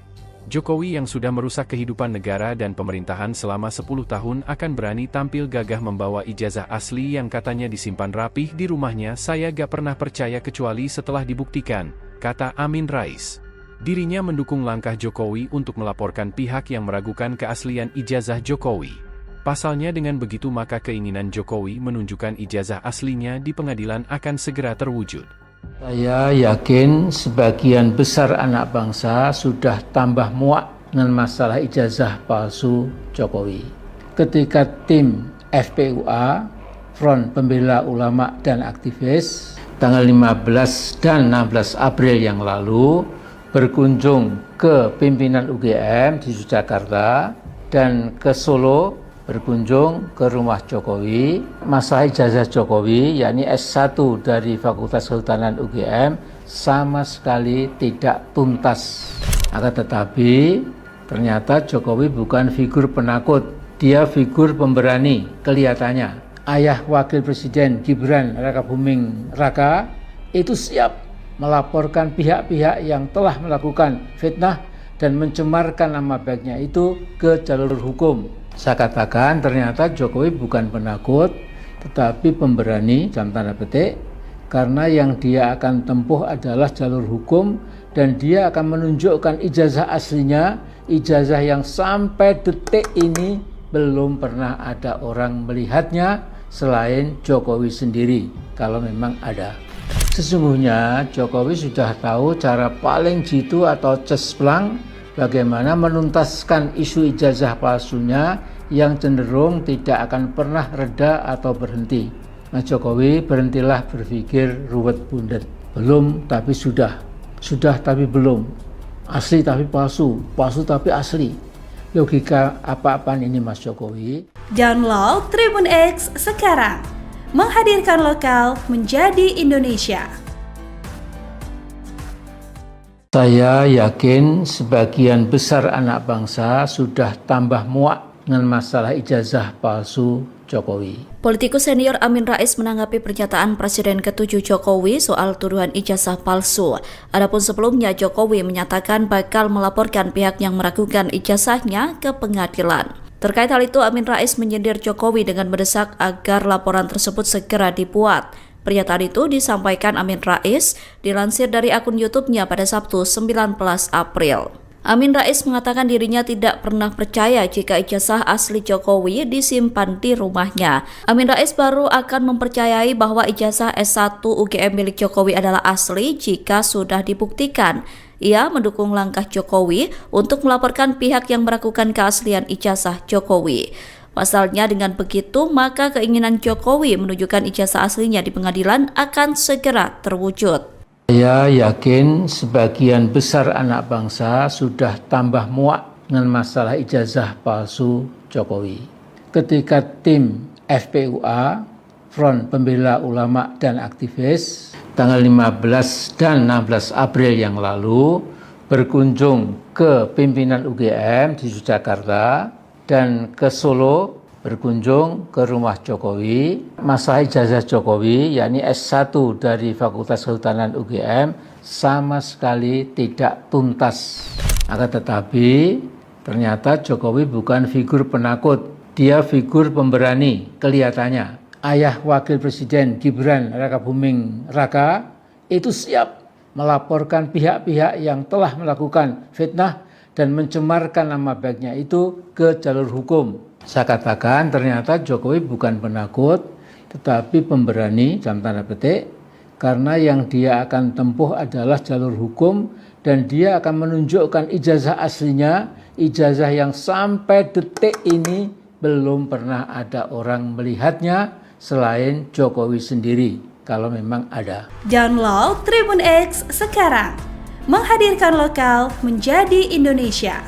Jokowi yang sudah merusak kehidupan negara dan pemerintahan selama 10 tahun akan berani tampil gagah membawa ijazah asli yang katanya disimpan rapih di rumahnya. Saya gak pernah percaya kecuali setelah dibuktikan, kata Amin Rais. Dirinya mendukung langkah Jokowi untuk melaporkan pihak yang meragukan keaslian ijazah Jokowi. Pasalnya dengan begitu maka keinginan Jokowi menunjukkan ijazah aslinya di pengadilan akan segera terwujud. Saya yakin sebagian besar anak bangsa sudah tambah muak dengan masalah ijazah palsu Jokowi. Ketika tim FPUA, Front Pembela Ulama dan Aktivis, tanggal 15 dan 16 April yang lalu, berkunjung ke pimpinan UGM di Yogyakarta dan ke Solo berkunjung ke rumah Jokowi. Masalah ijazah Jokowi, yakni S1 dari Fakultas Kehutanan UGM, sama sekali tidak tuntas. Akan tetapi, ternyata Jokowi bukan figur penakut, dia figur pemberani kelihatannya. Ayah Wakil Presiden Gibran Rakabuming Raka itu siap melaporkan pihak-pihak yang telah melakukan fitnah dan mencemarkan nama baiknya itu ke jalur hukum. Saya katakan ternyata Jokowi bukan penakut, tetapi pemberani, dalam tanda petik, karena yang dia akan tempuh adalah jalur hukum dan dia akan menunjukkan ijazah aslinya, ijazah yang sampai detik ini belum pernah ada orang melihatnya selain Jokowi sendiri, kalau memang ada. Sesungguhnya Jokowi sudah tahu cara paling jitu atau cesplang bagaimana menuntaskan isu ijazah palsunya yang cenderung tidak akan pernah reda atau berhenti. Nah Jokowi berhentilah berpikir ruwet bundet. Belum tapi sudah tapi belum. Asli tapi palsu, palsu tapi asli. Logika apa-apaan ini Mas Jokowi? Download Tribun X sekarang. Menghadirkan lokal menjadi Indonesia. Saya yakin sebagian besar anak bangsa sudah tambah muak dengan masalah ijazah palsu Jokowi. Politikus senior Amin Rais menanggapi pernyataan Presiden ke-7 Jokowi soal tuduhan ijazah palsu. Adapun sebelumnya Jokowi menyatakan bakal melaporkan pihak yang meragukan ijazahnya ke pengadilan. Terkait hal itu, Amin Rais menyindir Jokowi dengan mendesak agar laporan tersebut segera dibuat. Pernyataan itu disampaikan Amin Rais dilansir dari akun YouTube-nya pada Sabtu 19 April. Amin Rais mengatakan dirinya tidak pernah percaya jika ijazah asli Jokowi disimpan di rumahnya. Amin Rais baru akan mempercayai bahwa ijazah S1 UGM milik Jokowi adalah asli jika sudah dibuktikan. Ia mendukung langkah Jokowi untuk melaporkan pihak yang meragukan keaslian ijazah Jokowi. Pasalnya dengan begitu maka keinginan Jokowi menunjukkan ijazah aslinya di pengadilan akan segera terwujud. Saya yakin sebagian besar anak bangsa sudah tambah muak dengan masalah ijazah palsu Jokowi. Ketika tim FPUA, Front Pembela Ulama dan Aktivis, tanggal 15 dan 16 April yang lalu berkunjung ke pimpinan UGM di Yogyakarta dan ke Solo berkunjung ke rumah Jokowi. Masalah ijazah Jokowi, yakni S1 dari Fakultas Kehutanan UGM, sama sekali tidak tuntas. Akan tetapi ternyata Jokowi bukan figur penakut, dia figur pemberani kelihatannya. Ayah Wakil Presiden Gibran Rakabuming Raka itu siap melaporkan pihak-pihak yang telah melakukan fitnah dan mencemarkan nama baiknya itu ke jalur hukum. Saya katakan ternyata Jokowi bukan penakut, tetapi pemberani, dalam tanda petik, karena yang dia akan tempuh adalah jalur hukum dan dia akan menunjukkan ijazah aslinya, ijazah yang sampai detik ini belum pernah ada orang melihatnya selain Jokowi sendiri, kalau memang ada. Download Tribun X sekarang, menghadirkan lokal menjadi Indonesia.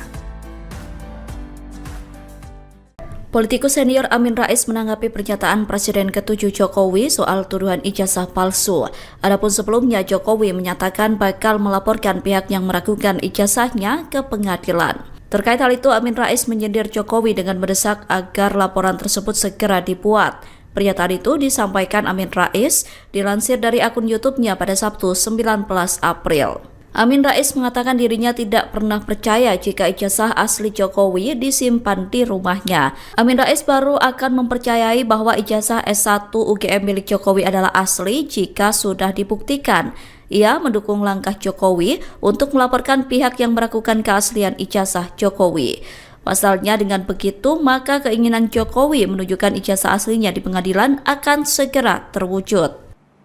Politikus senior Amin Rais menanggapi pernyataan Presiden ke-7 Jokowi soal tuduhan ijazah palsu. Adapun sebelumnya Jokowi menyatakan bakal melaporkan pihak yang meragukan ijazahnya ke pengadilan. Terkait hal itu, Amin Rais menyindir Jokowi dengan mendesak agar laporan tersebut segera dibuat. Pernyataan itu disampaikan Amin Rais dilansir dari akun YouTube-nya pada Sabtu 19 April. Amin Rais mengatakan dirinya tidak pernah percaya jika ijazah asli Jokowi disimpan di rumahnya. Amin Rais baru akan mempercayai bahwa ijazah S1 UGM milik Jokowi adalah asli jika sudah dibuktikan. Ia mendukung langkah Jokowi untuk melaporkan pihak yang meragukan keaslian ijazah Jokowi. Pasalnya dengan begitu, maka keinginan Jokowi menunjukkan ijazah aslinya di pengadilan akan segera terwujud.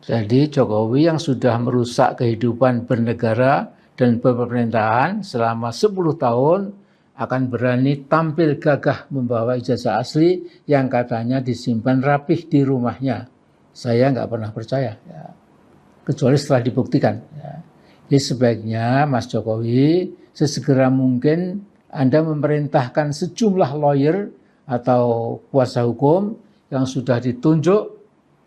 Jadi Jokowi yang sudah merusak kehidupan bernegara dan pemerintahan selama 10 tahun akan berani tampil gagah membawa ijazah asli yang katanya disimpan rapih di rumahnya. Saya nggak pernah percaya, ya. Kecuali setelah dibuktikan. Ya. Jadi sebaiknya Mas Jokowi sesegera mungkin Anda memerintahkan sejumlah lawyer atau kuasa hukum yang sudah ditunjuk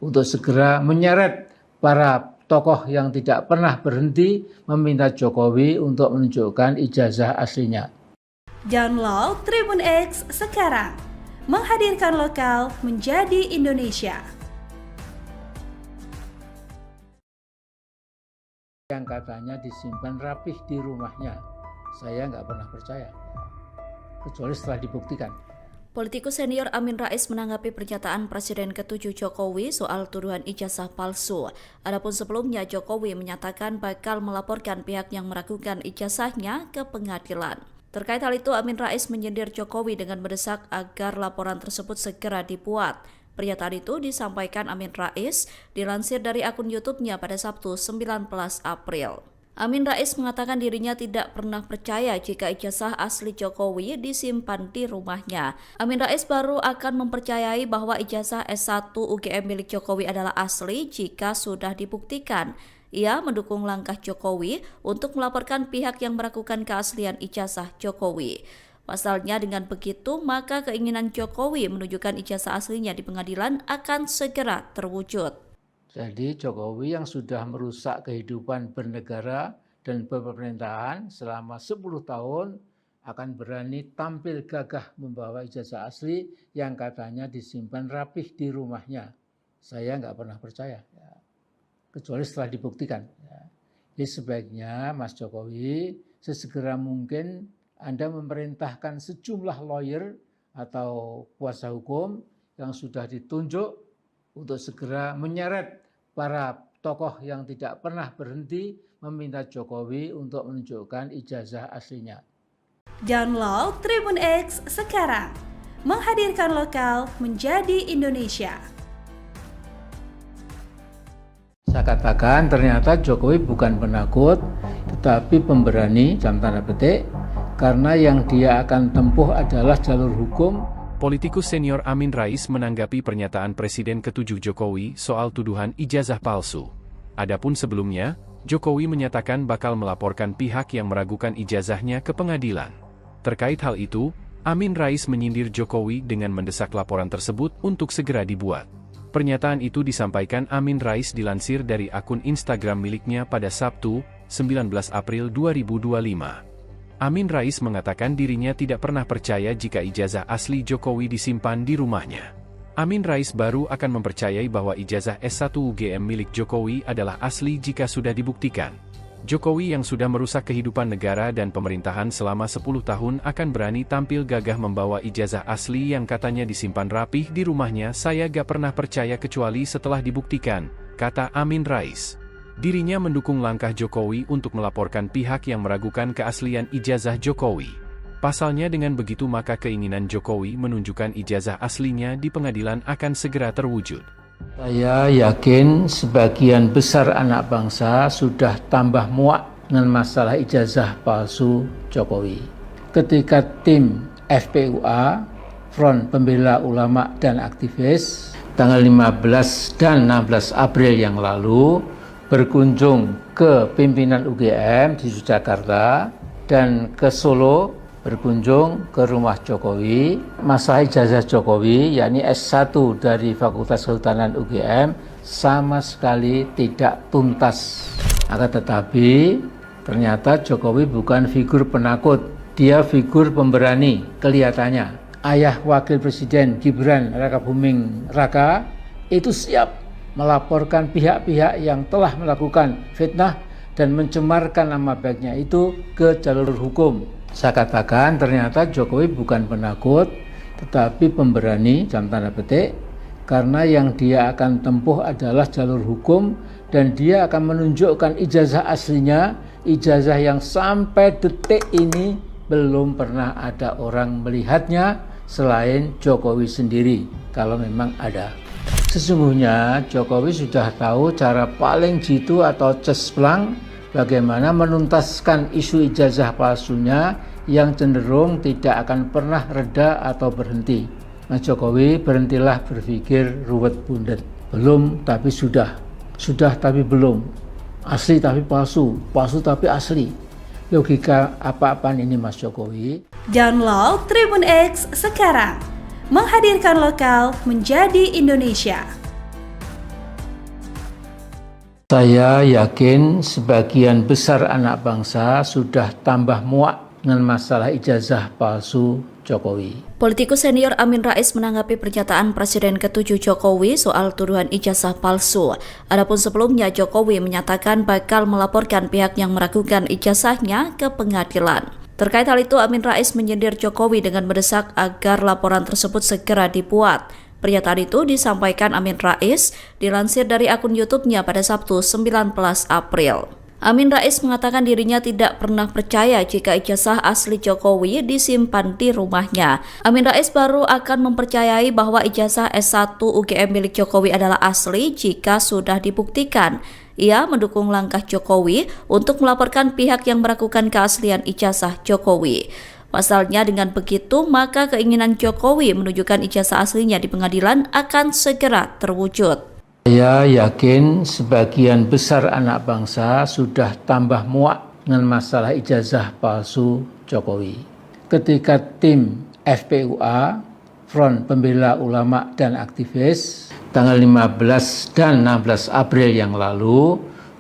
untuk segera menyeret para tokoh yang tidak pernah berhenti meminta Jokowi untuk menunjukkan ijazah aslinya. Download Tribun X sekarang, menghadirkan lokal menjadi Indonesia. Yang katanya disimpan rapih di rumahnya, saya nggak pernah percaya, kecuali setelah dibuktikan. Politikus senior Amin Rais menanggapi pernyataan Presiden ke-7 Jokowi soal tuduhan ijazah palsu. Adapun sebelumnya Jokowi menyatakan bakal melaporkan pihak yang meragukan ijazahnya ke pengadilan. Terkait hal itu, Amin Rais menyindir Jokowi dengan mendesak agar laporan tersebut segera dibuat. Pernyataan itu disampaikan Amin Rais dilansir dari akun YouTube-nya pada Sabtu 19 April. Amin Rais mengatakan dirinya tidak pernah percaya jika ijazah asli Jokowi disimpan di rumahnya. Amin Rais baru akan mempercayai bahwa ijazah S1 UGM milik Jokowi adalah asli jika sudah dibuktikan. Ia mendukung langkah Jokowi untuk melaporkan pihak yang meragukan keaslian ijazah Jokowi. Pasalnya dengan begitu, maka keinginan Jokowi menunjukkan ijazah aslinya di pengadilan akan segera terwujud. Jadi Jokowi yang sudah merusak kehidupan bernegara dan pemerintahan selama 10 tahun akan berani tampil gagah membawa ijazah asli yang katanya disimpan rapih di rumahnya. Saya nggak pernah percaya, ya. Kecuali setelah dibuktikan. Ya. Jadi sebaiknya Mas Jokowi sesegera mungkin Anda memerintahkan sejumlah lawyer atau kuasa hukum yang sudah ditunjuk untuk segera menyeret para tokoh yang tidak pernah berhenti meminta Jokowi untuk menunjukkan ijazah aslinya. Download Tribun X sekarang, menghadirkan lokal menjadi Indonesia. Saya katakan ternyata Jokowi bukan penakut, tetapi pemberani, dalam tanda petik, karena yang dia akan tempuh adalah jalur hukum. Politikus senior Amin Rais menanggapi pernyataan Presiden ke-7 Jokowi soal tuduhan ijazah palsu. Adapun sebelumnya, Jokowi menyatakan bakal melaporkan pihak yang meragukan ijazahnya ke pengadilan. Terkait hal itu, Amin Rais menyindir Jokowi dengan mendesak laporan tersebut untuk segera dibuat. Pernyataan itu disampaikan Amin Rais dilansir dari akun Instagram miliknya pada Sabtu, 19 April 2025. Amin Rais mengatakan dirinya tidak pernah percaya jika ijazah asli Jokowi disimpan di rumahnya. Amin Rais baru akan mempercayai bahwa ijazah S1 UGM milik Jokowi adalah asli jika sudah dibuktikan. Jokowi yang sudah merusak kehidupan negara dan pemerintahan selama 10 tahun akan berani tampil gagah membawa ijazah asli yang katanya disimpan rapih di rumahnya. Saya gak pernah percaya kecuali setelah dibuktikan, kata Amin Rais. Dirinya mendukung langkah Jokowi untuk melaporkan pihak yang meragukan keaslian ijazah Jokowi. Pasalnya dengan begitu maka keinginan Jokowi menunjukkan ijazah aslinya di pengadilan akan segera terwujud. Saya yakin sebagian besar anak bangsa sudah tambah muak dengan masalah ijazah palsu Jokowi. Ketika tim FPUA, Front Pembela Ulama dan Aktivis, tanggal 15 dan 16 April yang lalu berkunjung ke pimpinan UGM di Yogyakarta dan ke Solo berkunjung ke rumah Jokowi. Masalah ijazah Jokowi, yakni S1 dari Fakultas Kehutanan UGM, sama sekali tidak tuntas. Akan tetapi ternyata Jokowi bukan figur penakut, dia figur pemberani kelihatannya. Ayah Wakil Presiden Gibran Rakabuming Raka itu siap melaporkan pihak-pihak yang telah melakukan fitnah dan mencemarkan nama baiknya itu ke jalur hukum. Saya katakan ternyata Jokowi bukan penakut tetapi pemberani dalam tanda petik, karena yang dia akan tempuh adalah jalur hukum dan dia akan menunjukkan ijazah aslinya, ijazah yang sampai detik ini belum pernah ada orang melihatnya selain Jokowi sendiri, kalau memang ada. Sesungguhnya Jokowi sudah tahu cara paling jitu atau cespleng bagaimana menuntaskan isu ijazah palsunya yang cenderung tidak akan pernah reda atau berhenti. Mas Jokowi, berhentilah berpikir ruwet bundet. Belum tapi sudah tapi belum. Asli tapi palsu, palsu tapi asli. Logika apa-apaan ini Mas Jokowi? Download Tribun X sekarang. Menghadirkan lokal menjadi Indonesia. Saya yakin sebagian besar anak bangsa sudah tambah muak dengan masalah ijazah palsu Jokowi. Politikus senior Amin Rais menanggapi pernyataan Presiden ke-7 Jokowi soal tuduhan ijazah palsu. Adapun sebelumnya Jokowi menyatakan bakal melaporkan pihak yang meragukan ijazahnya ke pengadilan. Terkait hal itu, Amin Rais menyindir Jokowi dengan mendesak agar laporan tersebut segera dibuat. Pernyataan itu disampaikan Amin Rais dilansir dari akun YouTube-nya pada Sabtu 19 April. Amin Rais mengatakan dirinya tidak pernah percaya jika ijazah asli Jokowi disimpan di rumahnya. Amin Rais baru akan mempercayai bahwa ijazah S1 UGM milik Jokowi adalah asli jika sudah dibuktikan. Ia mendukung langkah Jokowi untuk melaporkan pihak yang meragukan keaslian ijazah Jokowi. Pasalnya dengan begitu, maka keinginan Jokowi menunjukkan ijazah aslinya di pengadilan akan segera terwujud. Saya yakin sebagian besar anak bangsa sudah tambah muak dengan masalah ijazah palsu Jokowi. Ketika tim FPUA, Front Pembela Ulama dan Aktivis, tanggal 15 dan 16 April yang lalu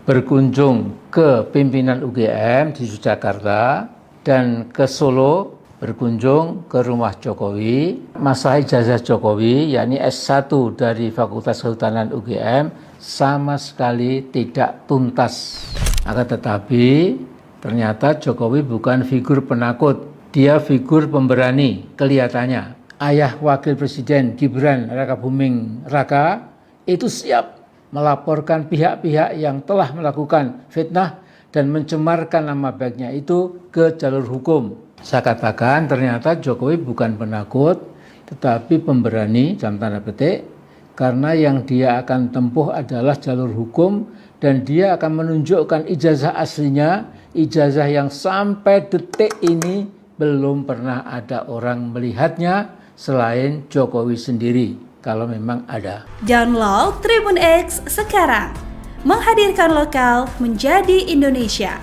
berkunjung ke pimpinan UGM di Yogyakarta dan ke Solo berkunjung ke rumah Jokowi. Masalah ijazah Jokowi, yakni S1 dari Fakultas Kehutanan UGM, sama sekali tidak tuntas. Akan tetapi ternyata Jokowi bukan figur penakut, dia figur pemberani kelihatannya. Ayah Wakil Presiden Gibran Rakabuming Raka itu siap melaporkan pihak-pihak yang telah melakukan fitnah dan mencemarkan nama baiknya itu ke jalur hukum. Saya katakan ternyata Jokowi bukan penakut tetapi pemberani dalam tanda petik, karena yang dia akan tempuh adalah jalur hukum dan dia akan menunjukkan ijazah aslinya, ijazah yang sampai detik ini belum pernah ada orang melihatnya selain Jokowi sendiri, kalau memang ada. Download Tribun X sekarang. Menghadirkan lokal menjadi Indonesia.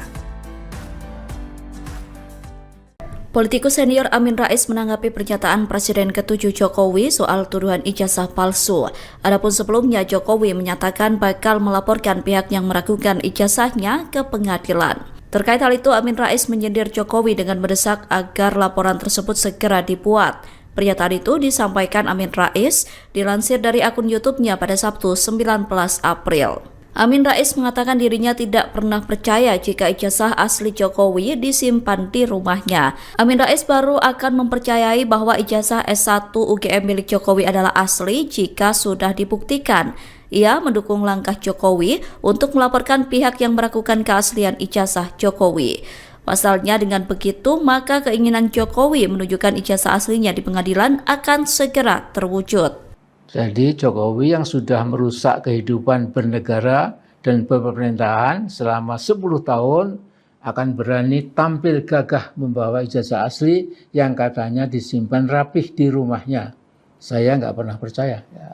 Politikus senior Amin Rais menanggapi pernyataan Presiden ke-7 Jokowi soal tuduhan ijazah palsu. Adapun sebelumnya Jokowi menyatakan bakal melaporkan pihak yang meragukan ijazahnya ke pengadilan. Terkait hal itu, Amin Rais menyindir Jokowi dengan mendesak agar laporan tersebut segera dibuat. Pernyataan itu disampaikan Amin Rais dilansir dari akun YouTube-nya pada Sabtu 19 April. Amin Rais mengatakan dirinya tidak pernah percaya jika ijazah asli Jokowi disimpan di rumahnya. Amin Rais baru akan mempercayai bahwa ijazah S1 UGM milik Jokowi adalah asli jika sudah dibuktikan. Ia mendukung langkah Jokowi untuk melaporkan pihak yang meragukan keaslian ijazah Jokowi. Pasalnya dengan begitu, maka keinginan Jokowi menunjukkan ijazah aslinya di pengadilan akan segera terwujud. Jadi Jokowi yang sudah merusak kehidupan bernegara dan berpemerintahan selama 10 tahun akan berani tampil gagah membawa ijazah asli yang katanya disimpan rapih di rumahnya. Saya nggak pernah percaya, ya.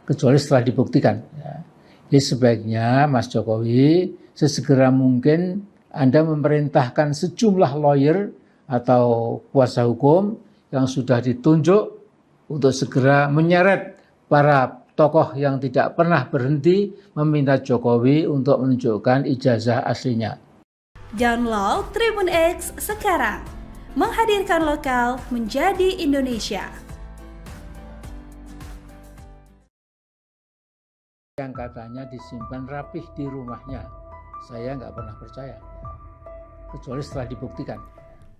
Kecuali setelah dibuktikan. Ya. Jadi sebaiknya Mas Jokowi sesegera mungkin Anda memerintahkan sejumlah lawyer atau kuasa hukum yang sudah ditunjuk untuk segera menyeret para tokoh yang tidak pernah berhenti meminta Jokowi untuk menunjukkan ijazah aslinya. Download Tribun X sekarang, menghadirkan lokal menjadi Indonesia. Yang katanya disimpan rapih di rumahnya, saya nggak pernah percaya, kecuali setelah dibuktikan.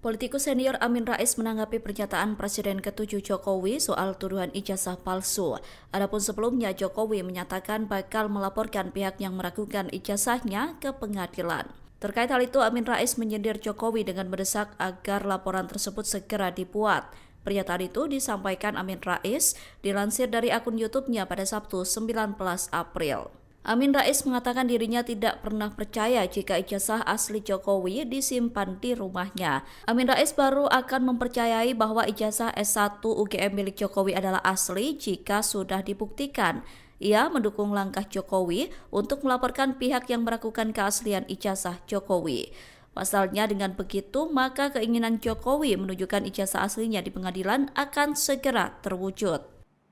Politikus senior Amin Rais menanggapi pernyataan Presiden ke-7 Jokowi soal tuduhan ijazah palsu. Adapun sebelumnya Jokowi menyatakan bakal melaporkan pihak yang meragukan ijazahnya ke pengadilan. Terkait hal itu, Amin Rais menyindir Jokowi dengan mendesak agar laporan tersebut segera dibuat. Pernyataan itu disampaikan Amin Rais dilansir dari akun YouTube-nya pada Sabtu 19 April. Amin Rais mengatakan dirinya tidak pernah percaya jika ijazah asli Jokowi disimpan di rumahnya. Amin Rais baru akan mempercayai bahwa ijazah S1 UGM milik Jokowi adalah asli jika sudah dibuktikan. Ia mendukung langkah Jokowi untuk melaporkan pihak yang meragukan keaslian ijazah Jokowi. Pasalnya dengan begitu, maka keinginan Jokowi menunjukkan ijazah aslinya di pengadilan akan segera terwujud.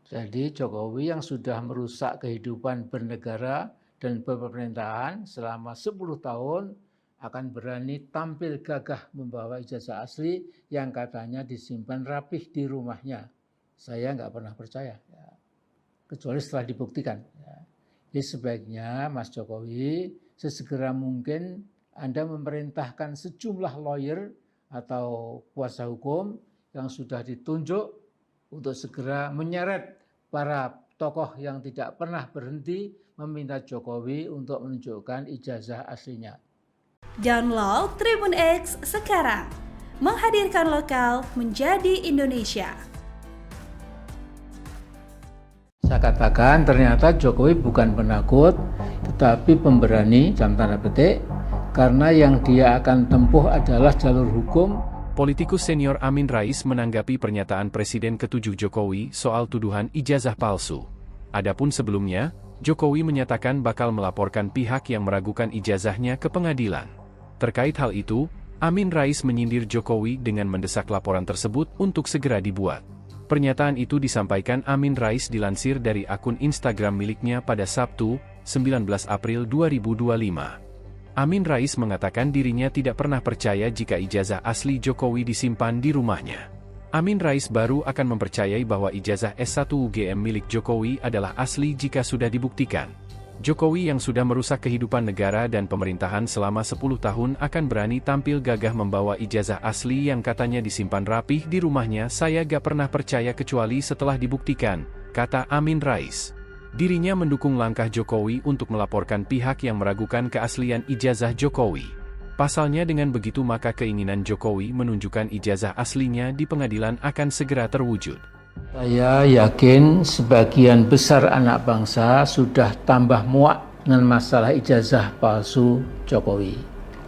Jadi Jokowi yang sudah merusak kehidupan bernegara dan berpemerintahan selama 10 tahun akan berani tampil gagah membawa ijazah asli yang katanya disimpan rapih di rumahnya. Saya nggak pernah percaya, ya. Kecuali setelah dibuktikan. Ya. Jadi sebaiknya Mas Jokowi sesegera mungkin Anda memerintahkan sejumlah lawyer atau kuasa hukum yang sudah ditunjuk untuk segera menyeret para tokoh yang tidak pernah berhenti meminta Jokowi untuk menunjukkan ijazah aslinya. Download Tribun X sekarang, menghadirkan lokal menjadi Indonesia. Saya katakan ternyata Jokowi bukan penakut, tetapi pemberani, dalam tanda petik, karena yang dia akan tempuh adalah jalur hukum. Politikus senior Amin Rais menanggapi pernyataan Presiden ke-7 Jokowi soal tuduhan ijazah palsu. Adapun sebelumnya, Jokowi menyatakan bakal melaporkan pihak yang meragukan ijazahnya ke pengadilan. Terkait hal itu, Amin Rais menyindir Jokowi dengan mendesak laporan tersebut untuk segera dibuat. Pernyataan itu disampaikan Amin Rais dilansir dari akun Instagram miliknya pada Sabtu, 19 April 2025. Amin Rais mengatakan dirinya tidak pernah percaya jika ijazah asli Jokowi disimpan di rumahnya. Amin Rais baru akan mempercayai bahwa ijazah S1 UGM milik Jokowi adalah asli jika sudah dibuktikan. Jokowi yang sudah merusak kehidupan negara dan pemerintahan selama 10 tahun akan berani tampil gagah membawa ijazah asli yang katanya disimpan rapih di rumahnya. Saya gak pernah percaya kecuali setelah dibuktikan, kata Amin Rais. Dirinya mendukung langkah Jokowi untuk melaporkan pihak yang meragukan keaslian ijazah Jokowi. Pasalnya dengan begitu maka keinginan Jokowi menunjukkan ijazah aslinya di pengadilan akan segera terwujud. Saya yakin sebagian besar anak bangsa sudah tambah muak dengan masalah ijazah palsu Jokowi.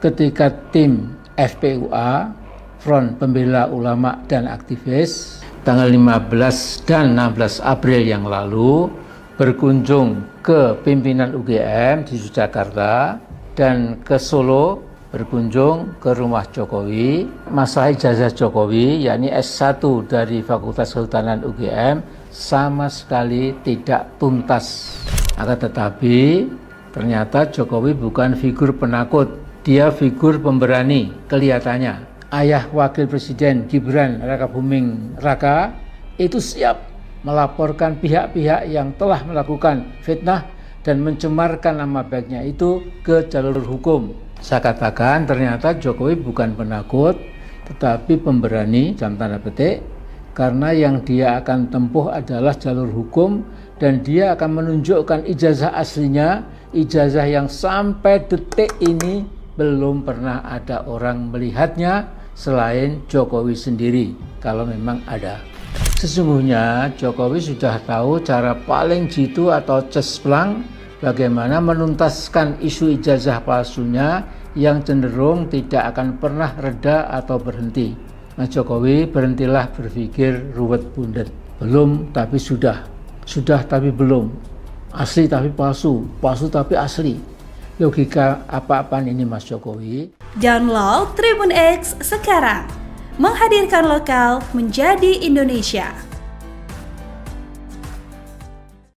Ketika tim FPUA, Front Pembela Ulama dan Aktivis, tanggal 15 dan 16 April yang lalu, berkunjung ke pimpinan UGM di Jakarta dan ke Solo, berkunjung ke rumah Jokowi. Masalah ijazah Jokowi, yakni S1 dari Fakultas Kehutanan UGM, sama sekali tidak tuntas. Akan tetapi, ternyata Jokowi bukan figur penakut, dia figur pemberani kelihatannya. Ayah Wakil Presiden Gibran Rakabuming Raka itu siap melaporkan pihak-pihak yang telah melakukan fitnah dan mencemarkan nama baiknya itu ke jalur hukum. Saya katakan ternyata Jokowi bukan penakut, tetapi pemberani, dalam tanda petik, karena yang dia akan tempuh adalah jalur hukum dan dia akan menunjukkan ijazah aslinya, ijazah yang sampai detik ini belum pernah ada orang melihatnya selain Jokowi sendiri, kalau memang ada. Sesungguhnya Jokowi sudah tahu cara paling jitu atau cesplang bagaimana menuntaskan isu ijazah palsunya yang cenderung tidak akan pernah reda atau berhenti. Mas Jokowi, berhentilah berpikir ruwet bundet. Belum tapi sudah tapi belum, asli tapi palsu, palsu tapi asli. Logika apa-apaan ini Mas Jokowi? Download Tribun X sekarang, menghadirkan lokal menjadi Indonesia.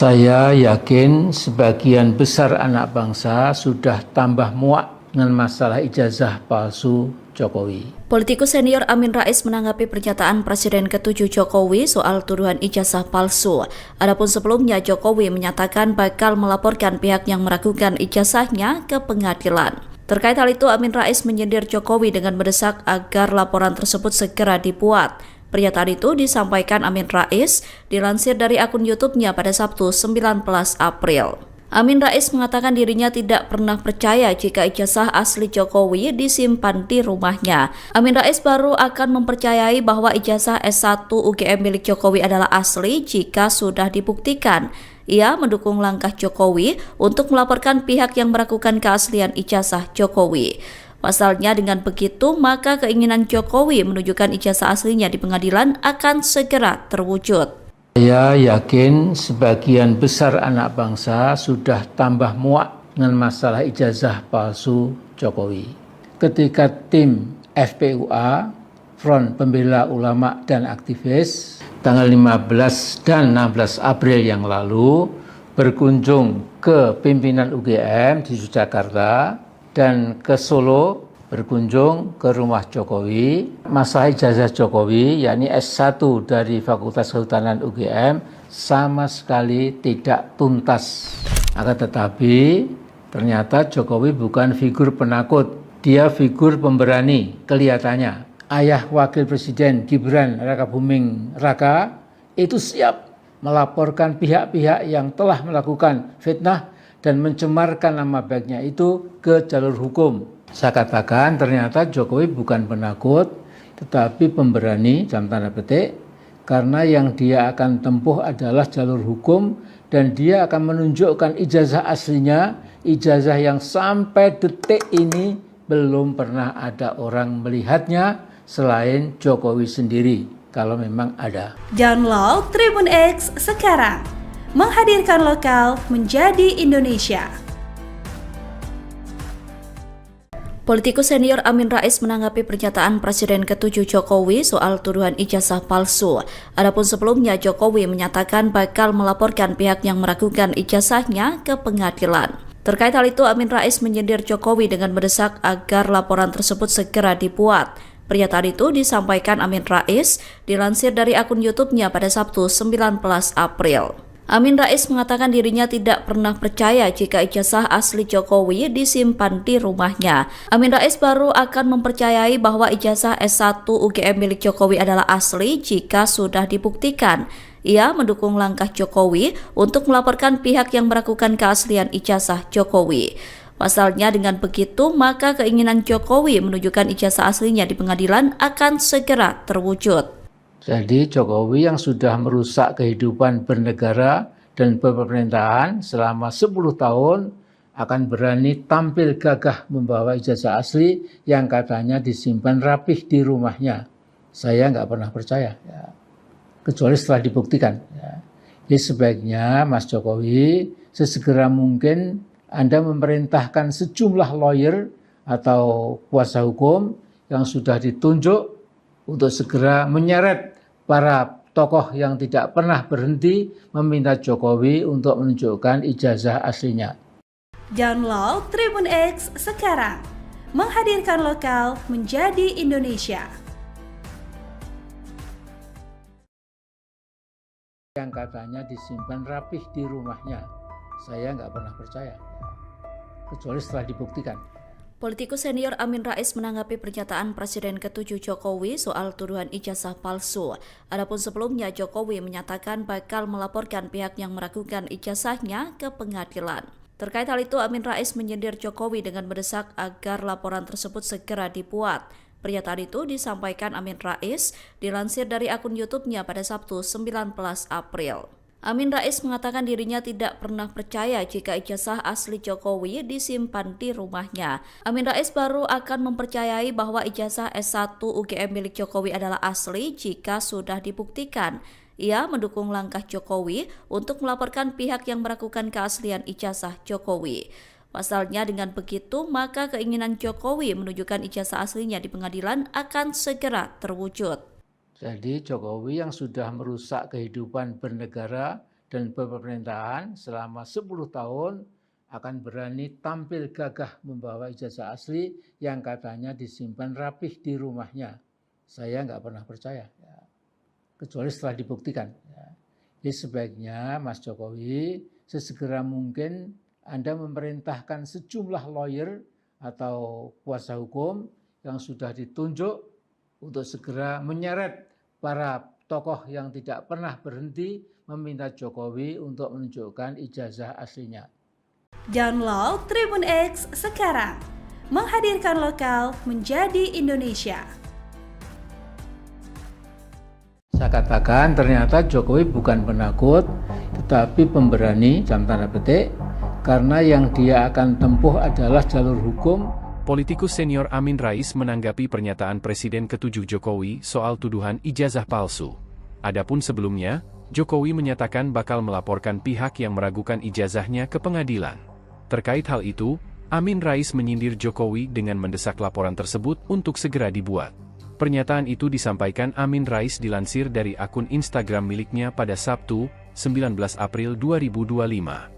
Saya yakin sebagian besar anak bangsa sudah tambah muak dengan masalah ijazah palsu Jokowi. Politikus senior Amin Rais menanggapi pernyataan Presiden ke-7 Jokowi soal tuduhan ijazah palsu. Adapun sebelumnya Jokowi menyatakan bakal melaporkan pihak yang meragukan ijazahnya ke pengadilan. Terkait hal itu, Amin Rais menyindir Jokowi dengan mendesak agar laporan tersebut segera dibuat. Pernyataan itu disampaikan Amin Rais dilansir dari akun YouTube-nya pada Sabtu 19 April. Amin Rais mengatakan dirinya tidak pernah percaya jika ijazah asli Jokowi disimpan di rumahnya. Amin Rais baru akan mempercayai bahwa ijazah S1 UGM milik Jokowi adalah asli jika sudah dibuktikan. Ia mendukung langkah Jokowi untuk melaporkan pihak yang meragukan keaslian ijazah Jokowi. Pasalnya dengan begitu, maka keinginan Jokowi menunjukkan ijazah aslinya di pengadilan akan segera terwujud. Saya yakin sebagian besar anak bangsa sudah tambah muak dengan masalah ijazah palsu Jokowi. Ketika tim FPUA, Front Pembela Ulama dan Aktivis, tanggal 15 dan 16 April yang lalu berkunjung ke pimpinan UGM di Yogyakarta dan ke Solo berkunjung ke rumah Jokowi. Masalah ijazah Jokowi, yakni S1 dari Fakultas Kehutanan UGM, sama sekali tidak tuntas. Akan tetapi, ternyata Jokowi bukan figur penakut. Dia figur pemberani, kelihatannya. Ayah Wakil Presiden Gibran Rakabuming Raka itu siap melaporkan pihak-pihak yang telah melakukan fitnah dan mencemarkan nama baiknya itu ke jalur hukum. Saya katakan ternyata Jokowi bukan penakut, tetapi pemberani, dalam tanda petik, karena yang dia akan tempuh adalah jalur hukum dan dia akan menunjukkan ijazah aslinya, ijazah yang sampai detik ini belum pernah ada orang melihatnya selain Jokowi sendiri, kalau memang ada. Download Tribun X sekarang, menghadirkan lokal menjadi Indonesia. Politikus senior Amin Rais menanggapi pernyataan Presiden ke-7 Jokowi soal tuduhan ijazah palsu. Adapun sebelumnya Jokowi menyatakan bakal melaporkan pihak yang meragukan ijazahnya ke pengadilan. Terkait hal itu, Amin Rais menyindir Jokowi dengan mendesak agar laporan tersebut segera dibuat. Pernyataan itu disampaikan Amin Rais dilansir dari akun YouTube-nya pada Sabtu 19 April. Amin Rais mengatakan dirinya tidak pernah percaya jika ijazah asli Jokowi disimpan di rumahnya. Amin Rais baru akan mempercayai bahwa ijazah S1 UGM milik Jokowi adalah asli jika sudah dibuktikan. Ia mendukung langkah Jokowi untuk melaporkan pihak yang meragukan keaslian ijazah Jokowi. Pasalnya dengan begitu, maka keinginan Jokowi menunjukkan ijazah aslinya di pengadilan akan segera terwujud. Jadi Jokowi yang sudah merusak kehidupan bernegara dan pemerintahan selama 10 tahun akan berani tampil gagah membawa ijazah asli yang katanya disimpan rapih di rumahnya. Saya nggak pernah percaya, ya. Kecuali setelah dibuktikan. Ya. Jadi sebaiknya Mas Jokowi sesegera mungkin Anda memerintahkan sejumlah lawyer atau kuasa hukum yang sudah ditunjuk untuk segera menyeret para tokoh yang tidak pernah berhenti meminta Jokowi untuk menunjukkan ijazah aslinya. Download Tribun X sekarang, menghadirkan lokal menjadi Indonesia. Yang katanya disimpan rapih di rumahnya, saya nggak pernah percaya, kecuali setelah dibuktikan. Politikus senior Amin Rais menanggapi pernyataan Presiden ke-7 Jokowi soal tuduhan ijazah palsu. Adapun sebelumnya Jokowi menyatakan bakal melaporkan pihak yang meragukan ijazahnya ke pengadilan. Terkait hal itu, Amin Rais menyindir Jokowi dengan mendesak agar laporan tersebut segera dibuat. Pernyataan itu disampaikan Amin Rais dilansir dari akun YouTube-nya pada Sabtu 19 April. Amin Rais mengatakan dirinya tidak pernah percaya jika ijazah asli Jokowi disimpan di rumahnya. Amin Rais baru akan mempercayai bahwa ijazah S1 UGM milik Jokowi adalah asli jika sudah dibuktikan. Ia mendukung langkah Jokowi untuk melaporkan pihak yang meragukan keaslian ijazah Jokowi. Pasalnya dengan begitu, maka keinginan Jokowi menunjukkan ijazah aslinya di pengadilan akan segera terwujud. Jadi Jokowi yang sudah merusak kehidupan bernegara dan pemerintahan selama 10 tahun akan berani tampil gagah membawa ijazah asli yang katanya disimpan rapih di rumahnya. Saya nggak pernah percaya, ya. Kecuali setelah dibuktikan. Ya. Jadi sebaiknya Mas Jokowi sesegera mungkin Anda memerintahkan sejumlah lawyer atau kuasa hukum yang sudah ditunjuk untuk segera menyeret para tokoh yang tidak pernah berhenti meminta Jokowi untuk menunjukkan ijazah aslinya. Download Tribun X sekarang, menghadirkan lokal menjadi Indonesia. Saya katakan ternyata Jokowi bukan penakut, tetapi pemberani, dalam tanda petik, karena yang dia akan tempuh adalah jalur hukum. Politikus senior Amin Rais menanggapi pernyataan Presiden ke-7 Jokowi soal tuduhan ijazah palsu. Adapun sebelumnya, Jokowi menyatakan bakal melaporkan pihak yang meragukan ijazahnya ke pengadilan. Terkait hal itu, Amin Rais menyindir Jokowi dengan mendesak laporan tersebut untuk segera dibuat. Pernyataan itu disampaikan Amin Rais dilansir dari akun Instagram miliknya pada Sabtu, 19 April 2025.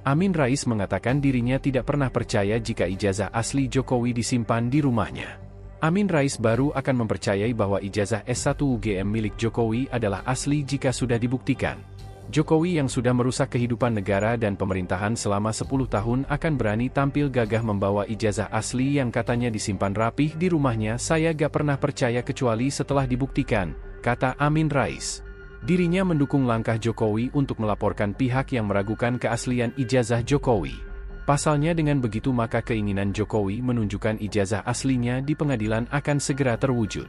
Amin Rais mengatakan dirinya tidak pernah percaya jika ijazah asli Jokowi disimpan di rumahnya. Amin Rais baru akan mempercayai bahwa ijazah S1 UGM milik Jokowi adalah asli jika sudah dibuktikan. Jokowi yang sudah merusak kehidupan negara dan pemerintahan selama 10 tahun akan berani tampil gagah membawa ijazah asli yang katanya disimpan rapih di rumahnya. Saya gak pernah percaya kecuali setelah dibuktikan, kata Amin Rais. Dirinya mendukung langkah Jokowi untuk melaporkan pihak yang meragukan keaslian ijazah Jokowi. Pasalnya dengan begitu maka keinginan Jokowi menunjukkan ijazah aslinya di pengadilan akan segera terwujud.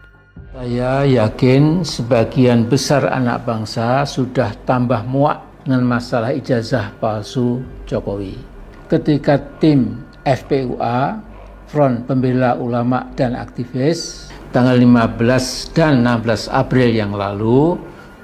Saya yakin sebagian besar anak bangsa sudah tambah muak dengan masalah ijazah palsu Jokowi. Ketika tim FPUA, Front Pembela Ulama dan Aktivis, tanggal 15 dan 16 April yang lalu,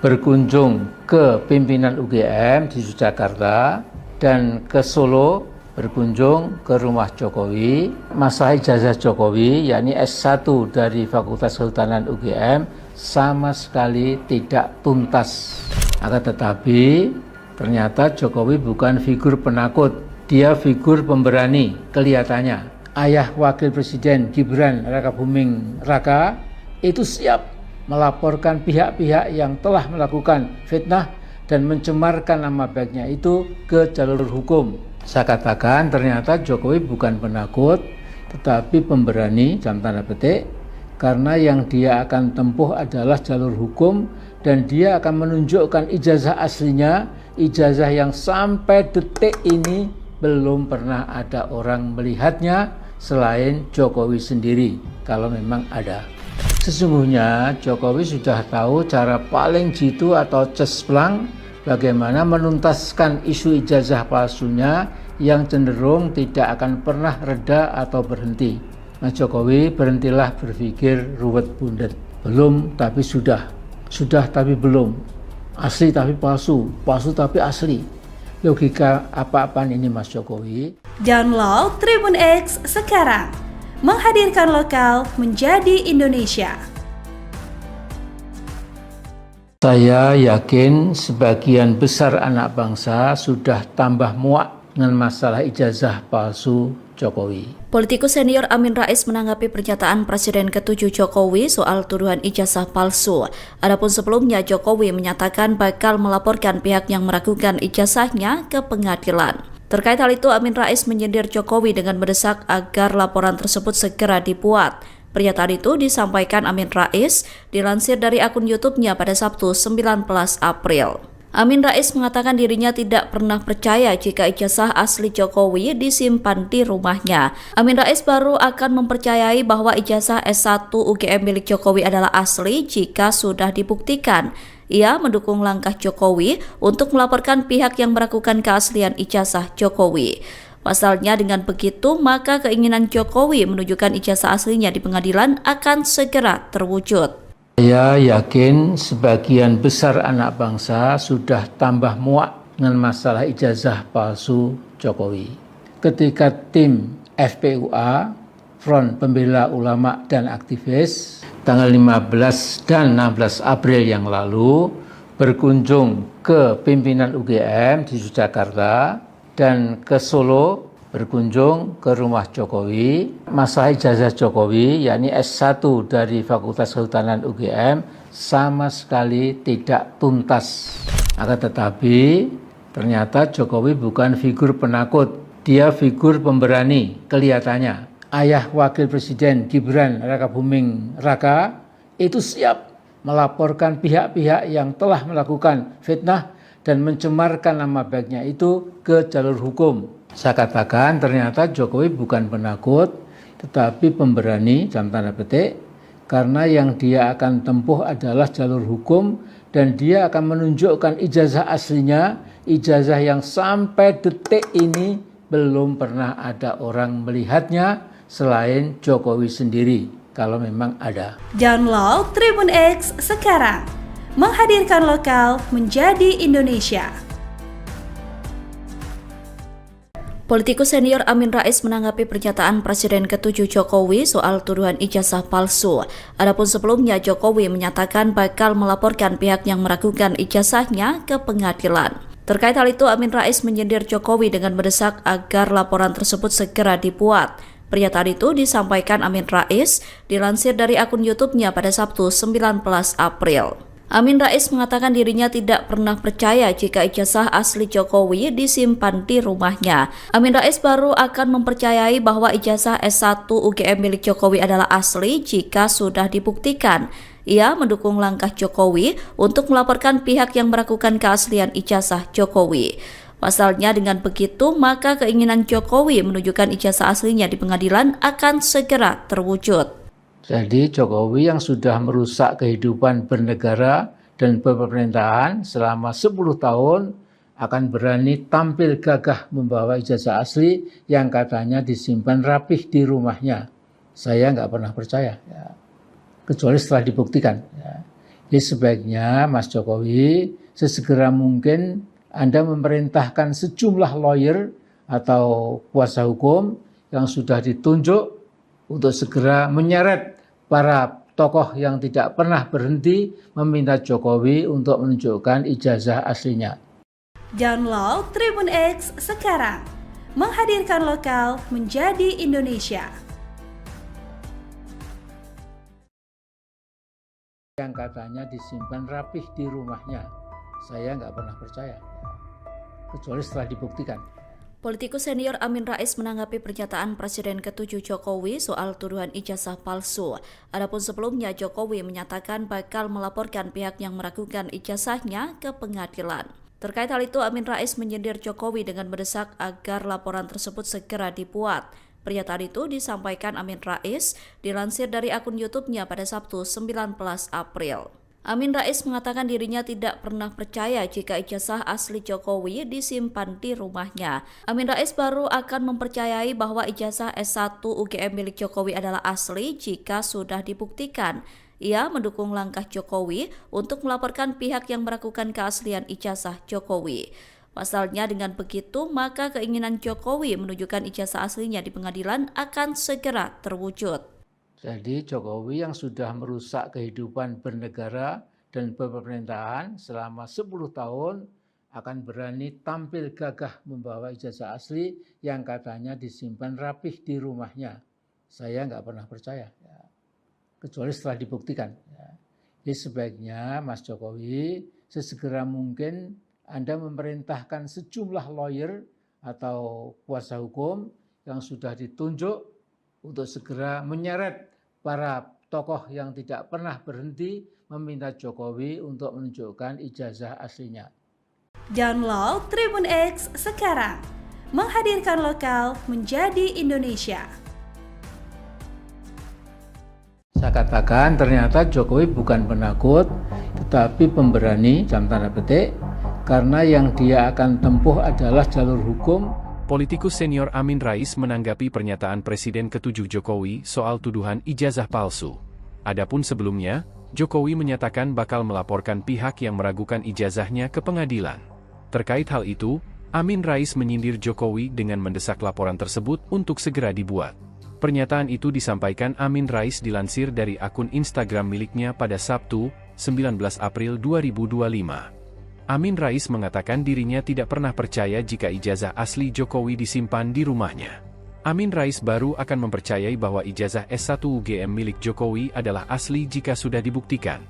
berkunjung ke pimpinan UGM di Yogyakarta dan ke Solo berkunjung ke rumah Jokowi. Masalah ijazah Jokowi, yakni S1 dari Fakultas Kehutanan UGM, sama sekali tidak tuntas. Akan tetapi ternyata Jokowi bukan figur penakut, dia figur pemberani kelihatannya. Ayah Wakil Presiden Gibran Rakabuming Raka itu siap melaporkan pihak-pihak yang telah melakukan fitnah dan mencemarkan nama baiknya itu ke jalur hukum. Saya katakan ternyata Jokowi bukan penakut, tetapi pemberani, dalam tanda petik, karena yang dia akan tempuh adalah jalur hukum dan dia akan menunjukkan ijazah aslinya, ijazah yang sampai detik ini belum pernah ada orang melihatnya selain Jokowi sendiri, kalau memang ada. Sesungguhnya Jokowi sudah tahu cara paling jitu atau cesplang bagaimana menuntaskan isu ijazah palsunya yang cenderung tidak akan pernah reda atau berhenti. Mas Jokowi, berhentilah berpikir ruwet bundet. Belum tapi sudah. Sudah tapi belum. Asli tapi palsu. Palsu tapi asli. Logika apa-apaan ini Mas Jokowi? Download Tribun X sekarang, menghadirkan lokal menjadi Indonesia. Saya yakin sebagian besar anak bangsa sudah tambah muak dengan masalah ijazah palsu Jokowi. Politikus senior Amin Rais menanggapi pernyataan Presiden ke-7 Jokowi soal tuduhan ijazah palsu. Adapun sebelumnya Jokowi menyatakan bakal melaporkan pihak yang meragukan ijazahnya ke pengadilan. Terkait hal itu, Amin Rais menyindir Jokowi dengan mendesak agar laporan tersebut segera dibuat. Pernyataan itu disampaikan Amin Rais dilansir dari akun YouTube-nya pada Sabtu 19 April. Amin Rais mengatakan dirinya tidak pernah percaya jika ijazah asli Jokowi disimpan di rumahnya. Amin Rais baru akan mempercayai bahwa ijazah S1 UGM milik Jokowi adalah asli jika sudah dibuktikan. Ia mendukung langkah Jokowi untuk melaporkan pihak yang meragukan keaslian ijazah Jokowi. Pasalnya dengan begitu, maka keinginan Jokowi menunjukkan ijazah aslinya di pengadilan akan segera terwujud. Saya yakin sebagian besar anak bangsa sudah tambah muak dengan masalah ijazah palsu Jokowi. Ketika tim FPUA, Front Pembela Ulama dan Aktivis, tanggal 15 dan 16 April yang lalu berkunjung ke pimpinan UGM di Yogyakarta dan ke Solo berkunjung ke rumah Jokowi. Masalah ijazah Jokowi, yakni S1 dari Fakultas Kehutanan UGM, sama sekali tidak tuntas. Akan tetapi ternyata Jokowi bukan figur penakut, dia figur pemberani kelihatannya. Ayah Wakil Presiden Gibran Rakabuming Raka itu siap melaporkan pihak-pihak yang telah melakukan fitnah dan mencemarkan nama baiknya itu ke jalur hukum. Saya katakan ternyata Jokowi bukan penakut, tetapi pemberani dalam tanda petik, karena yang dia akan tempuh adalah jalur hukum dan dia akan menunjukkan ijazah aslinya, ijazah yang sampai detik ini belum pernah ada orang melihatnya selain Jokowi sendiri, kalau memang ada. Download Tribun X sekarang, menghadirkan lokal menjadi Indonesia. Politikus senior Amin Rais menanggapi pernyataan Presiden ke-7 Jokowi soal tuduhan ijazah palsu. Adapun sebelumnya Jokowi menyatakan bakal melaporkan pihak yang meragukan ijazahnya ke pengadilan. Terkait hal itu, Amin Rais menyindir Jokowi dengan mendesak agar laporan tersebut segera dibuat. Pernyataan itu disampaikan Amin Rais dilansir dari akun YouTube-nya pada Sabtu 19 April. Amin Rais mengatakan dirinya tidak pernah percaya jika ijazah asli Jokowi disimpan di rumahnya. Amin Rais baru akan mempercayai bahwa ijazah S1 UGM milik Jokowi adalah asli jika sudah dibuktikan. Ia mendukung langkah Jokowi untuk melaporkan pihak yang meragukan keaslian ijazah Jokowi. Pasalnya dengan begitu, maka keinginan Jokowi menunjukkan ijazah aslinya di pengadilan akan segera terwujud. Jadi Jokowi yang sudah merusak kehidupan bernegara dan pemerintahan selama 10 tahun akan berani tampil gagah membawa ijazah asli yang katanya disimpan rapih di rumahnya. Saya nggak pernah percaya, ya. Kecuali setelah dibuktikan. Ya. Jadi sebaiknya Mas Jokowi sesegera mungkin Anda memerintahkan sejumlah lawyer atau kuasa hukum yang sudah ditunjuk untuk segera menyeret para tokoh yang tidak pernah berhenti meminta Jokowi untuk menunjukkan ijazah aslinya. Download Tribun X sekarang, menghadirkan lokal menjadi Indonesia. Yang katanya disimpan rapih di rumahnya, saya nggak pernah percaya, kecuali setelah dibuktikan. Politikus senior Amin Rais menanggapi pernyataan Presiden ke-7 Jokowi soal tuduhan ijazah palsu. Adapun sebelumnya Jokowi menyatakan bakal melaporkan pihak yang meragukan ijazahnya ke pengadilan. Terkait hal itu, Amin Rais menyindir Jokowi dengan mendesak agar laporan tersebut segera dibuat. Pernyataan itu disampaikan Amin Rais dilansir dari akun YouTube-nya pada Sabtu 19 April. Amin Rais mengatakan dirinya tidak pernah percaya jika ijazah asli Jokowi disimpan di rumahnya. Amin Rais baru akan mempercayai bahwa ijazah S1 UGM milik Jokowi adalah asli jika sudah dibuktikan. Ia mendukung langkah Jokowi untuk melaporkan pihak yang meragukan keaslian ijazah Jokowi. Pasalnya dengan begitu, maka keinginan Jokowi menunjukkan ijazah aslinya di pengadilan akan segera terwujud. Jadi Jokowi yang sudah merusak kehidupan bernegara dan pemerintahan selama 10 tahun akan berani tampil gagah membawa ijazah asli yang katanya disimpan rapih di rumahnya. Saya nggak pernah percaya, ya. Kecuali setelah dibuktikan. Ya. Jadi sebaiknya Mas Jokowi sesegera mungkin Anda memerintahkan sejumlah lawyer atau kuasa hukum yang sudah ditunjuk untuk segera menyeret para tokoh yang tidak pernah berhenti meminta Jokowi untuk menunjukkan ijazah aslinya. Download Tribun X sekarang, menghadirkan lokal menjadi Indonesia. Saya Saya katakan ternyata Jokowi bukan penakut, tetapi pemberani, dalam tanda petik, karena yang dia akan tempuh adalah jalur hukum. Politikus senior Amin Rais menanggapi pernyataan Presiden ke-7 Jokowi soal tuduhan ijazah palsu. Adapun sebelumnya, Jokowi menyatakan bakal melaporkan pihak yang meragukan ijazahnya ke pengadilan. Terkait hal itu, Amin Rais menyindir Jokowi dengan mendesak laporan tersebut untuk segera dibuat. Pernyataan itu disampaikan Amin Rais dilansir dari akun Instagram miliknya pada Sabtu, 19 April 2025. Amin Rais mengatakan dirinya tidak pernah percaya jika ijazah asli Jokowi disimpan di rumahnya. Amin Rais baru akan mempercayai bahwa ijazah S1 UGM milik Jokowi adalah asli jika sudah dibuktikan.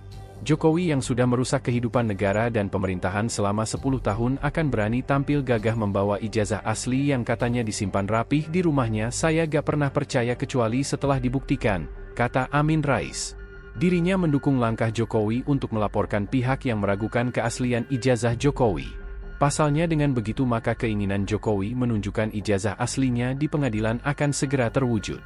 Jokowi yang sudah merusak kehidupan negara dan pemerintahan selama 10 tahun akan berani tampil gagah membawa ijazah asli yang katanya disimpan rapih di rumahnya. Saya gak pernah percaya kecuali setelah dibuktikan, kata Amin Rais. Dirinya mendukung langkah Jokowi untuk melaporkan pihak yang meragukan keaslian ijazah Jokowi. Pasalnya dengan begitu maka keinginan Jokowi menunjukkan ijazah aslinya di pengadilan akan segera terwujud.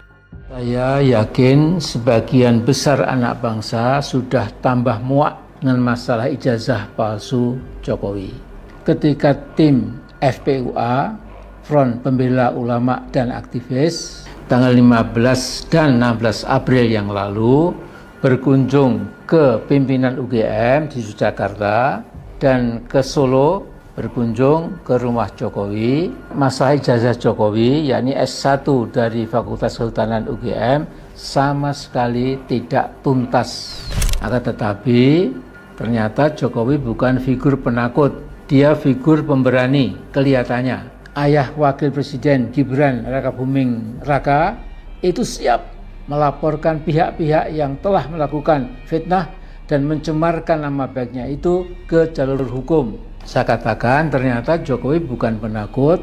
Saya yakin sebagian besar anak bangsa sudah tambah muak dengan masalah ijazah palsu Jokowi. Ketika tim FPUA, Front Pembela Ulama dan Aktivis, tanggal 15 dan 16 April yang lalu berkunjung ke pimpinan UGM di Yogyakarta dan ke Solo berkunjung ke rumah Jokowi. Masalah ijazah Jokowi, yakni S1 dari Fakultas Kehutanan UGM, sama sekali tidak tuntas. Akan tetapi, ternyata Jokowi bukan figur penakut, dia figur pemberani, kelihatannya. Ayah Wakil Presiden Gibran Rakabuming Raka itu siap melaporkan pihak-pihak yang telah melakukan fitnah dan mencemarkan nama baiknya itu ke jalur hukum. Saya katakan ternyata Jokowi bukan penakut,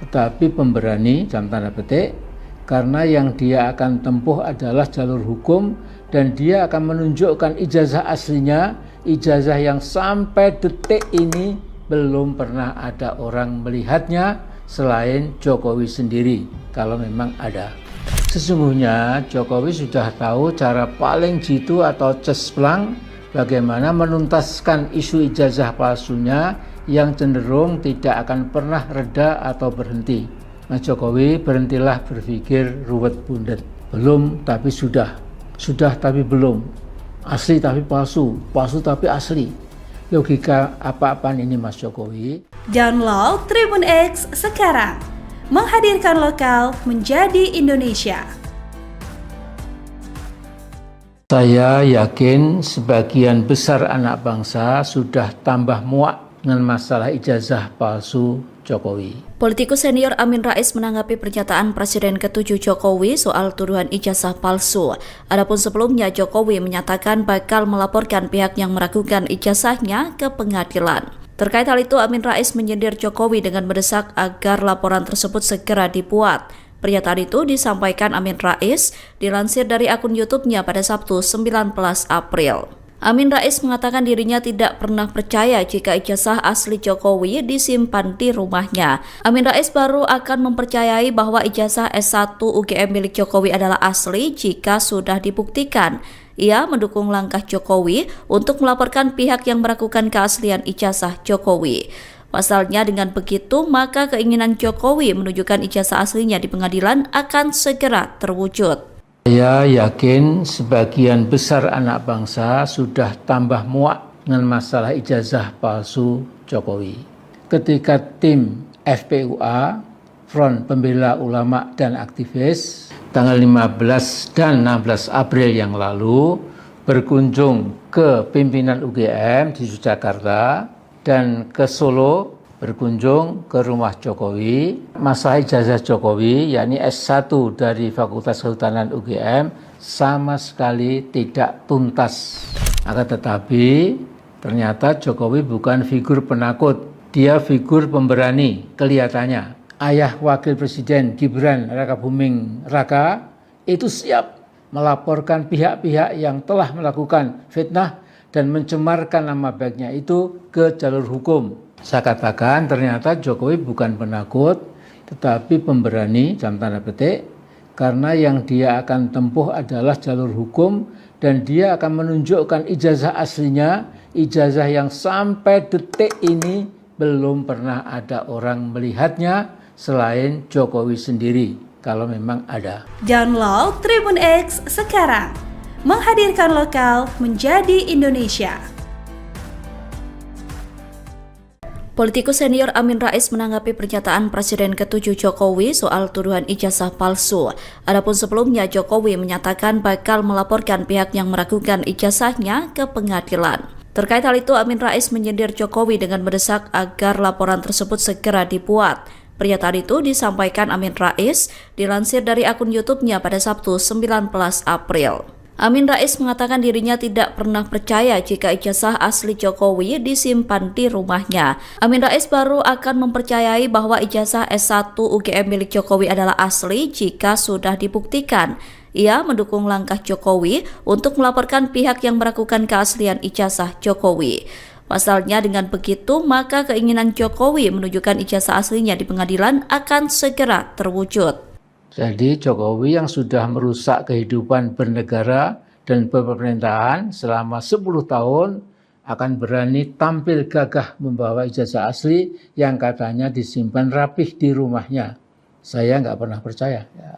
tetapi pemberani, dalam tanda petik, karena yang dia akan tempuh adalah jalur hukum dan dia akan menunjukkan ijazah aslinya, ijazah yang sampai detik ini belum pernah ada orang melihatnya selain Jokowi sendiri, kalau memang ada. Sesungguhnya Jokowi sudah tahu cara paling jitu atau cesplang bagaimana menuntaskan isu ijazah palsunya yang cenderung tidak akan pernah reda atau berhenti. Mas Jokowi, berhentilah berpikir ruwet bundet. Belum tapi sudah tapi belum. Asli tapi palsu, palsu tapi asli. Logika apa-apaan ini Mas Jokowi? Download Tribun X sekarang. Menghadirkan lokal menjadi Indonesia. Saya yakin sebagian besar anak bangsa sudah tambah muak dengan masalah ijazah palsu Jokowi. Politikus senior Amin Rais menanggapi pernyataan Presiden ke-7 Jokowi soal tuduhan ijazah palsu. Adapun sebelumnya Jokowi menyatakan bakal melaporkan pihak yang meragukan ijazahnya ke pengadilan. Terkait hal itu, Amin Rais menyindir Jokowi dengan mendesak agar laporan tersebut segera dibuat. Pernyataan itu disampaikan Amin Rais dilansir dari akun YouTube-nya pada Sabtu 19 April. Amin Rais mengatakan dirinya tidak pernah percaya jika ijazah asli Jokowi disimpan di rumahnya. Amin Rais baru akan mempercayai bahwa ijazah S1 UGM milik Jokowi adalah asli jika sudah dibuktikan. Ia mendukung langkah Jokowi untuk melaporkan pihak yang meragukan keaslian ijazah Jokowi. Pasalnya dengan begitu, maka keinginan Jokowi menunjukkan ijazah aslinya di pengadilan akan segera terwujud. Saya yakin sebagian besar anak bangsa sudah tambah muak dengan masalah ijazah palsu Jokowi. Ketika tim FPUA, Front Pembela Ulama dan Aktivis, tanggal 15 dan 16 April yang lalu berkunjung ke pimpinan UGM di Yogyakarta dan ke Solo berkunjung ke rumah Jokowi. Masalah ijazah Jokowi, yakni S1 dari Fakultas Kehutanan UGM, sama sekali tidak tuntas. Akan tetapi, ternyata Jokowi bukan figur penakut, dia figur pemberani, kelihatannya. Ayah Wakil Presiden Gibran Rakabuming Raka itu siap melaporkan pihak-pihak yang telah melakukan fitnah dan mencemarkan nama baiknya itu ke jalur hukum. Saya katakan ternyata Jokowi bukan penakut, tetapi pemberani, dalam tanda petik, karena yang dia akan tempuh adalah jalur hukum dan dia akan menunjukkan ijazah aslinya, ijazah yang sampai detik ini belum pernah ada orang melihatnya selain Jokowi sendiri, kalau memang ada. Download Tribun X sekarang, menghadirkan lokal menjadi Indonesia. Politikus senior Amin Rais menanggapi pernyataan Presiden ke-7 Jokowi soal tuduhan ijazah palsu. Adapun sebelumnya Jokowi menyatakan bakal melaporkan pihak yang meragukan ijazahnya ke pengadilan. Terkait hal itu, Amin Rais menyindir Jokowi dengan mendesak agar laporan tersebut segera dibuat. Pernyataan itu disampaikan Amin Rais dilansir dari akun YouTube-nya pada Sabtu 19 April. Amin Rais mengatakan dirinya tidak pernah percaya jika ijazah asli Jokowi disimpan di rumahnya. Amin Rais baru akan mempercayai bahwa ijazah S1 UGM milik Jokowi adalah asli jika sudah dibuktikan. Ia mendukung langkah Jokowi untuk melaporkan pihak yang meragukan keaslian ijazah Jokowi. Pasalnya dengan begitu, maka keinginan Jokowi menunjukkan ijazah aslinya di pengadilan akan segera terwujud. Jadi Jokowi yang sudah merusak kehidupan bernegara dan pemerintahan selama 10 tahun akan berani tampil gagah membawa ijazah asli yang katanya disimpan rapih di rumahnya. Saya nggak pernah percaya, ya.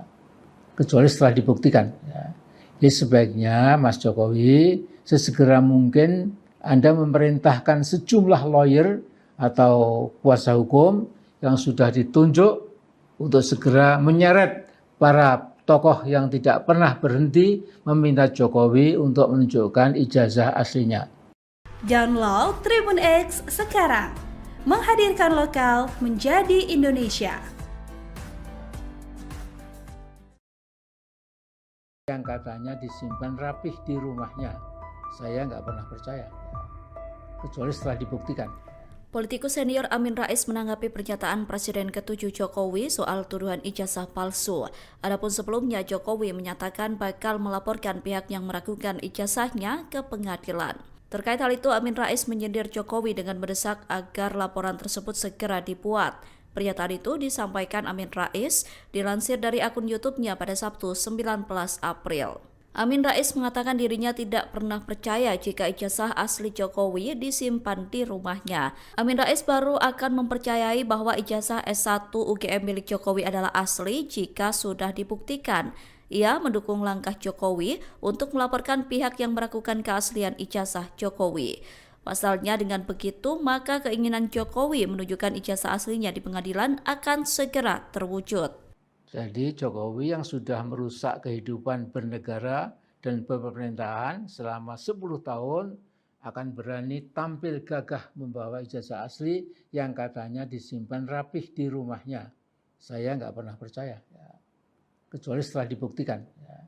Kecuali setelah dibuktikan. Ya. Jadi sebaiknya Mas Jokowi sesegera mungkin Anda memerintahkan sejumlah lawyer atau kuasa hukum yang sudah ditunjuk untuk segera menyeret para tokoh yang tidak pernah berhenti meminta Jokowi untuk menunjukkan ijazah aslinya. Download Tribun X sekarang, menghadirkan lokal menjadi Indonesia. Yang katanya disimpan rapih di rumahnya, saya nggak pernah percaya, kecuali setelah dibuktikan. Politikus senior Amin Rais menanggapi pernyataan Presiden ke-7 Jokowi soal tuduhan ijazah palsu. Adapun sebelumnya Jokowi menyatakan bakal melaporkan pihak yang meragukan ijazahnya ke pengadilan. Terkait hal itu, Amin Rais menyindir Jokowi dengan mendesak agar laporan tersebut segera dibuat. Pernyataan itu disampaikan Amin Rais dilansir dari akun YouTube-nya pada Sabtu 19 April. Amin Rais mengatakan dirinya tidak pernah percaya jika ijazah asli Jokowi disimpan di rumahnya. Amin Rais baru akan mempercayai bahwa ijazah S1 UGM milik Jokowi adalah asli jika sudah dibuktikan. Ia mendukung langkah Jokowi untuk melaporkan pihak yang meragukan keaslian ijazah Jokowi. Pasalnya dengan begitu, maka keinginan Jokowi menunjukkan ijazah aslinya di pengadilan akan segera terwujud. Jadi Jokowi yang sudah merusak kehidupan bernegara dan pemerintahan selama 10 tahun akan berani tampil gagah membawa ijazah asli yang katanya disimpan rapih di rumahnya. Saya nggak pernah percaya, ya. Kecuali setelah dibuktikan. Ya.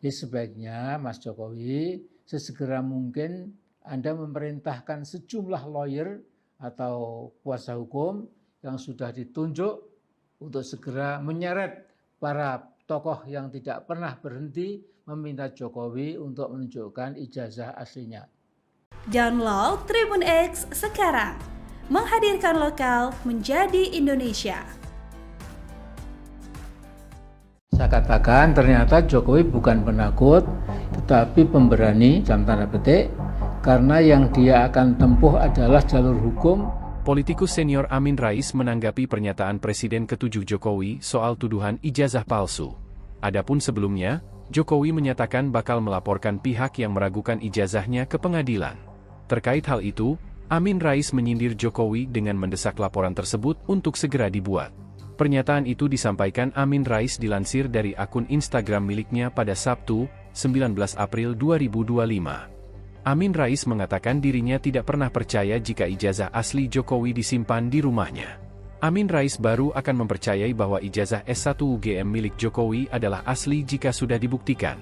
Jadi sebaiknya Mas Jokowi sesegera mungkin Anda memerintahkan sejumlah lawyer atau kuasa hukum yang sudah ditunjuk untuk segera menyeret para tokoh yang tidak pernah berhenti meminta Jokowi untuk menunjukkan ijazah aslinya. Download Tribun X sekarang, menghadirkan lokal menjadi Indonesia. Saya katakan ternyata Jokowi bukan penakut, tetapi pemberani, dalam tanda petik, karena yang dia akan tempuh adalah jalur hukum. Politikus senior Amin Rais menanggapi pernyataan Presiden ke-7 Jokowi soal tuduhan ijazah palsu. Adapun sebelumnya, Jokowi menyatakan bakal melaporkan pihak yang meragukan ijazahnya ke pengadilan. Terkait hal itu, Amin Rais menyindir Jokowi dengan mendesak laporan tersebut untuk segera dibuat. Pernyataan itu disampaikan Amin Rais dilansir dari akun Instagram miliknya pada Sabtu, 19 April 2025. Amin Rais mengatakan dirinya tidak pernah percaya jika ijazah asli Jokowi disimpan di rumahnya. Amin Rais baru akan mempercayai bahwa ijazah S1 UGM milik Jokowi adalah asli jika sudah dibuktikan.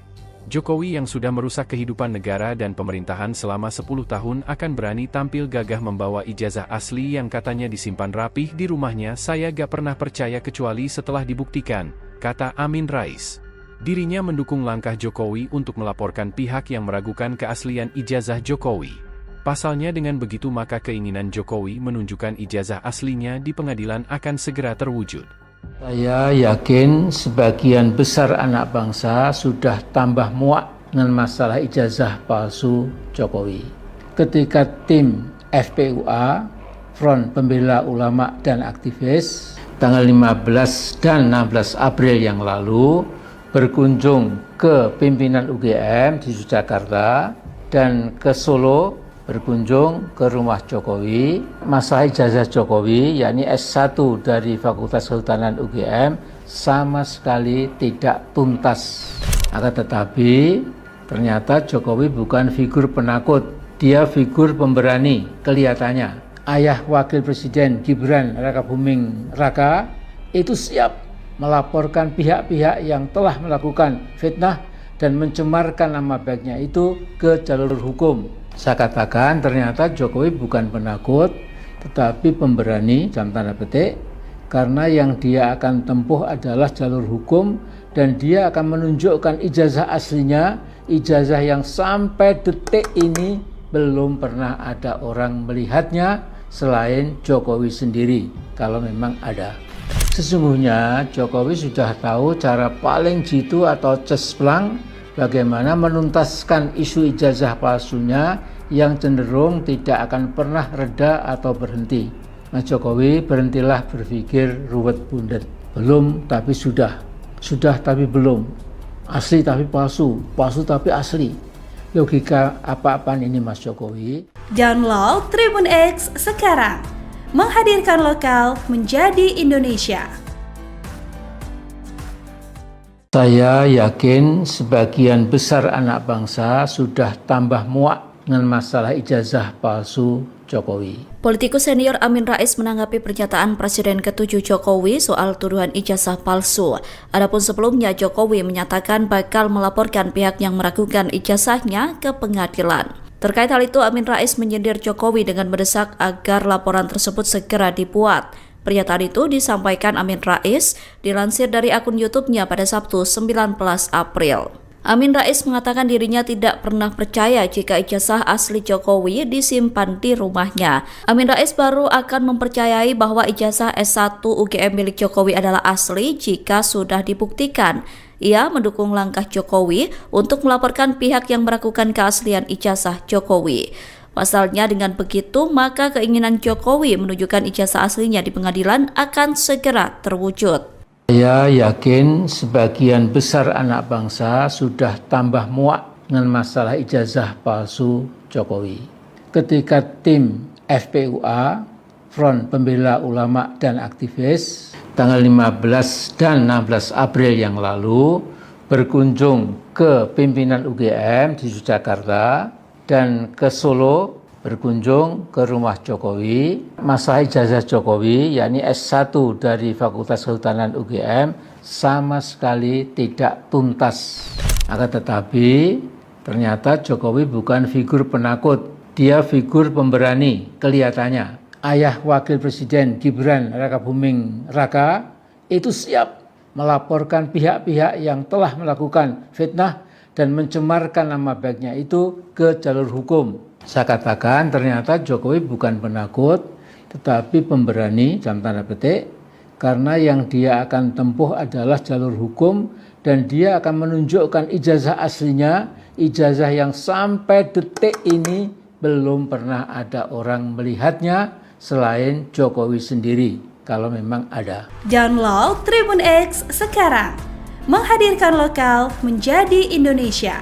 Jokowi yang sudah merusak kehidupan negara dan pemerintahan selama 10 tahun akan berani tampil gagah membawa ijazah asli yang katanya disimpan rapih di rumahnya. Saya gak pernah percaya kecuali setelah dibuktikan, kata Amin Rais. Dirinya mendukung langkah Jokowi untuk melaporkan pihak yang meragukan keaslian ijazah Jokowi. Pasalnya dengan begitu maka keinginan Jokowi menunjukkan ijazah aslinya di pengadilan akan segera terwujud. Saya yakin sebagian besar anak bangsa sudah tambah muak dengan masalah ijazah palsu Jokowi. Ketika tim FPUA, Front Pembela Ulama dan Aktivis, tanggal 15 dan 16 April yang lalu berkunjung ke pimpinan UGM di Yogyakarta dan ke Solo berkunjung ke rumah Jokowi. Masalah ijazah Jokowi, yakni S1 dari Fakultas Kehutanan UGM, sama sekali tidak tuntas. Akan tetapi ternyata Jokowi bukan figur penakut, dia figur pemberani kelihatannya. Ayah Wakil Presiden Gibran Rakabuming Raka itu siap melaporkan pihak-pihak yang telah melakukan fitnah dan mencemarkan nama baiknya itu ke jalur hukum. Saya katakan ternyata Jokowi bukan penakut, tetapi pemberani, dalam tanda petik, karena yang dia akan tempuh adalah jalur hukum dan dia akan menunjukkan ijazah aslinya, ijazah yang sampai detik ini belum pernah ada orang melihatnya selain Jokowi sendiri, kalau memang ada. Sesungguhnya Jokowi sudah tahu cara paling jitu atau cesplang bagaimana menuntaskan isu ijazah palsunya yang cenderung tidak akan pernah reda atau berhenti. Mas Jokowi, berhentilah berpikir ruwet bundet. Belum tapi sudah tapi belum. Asli tapi palsu, palsu tapi asli. Logika apa-apaan ini Mas Jokowi? Download Tribun X sekarang. Menghadirkan lokal menjadi Indonesia. Saya yakin sebagian besar anak bangsa sudah tambah muak dengan masalah ijazah palsu Jokowi. Politikus senior Amin Rais menanggapi pernyataan Presiden ke-7 Jokowi soal tuduhan ijazah palsu. Adapun sebelumnya Jokowi menyatakan bakal melaporkan pihak yang meragukan ijazahnya ke pengadilan. Terkait hal itu, Amin Rais menyindir Jokowi dengan mendesak agar laporan tersebut segera dibuat. Pernyataan itu disampaikan Amin Rais dilansir dari akun YouTube-nya pada Sabtu 19 April. Amin Rais mengatakan dirinya tidak pernah percaya jika ijazah asli Jokowi disimpan di rumahnya. Amin Rais baru akan mempercayai bahwa ijazah S1 UGM milik Jokowi adalah asli jika sudah dibuktikan. Ia mendukung langkah Jokowi untuk melaporkan pihak yang meragukan keaslian ijazah Jokowi. Pasalnya dengan begitu, maka keinginan Jokowi menunjukkan ijazah aslinya di pengadilan akan segera terwujud. Saya yakin sebagian besar anak bangsa sudah tambah muak dengan masalah ijazah palsu Jokowi. Ketika tim FPUA, Front Pembela Ulama dan Aktivis, tanggal 15 dan 16 April yang lalu berkunjung ke pimpinan UGM di Yogyakarta dan ke Solo berkunjung ke rumah Jokowi. Masalah ijazah Jokowi, yakni S1 dari Fakultas Kehutanan UGM, sama sekali tidak tuntas. Akan tetapi ternyata Jokowi bukan figur penakut, dia figur pemberani kelihatannya. Ayah Wakil Presiden Gibran Rakabuming Raka itu siap melaporkan pihak-pihak yang telah melakukan fitnah dan mencemarkan nama baiknya itu ke jalur hukum. Saya katakan ternyata Jokowi bukan penakut, tetapi pemberani, dalam tanda petik, karena yang dia akan tempuh adalah jalur hukum dan dia akan menunjukkan ijazah aslinya, ijazah yang sampai detik ini belum pernah ada orang melihatnya selain Jokowi sendiri, kalau memang ada. Download Tribun X sekarang. Menghadirkan lokal menjadi Indonesia.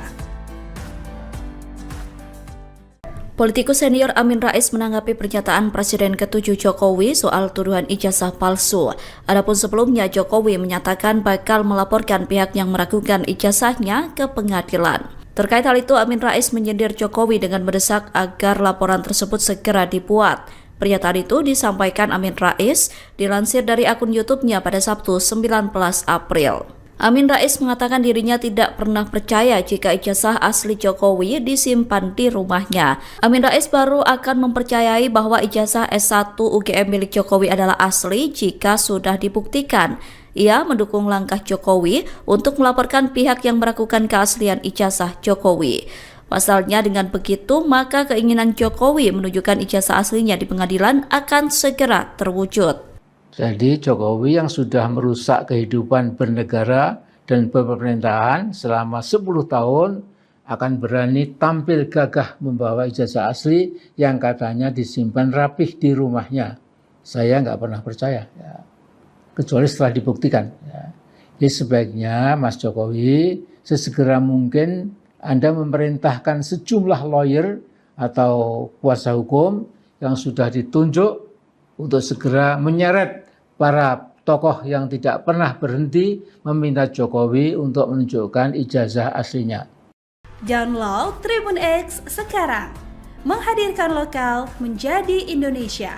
Politikus senior Amin Rais menanggapi pernyataan Presiden ke-7 Jokowi soal tuduhan ijazah palsu. Adapun sebelumnya Jokowi menyatakan bakal melaporkan pihak yang meragukan ijazahnya ke pengadilan. Terkait hal itu, Amin Rais menyindir Jokowi dengan mendesak agar laporan tersebut segera dibuat. Pernyataan itu disampaikan Amin Rais dilansir dari akun YouTube-nya pada Sabtu 19 April. Amin Rais mengatakan dirinya tidak pernah percaya jika ijazah asli Jokowi disimpan di rumahnya. Amin Rais baru akan mempercayai bahwa ijazah S1 UGM milik Jokowi adalah asli jika sudah dibuktikan. Ia mendukung langkah Jokowi untuk melaporkan pihak yang meragukan keaslian ijazah Jokowi. Pasalnya dengan begitu, maka keinginan Jokowi menunjukkan ijazah aslinya di pengadilan akan segera terwujud. Jadi Jokowi yang sudah merusak kehidupan bernegara dan berpemerintahan selama 10 tahun akan berani tampil gagah membawa ijazah asli yang katanya disimpan rapih di rumahnya. Saya nggak pernah percaya, ya. Kecuali setelah dibuktikan. Ya. Jadi sebaiknya Mas Jokowi sesegera mungkin Anda memerintahkan sejumlah lawyer atau kuasa hukum yang sudah ditunjuk untuk segera menyeret para tokoh yang tidak pernah berhenti meminta Jokowi untuk menunjukkan ijazah aslinya. Download Tribun X sekarang, menghadirkan lokal menjadi Indonesia.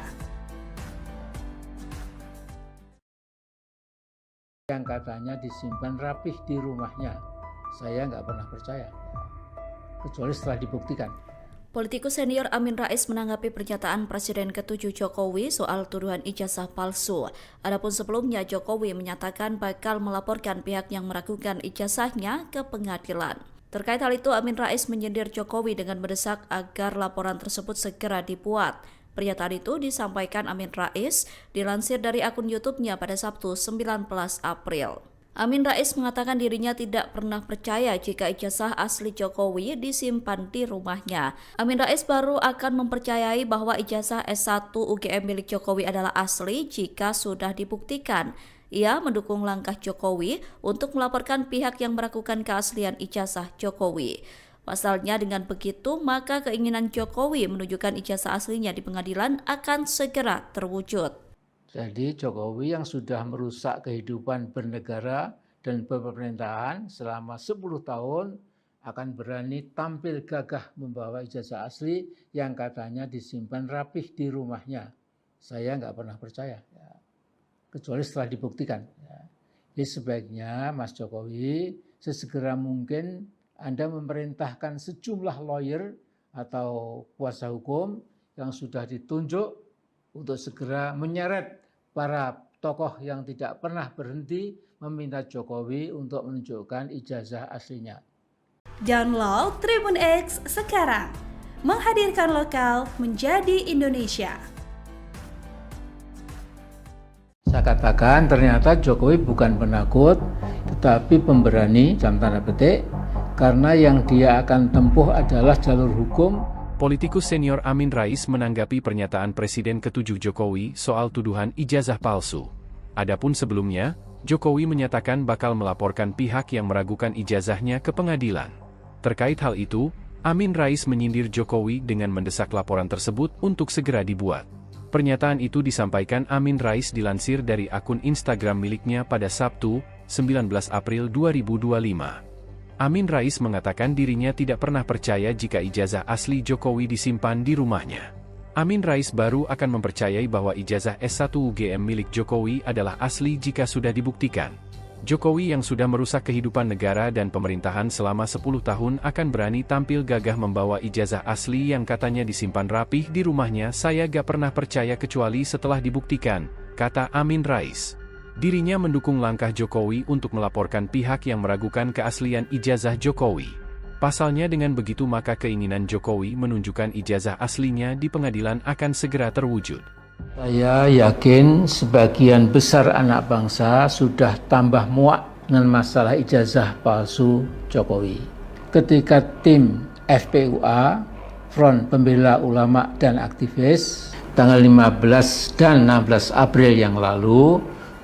Yang katanya disimpan rapih di rumahnya, saya nggak pernah percaya, kecuali setelah dibuktikan. Politikus senior Amin Rais menanggapi pernyataan Presiden ke-7 Jokowi soal tuduhan ijazah palsu. Adapun sebelumnya Jokowi menyatakan bakal melaporkan pihak yang meragukan ijazahnya ke pengadilan. Terkait hal itu, Amin Rais menyindir Jokowi dengan mendesak agar laporan tersebut segera dibuat. Pernyataan itu disampaikan Amin Rais dilansir dari akun YouTube-nya pada Sabtu 19 April. Amin Rais mengatakan dirinya tidak pernah percaya jika ijazah asli Jokowi disimpan di rumahnya. Amin Rais baru akan mempercayai bahwa ijazah S1 UGM milik Jokowi adalah asli jika sudah dibuktikan. Ia mendukung langkah Jokowi untuk melaporkan pihak yang meragukan keaslian ijazah Jokowi. Pasalnya dengan begitu, maka keinginan Jokowi menunjukkan ijazah aslinya di pengadilan akan segera terwujud. Jadi Jokowi yang sudah merusak kehidupan bernegara dan berpemerintahan selama 10 tahun akan berani tampil gagah membawa ijazah asli yang katanya disimpan rapih di rumahnya. Saya nggak pernah percaya, ya. Kecuali setelah dibuktikan. Ya. Jadi sebaiknya Mas Jokowi sesegera mungkin Anda memerintahkan sejumlah lawyer atau kuasa hukum yang sudah ditunjuk untuk segera menyeret para tokoh yang tidak pernah berhenti meminta Jokowi untuk menunjukkan ijazah aslinya. Download Tribun X sekarang, menghadirkan lokal menjadi Indonesia. Saya katakan ternyata Jokowi bukan penakut, tetapi pemberani, dalam tanda petik, karena yang dia akan tempuh adalah jalur hukum. Politikus senior Amin Rais menanggapi pernyataan Presiden ke-7 Jokowi soal tuduhan ijazah palsu. Adapun sebelumnya, Jokowi menyatakan bakal melaporkan pihak yang meragukan ijazahnya ke pengadilan. Terkait hal itu, Amin Rais menyindir Jokowi dengan mendesak laporan tersebut untuk segera dibuat. Pernyataan itu disampaikan Amin Rais dilansir dari akun Instagram miliknya pada Sabtu, 19 April 2025. Amin Rais mengatakan dirinya tidak pernah percaya jika ijazah asli Jokowi disimpan di rumahnya. Amin Rais baru akan mempercayai bahwa ijazah S1 UGM milik Jokowi adalah asli jika sudah dibuktikan. Jokowi yang sudah merusak kehidupan negara dan pemerintahan selama 10 tahun akan berani tampil gagah membawa ijazah asli yang katanya disimpan rapih di rumahnya. Saya gak pernah percaya kecuali setelah dibuktikan, kata Amin Rais. Dirinya mendukung langkah Jokowi untuk melaporkan pihak yang meragukan keaslian ijazah Jokowi. Pasalnya dengan begitu maka keinginan Jokowi menunjukkan ijazah aslinya di pengadilan akan segera terwujud. Saya yakin sebagian besar anak bangsa sudah tambah muak dengan masalah ijazah palsu Jokowi. Ketika tim FPUA, Front Pembela Ulama dan Aktivis, tanggal 15 dan 16 April yang lalu,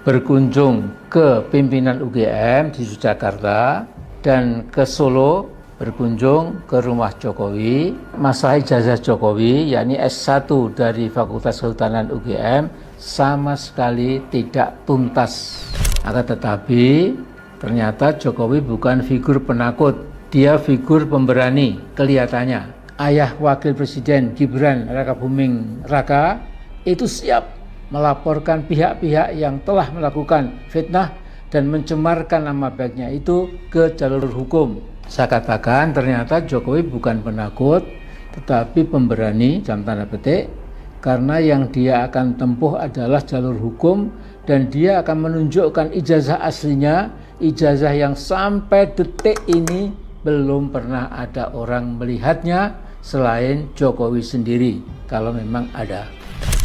berkunjung ke pimpinan UGM di Yogyakarta dan ke Solo berkunjung ke rumah Jokowi. Masalah ijazah Jokowi, yakni S1 dari Fakultas Kehutanan UGM, sama sekali tidak tuntas. Akan tetapi, ternyata Jokowi bukan figur penakut, dia figur pemberani kelihatannya. Ayah Wakil Presiden Gibran Rakabuming Raka itu siap melaporkan pihak-pihak yang telah melakukan fitnah dan mencemarkan nama baiknya itu ke jalur hukum. Saya katakan ternyata Jokowi bukan penakut, tetapi pemberani, dalam tanda petik, karena yang dia akan tempuh adalah jalur hukum dan dia akan menunjukkan ijazah aslinya, ijazah yang sampai detik ini belum pernah ada orang melihatnya selain Jokowi sendiri, kalau memang ada.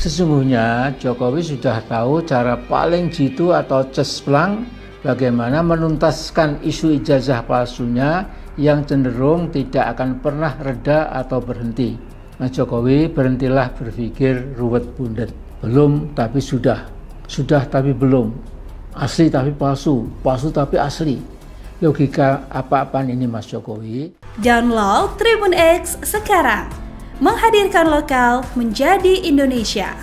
Sesungguhnya Jokowi sudah tahu cara paling jitu atau cesplang bagaimana menuntaskan isu ijazah palsunya yang cenderung tidak akan pernah reda atau berhenti. Mas Jokowi, berhentilah berpikir ruwet bundet. Belum tapi sudah tapi belum. Asli tapi palsu, palsu tapi asli. Logika apa-apaan ini Mas Jokowi? Download Tribun X sekarang. Menghadirkan lokal menjadi Indonesia.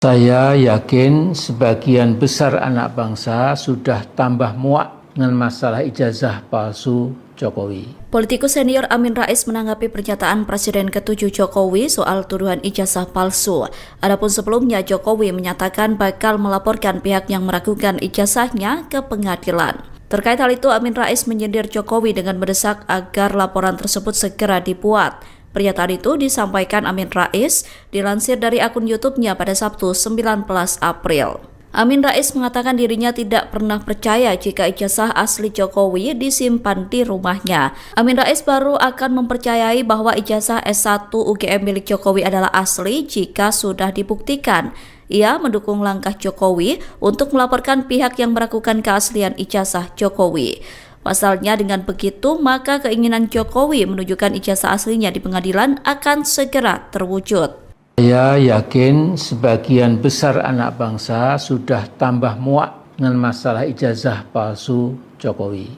Saya yakin sebagian besar anak bangsa sudah tambah muak dengan masalah ijazah palsu Jokowi. Politikus senior Amin Rais menanggapi pernyataan Presiden ke-7 Jokowi soal tuduhan ijazah palsu. Adapun sebelumnya Jokowi menyatakan bakal melaporkan pihak yang meragukan ijazahnya ke pengadilan. Terkait hal itu, Amin Rais menyindir Jokowi dengan mendesak agar laporan tersebut segera dibuat. Pernyataan itu disampaikan Amin Rais dilansir dari akun YouTube-nya pada Sabtu 19 April. Amin Rais mengatakan dirinya tidak pernah percaya jika ijazah asli Jokowi disimpan di rumahnya. Amin Rais baru akan mempercayai bahwa ijazah S1 UGM milik Jokowi adalah asli jika sudah dibuktikan. Ia mendukung langkah Jokowi untuk melaporkan pihak yang meragukan keaslian ijazah Jokowi. Pasalnya dengan begitu, maka keinginan Jokowi menunjukkan ijazah aslinya di pengadilan akan segera terwujud. Saya yakin sebagian besar anak bangsa sudah tambah muak dengan masalah ijazah palsu Jokowi.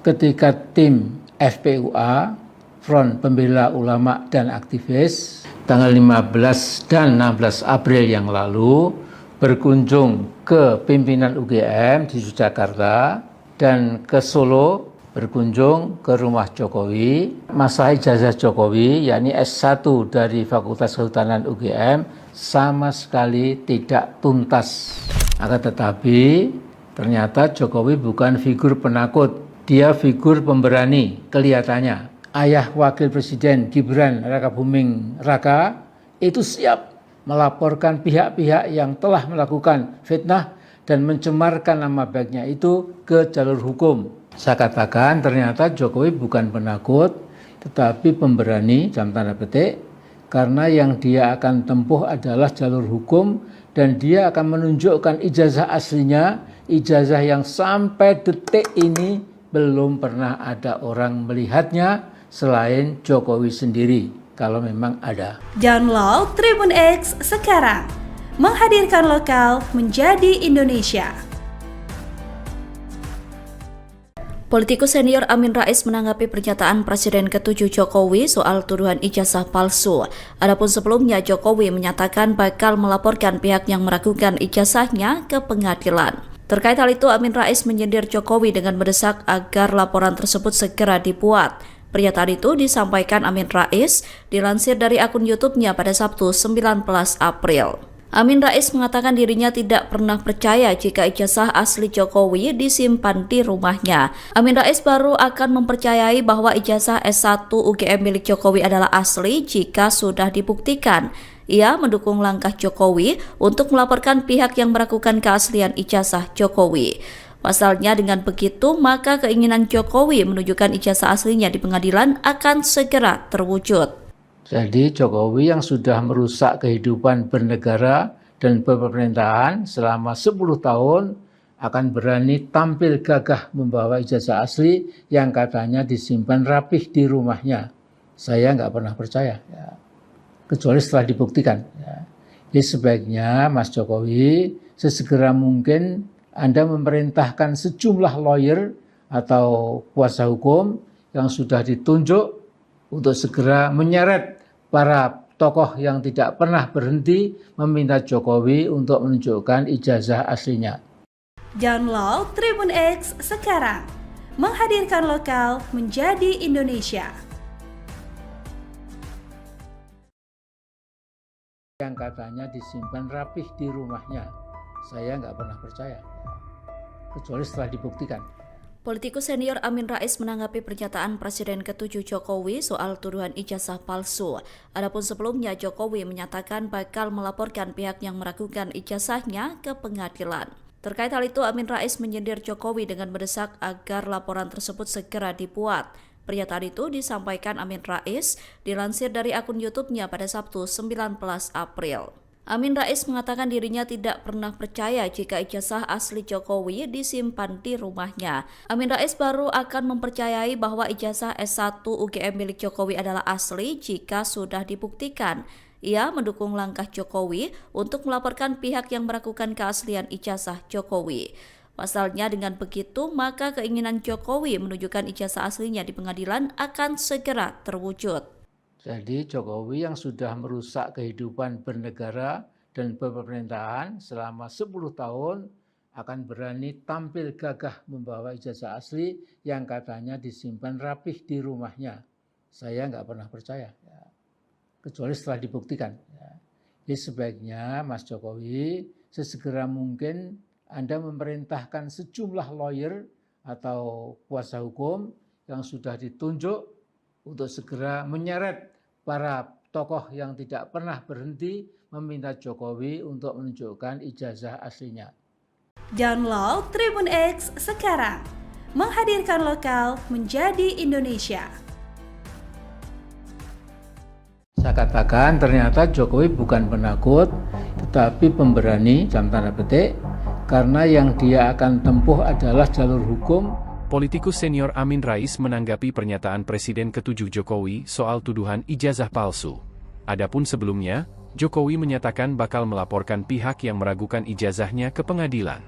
Ketika tim FPUA, Front Pembela Ulama dan Aktivis, tanggal 15 dan 16 April yang lalu berkunjung ke pimpinan UGM di Yogyakarta dan ke Solo berkunjung ke rumah Jokowi. Masalah ijazah Jokowi, yakni S1 dari Fakultas Kehutanan UGM, sama sekali tidak tuntas. Akan tetapi ternyata Jokowi bukan figur penakut, dia figur pemberani kelihatannya. Ayah Wakil Presiden Gibran Rakabuming Raka itu siap melaporkan pihak-pihak yang telah melakukan fitnah dan mencemarkan nama baiknya itu ke jalur hukum. Saya katakan ternyata Jokowi bukan penakut, tetapi pemberani dalam tanda petik, karena yang dia akan tempuh adalah jalur hukum dan dia akan menunjukkan ijazah aslinya, ijazah yang sampai detik ini belum pernah ada orang melihatnya selain Jokowi sendiri, kalau memang ada. Download Tribun X sekarang. Menghadirkan lokal menjadi Indonesia. Politikus senior Amin Rais menanggapi pernyataan Presiden ke-7 Jokowi soal tuduhan ijazah palsu. Adapun sebelumnya Jokowi menyatakan bakal melaporkan pihak yang meragukan ijazahnya ke pengadilan. Terkait hal itu, Amin Rais menyindir Jokowi dengan mendesak agar laporan tersebut segera dibuat. Pernyataan itu disampaikan Amin Rais dilansir dari akun YouTube-nya pada Sabtu 19 April. Amin Rais mengatakan dirinya tidak pernah percaya jika ijazah asli Jokowi disimpan di rumahnya. Amin Rais baru akan mempercayai bahwa ijazah S1 UGM milik Jokowi adalah asli jika sudah dibuktikan. Ia mendukung langkah Jokowi untuk melaporkan pihak yang meragukan keaslian ijazah Jokowi. Pasalnya dengan begitu, maka keinginan Jokowi menunjukkan ijazah aslinya di pengadilan akan segera terwujud. Jadi Jokowi yang sudah merusak kehidupan bernegara dan pemerintahan selama 10 tahun akan berani tampil gagah membawa ijazah asli yang katanya disimpan rapih di rumahnya. Saya nggak pernah percaya, ya. Kecuali setelah dibuktikan. Ya. Jadi sebaiknya Mas Jokowi sesegera mungkin Anda memerintahkan sejumlah lawyer atau kuasa hukum yang sudah ditunjuk untuk segera menyeret para tokoh yang tidak pernah berhenti meminta Jokowi untuk menunjukkan ijazah aslinya. Download Tribun X sekarang. Menghadirkan lokal menjadi Indonesia. Yang katanya disimpan rapih di rumahnya. Saya nggak pernah percaya, kecuali setelah dibuktikan. Politikus senior Amin Rais menanggapi pernyataan Presiden ke-7 Jokowi soal tuduhan ijazah palsu. Adapun sebelumnya Jokowi menyatakan bakal melaporkan pihak yang meragukan ijazahnya ke pengadilan. Terkait hal itu, Amin Rais menyindir Jokowi dengan mendesak agar laporan tersebut segera dibuat. Pernyataan itu disampaikan Amin Rais dilansir dari akun YouTube-nya pada Sabtu 19 April. Amin Rais mengatakan dirinya tidak pernah percaya jika ijazah asli Jokowi disimpan di rumahnya. Amin Rais baru akan mempercayai bahwa ijazah S1 UGM milik Jokowi adalah asli jika sudah dibuktikan. Ia mendukung langkah Jokowi untuk melaporkan pihak yang meragukan keaslian ijazah Jokowi. Pasalnya dengan begitu, maka keinginan Jokowi menunjukkan ijazah aslinya di pengadilan akan segera terwujud. Jadi Jokowi yang sudah merusak kehidupan bernegara dan pemerintahan selama 10 tahun akan berani tampil gagah membawa ijazah asli yang katanya disimpan rapih di rumahnya. Saya nggak pernah percaya, ya. Kecuali setelah dibuktikan. Ya. Jadi sebaiknya Mas Jokowi sesegera mungkin Anda memerintahkan sejumlah lawyer atau kuasa hukum yang sudah ditunjuk untuk segera menyeret para tokoh yang tidak pernah berhenti meminta Jokowi untuk menunjukkan ijazah aslinya. Download Tribun X sekarang, menghadirkan lokal menjadi Indonesia. Saya katakan ternyata Jokowi bukan penakut, tetapi pemberani, dalam tanda petik, karena yang dia akan tempuh adalah jalur hukum. Politikus senior Amin Rais menanggapi pernyataan Presiden ke-7 Jokowi soal tuduhan ijazah palsu. Adapun sebelumnya, Jokowi menyatakan bakal melaporkan pihak yang meragukan ijazahnya ke pengadilan.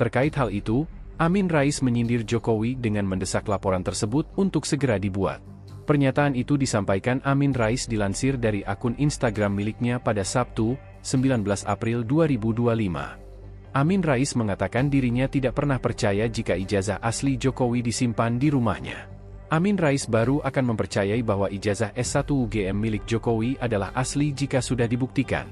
Terkait hal itu, Amin Rais menyindir Jokowi dengan mendesak laporan tersebut untuk segera dibuat. Pernyataan itu disampaikan Amin Rais dilansir dari akun Instagram miliknya pada Sabtu, 19 April 2025. Amin Rais mengatakan dirinya tidak pernah percaya jika ijazah asli Jokowi disimpan di rumahnya. Amin Rais baru akan mempercayai bahwa ijazah S1 UGM milik Jokowi adalah asli jika sudah dibuktikan.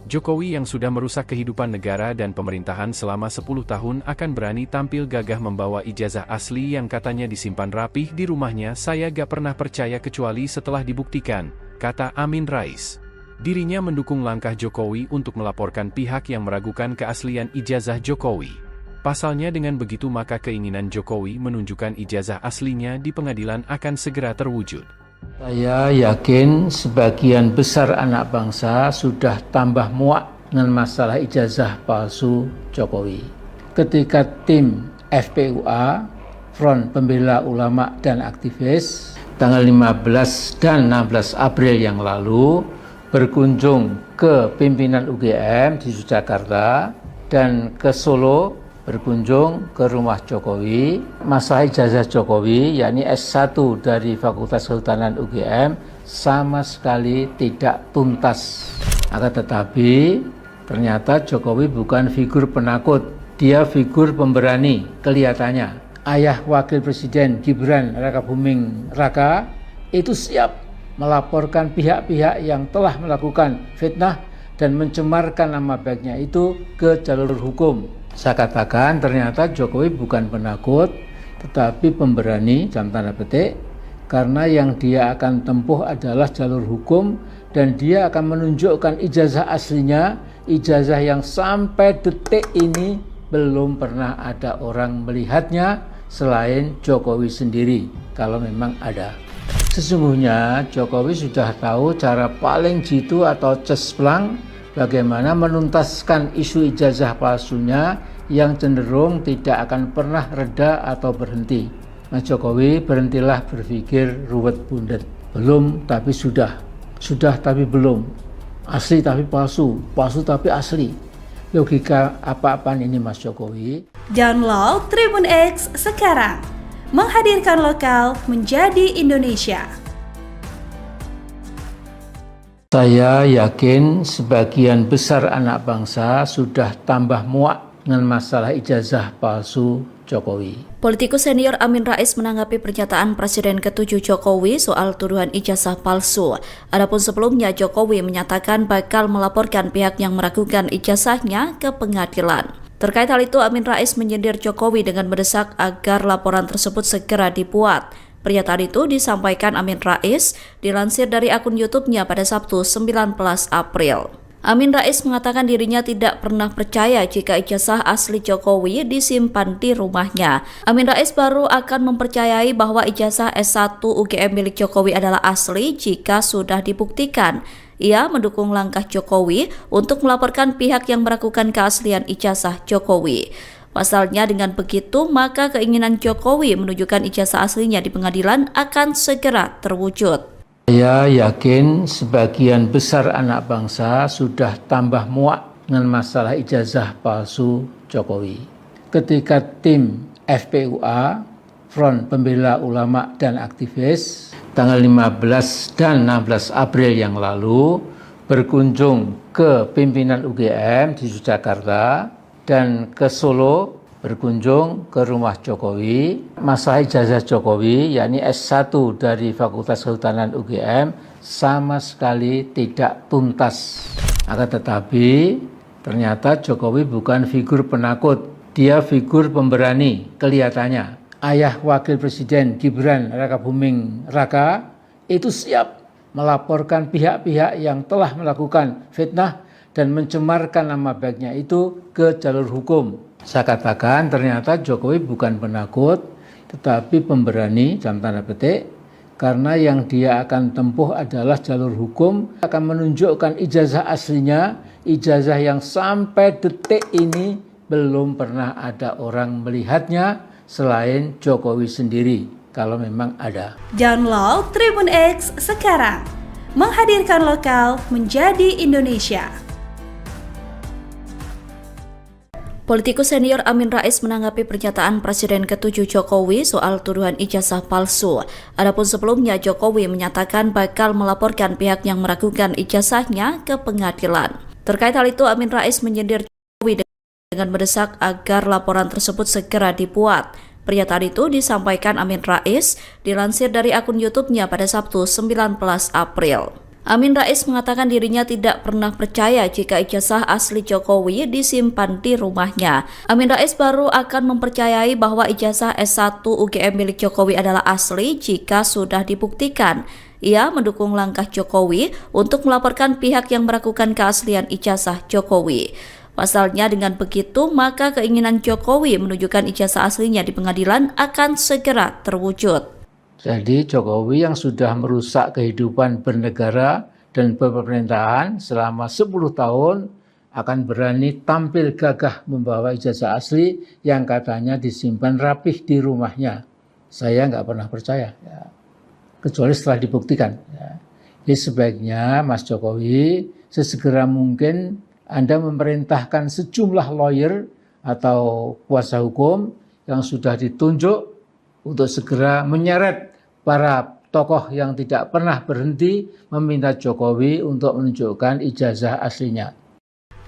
Jokowi yang sudah merusak kehidupan negara dan pemerintahan selama 10 tahun akan berani tampil gagah membawa ijazah asli yang katanya disimpan rapih di rumahnya. Saya gak pernah percaya kecuali setelah dibuktikan, kata Amin Rais. Dirinya mendukung langkah Jokowi untuk melaporkan pihak yang meragukan keaslian ijazah Jokowi. Pasalnya dengan begitu maka keinginan Jokowi menunjukkan ijazah aslinya di pengadilan akan segera terwujud. Saya yakin sebagian besar anak bangsa sudah tambah muak dengan masalah ijazah palsu Jokowi. Ketika tim FPUA, Front Pembela Ulama dan Aktivis, tanggal 15 dan 16 April yang lalu, berkunjung ke pimpinan UGM di Jakarta dan ke Solo berkunjung ke rumah Jokowi. Masalah ijazah Jokowi, yakni S1 dari Fakultas Kehutanan UGM, sama sekali tidak tuntas. Akan tetapi ternyata Jokowi bukan figur penakut, dia figur pemberani kelihatannya. Ayah Wakil Presiden Gibran Rakabuming Raka itu siap melaporkan pihak-pihak yang telah melakukan fitnah dan mencemarkan nama baiknya itu ke jalur hukum. Saya katakan ternyata Jokowi bukan penakut, tetapi pemberani, dalam tanda petik, karena yang dia akan tempuh adalah jalur hukum dan dia akan menunjukkan ijazah aslinya, ijazah yang sampai detik ini belum pernah ada orang melihatnya selain Jokowi sendiri, kalau memang ada. Sesungguhnya Jokowi sudah tahu cara paling jitu atau cesplang bagaimana menuntaskan isu ijazah palsunya yang cenderung tidak akan pernah reda atau berhenti. Mas Jokowi, berhentilah berpikir ruwet bundet. Belum tapi sudah tapi belum. Asli tapi palsu, palsu tapi asli. Logika apa-apaan ini Mas Jokowi? Download Tribun X sekarang, menghadirkan lokal menjadi Indonesia. Saya yakin sebagian besar anak bangsa sudah tambah muak dengan masalah ijazah palsu Jokowi. Politikus senior Amin Rais menanggapi pernyataan Presiden ke-7 Jokowi soal tuduhan ijazah palsu. Adapun sebelumnya Jokowi menyatakan bakal melaporkan pihak yang meragukan ijazahnya ke pengadilan. Terkait hal itu, Amin Rais menyindir Jokowi dengan mendesak agar laporan tersebut segera dibuat. Pernyataan itu disampaikan Amin Rais dilansir dari akun YouTube-nya pada Sabtu 19 April. Amin Rais mengatakan dirinya tidak pernah percaya jika ijazah asli Jokowi disimpan di rumahnya. Amin Rais baru akan mempercayai bahwa ijazah S1 UGM milik Jokowi adalah asli jika sudah dibuktikan. Ia mendukung langkah Jokowi untuk melaporkan pihak yang meragukan keaslian ijazah Jokowi. Pasalnya dengan begitu, maka keinginan Jokowi menunjukkan ijazah aslinya di pengadilan akan segera terwujud. Saya yakin sebagian besar anak bangsa sudah tambah muak dengan masalah ijazah palsu Jokowi. Ketika tim FPUA, Front Pembela Ulama dan Aktivis, tanggal 15 dan 16 April yang lalu berkunjung ke pimpinan UGM di Yogyakarta dan ke Solo berkunjung ke rumah Jokowi. Masalah ijazah Jokowi, yakni S1 dari Fakultas Kehutanan UGM, sama sekali tidak tuntas. Akan tetapi, ternyata Jokowi bukan figur penakut, dia figur pemberani kelihatannya. Ayah Wakil Presiden Gibran Rakabuming Raka itu siap melaporkan pihak-pihak yang telah melakukan fitnah dan mencemarkan nama baiknya itu ke jalur hukum. Saya katakan ternyata Jokowi bukan penakut, tetapi pemberani dalam tanda petik, karena yang dia akan tempuh adalah jalur hukum, akan menunjukkan ijazah aslinya, ijazah yang sampai detik ini belum pernah ada orang melihatnya selain Jokowi sendiri, kalau memang ada. Download Tribun X sekarang, menghadirkan lokal menjadi Indonesia. Politikus senior Amin Rais menanggapi pernyataan Presiden ke-7 Jokowi soal tuduhan ijazah palsu. Adapun sebelumnya Jokowi menyatakan bakal melaporkan pihak yang meragukan ijazahnya ke pengadilan. Terkait hal itu, Amin Rais menyindir Jokowi dengan mendesak agar laporan tersebut segera dibuat. Pernyataan itu disampaikan Amin Rais dilansir dari akun YouTube-nya pada Sabtu 19 April. Amin Rais mengatakan dirinya tidak pernah percaya jika ijazah asli Jokowi disimpan di rumahnya. Amin Rais baru akan mempercayai bahwa ijazah S1 UGM milik Jokowi adalah asli jika sudah dibuktikan. Ia mendukung langkah Jokowi untuk melaporkan pihak yang meragukan keaslian ijazah Jokowi. Pasalnya dengan begitu, maka keinginan Jokowi menunjukkan ijazah aslinya di pengadilan akan segera terwujud. Jadi Jokowi yang sudah merusak kehidupan bernegara dan pemerintahan selama 10 tahun akan berani tampil gagah membawa ijazah asli yang katanya disimpan rapih di rumahnya. Saya nggak pernah percaya, ya. Kecuali setelah dibuktikan. Ya. Jadi sebaiknya Mas Jokowi sesegera mungkin Anda memerintahkan sejumlah lawyer atau kuasa hukum yang sudah ditunjuk untuk segera menyeret para tokoh yang tidak pernah berhenti meminta Jokowi untuk menunjukkan ijazah aslinya.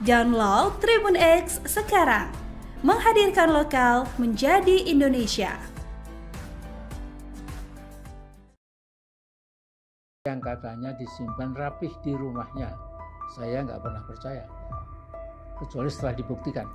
Download Tribun X sekarang, menghadirkan lokal menjadi Indonesia. Yang katanya disimpan rapih di rumahnya, saya nggak pernah percaya, kecuali setelah dibuktikan.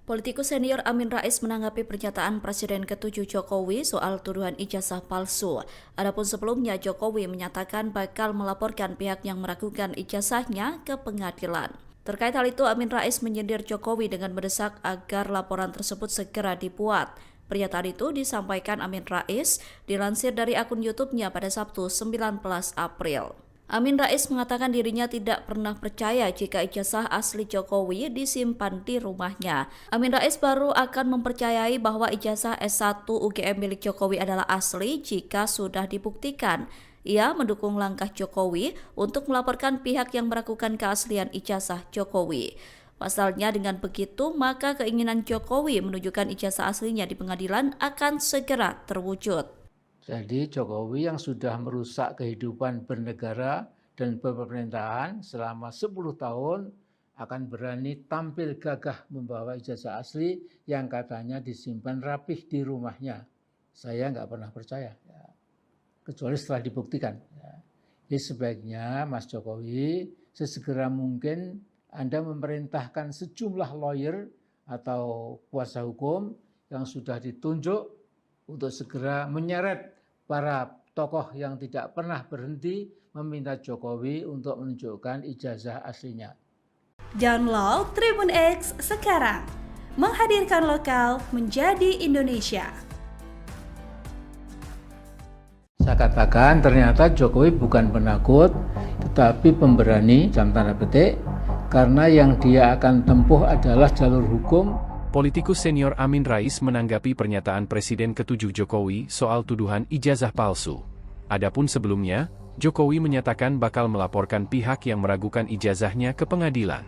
Politikus senior Amin Rais menanggapi pernyataan Presiden ke-7 Jokowi soal tuduhan ijazah palsu. Adapun sebelumnya Jokowi menyatakan bakal melaporkan pihak yang meragukan ijazahnya ke pengadilan. Terkait hal itu, Amin Rais menyindir Jokowi dengan mendesak agar laporan tersebut segera dibuat. Pernyataan itu disampaikan Amin Rais dilansir dari akun YouTube-nya pada Sabtu 19 April. Amin Rais mengatakan dirinya tidak pernah percaya jika ijazah asli Jokowi disimpan di rumahnya. Amin Rais baru akan mempercayai bahwa ijazah S1 UGM milik Jokowi adalah asli jika sudah dibuktikan. Ia mendukung langkah Jokowi untuk melaporkan pihak yang meragukan keaslian ijazah Jokowi. Pasalnya dengan begitu, maka keinginan Jokowi menunjukkan ijazah aslinya di pengadilan akan segera terwujud. Jadi Jokowi yang sudah merusak kehidupan bernegara dan pemerintahan selama 10 tahun akan berani tampil gagah membawa ijazah asli yang katanya disimpan rapih di rumahnya. Saya nggak pernah percaya, ya. Kecuali setelah dibuktikan. Ya. Jadi sebaiknya Mas Jokowi sesegera mungkin Anda memerintahkan sejumlah lawyer atau kuasa hukum yang sudah ditunjuk untuk segera menyeret para tokoh yang tidak pernah berhenti meminta Jokowi untuk menunjukkan ijazah aslinya. Download Tribun X sekarang, menghadirkan lokal menjadi Indonesia. Saya katakan ternyata Jokowi bukan penakut, tetapi pemberani dalam tanda petik, karena yang dia akan tempuh adalah jalur hukum. Politikus senior Amin Rais menanggapi pernyataan Presiden ke-7 Jokowi soal tuduhan ijazah palsu. Adapun sebelumnya, Jokowi menyatakan bakal melaporkan pihak yang meragukan ijazahnya ke pengadilan.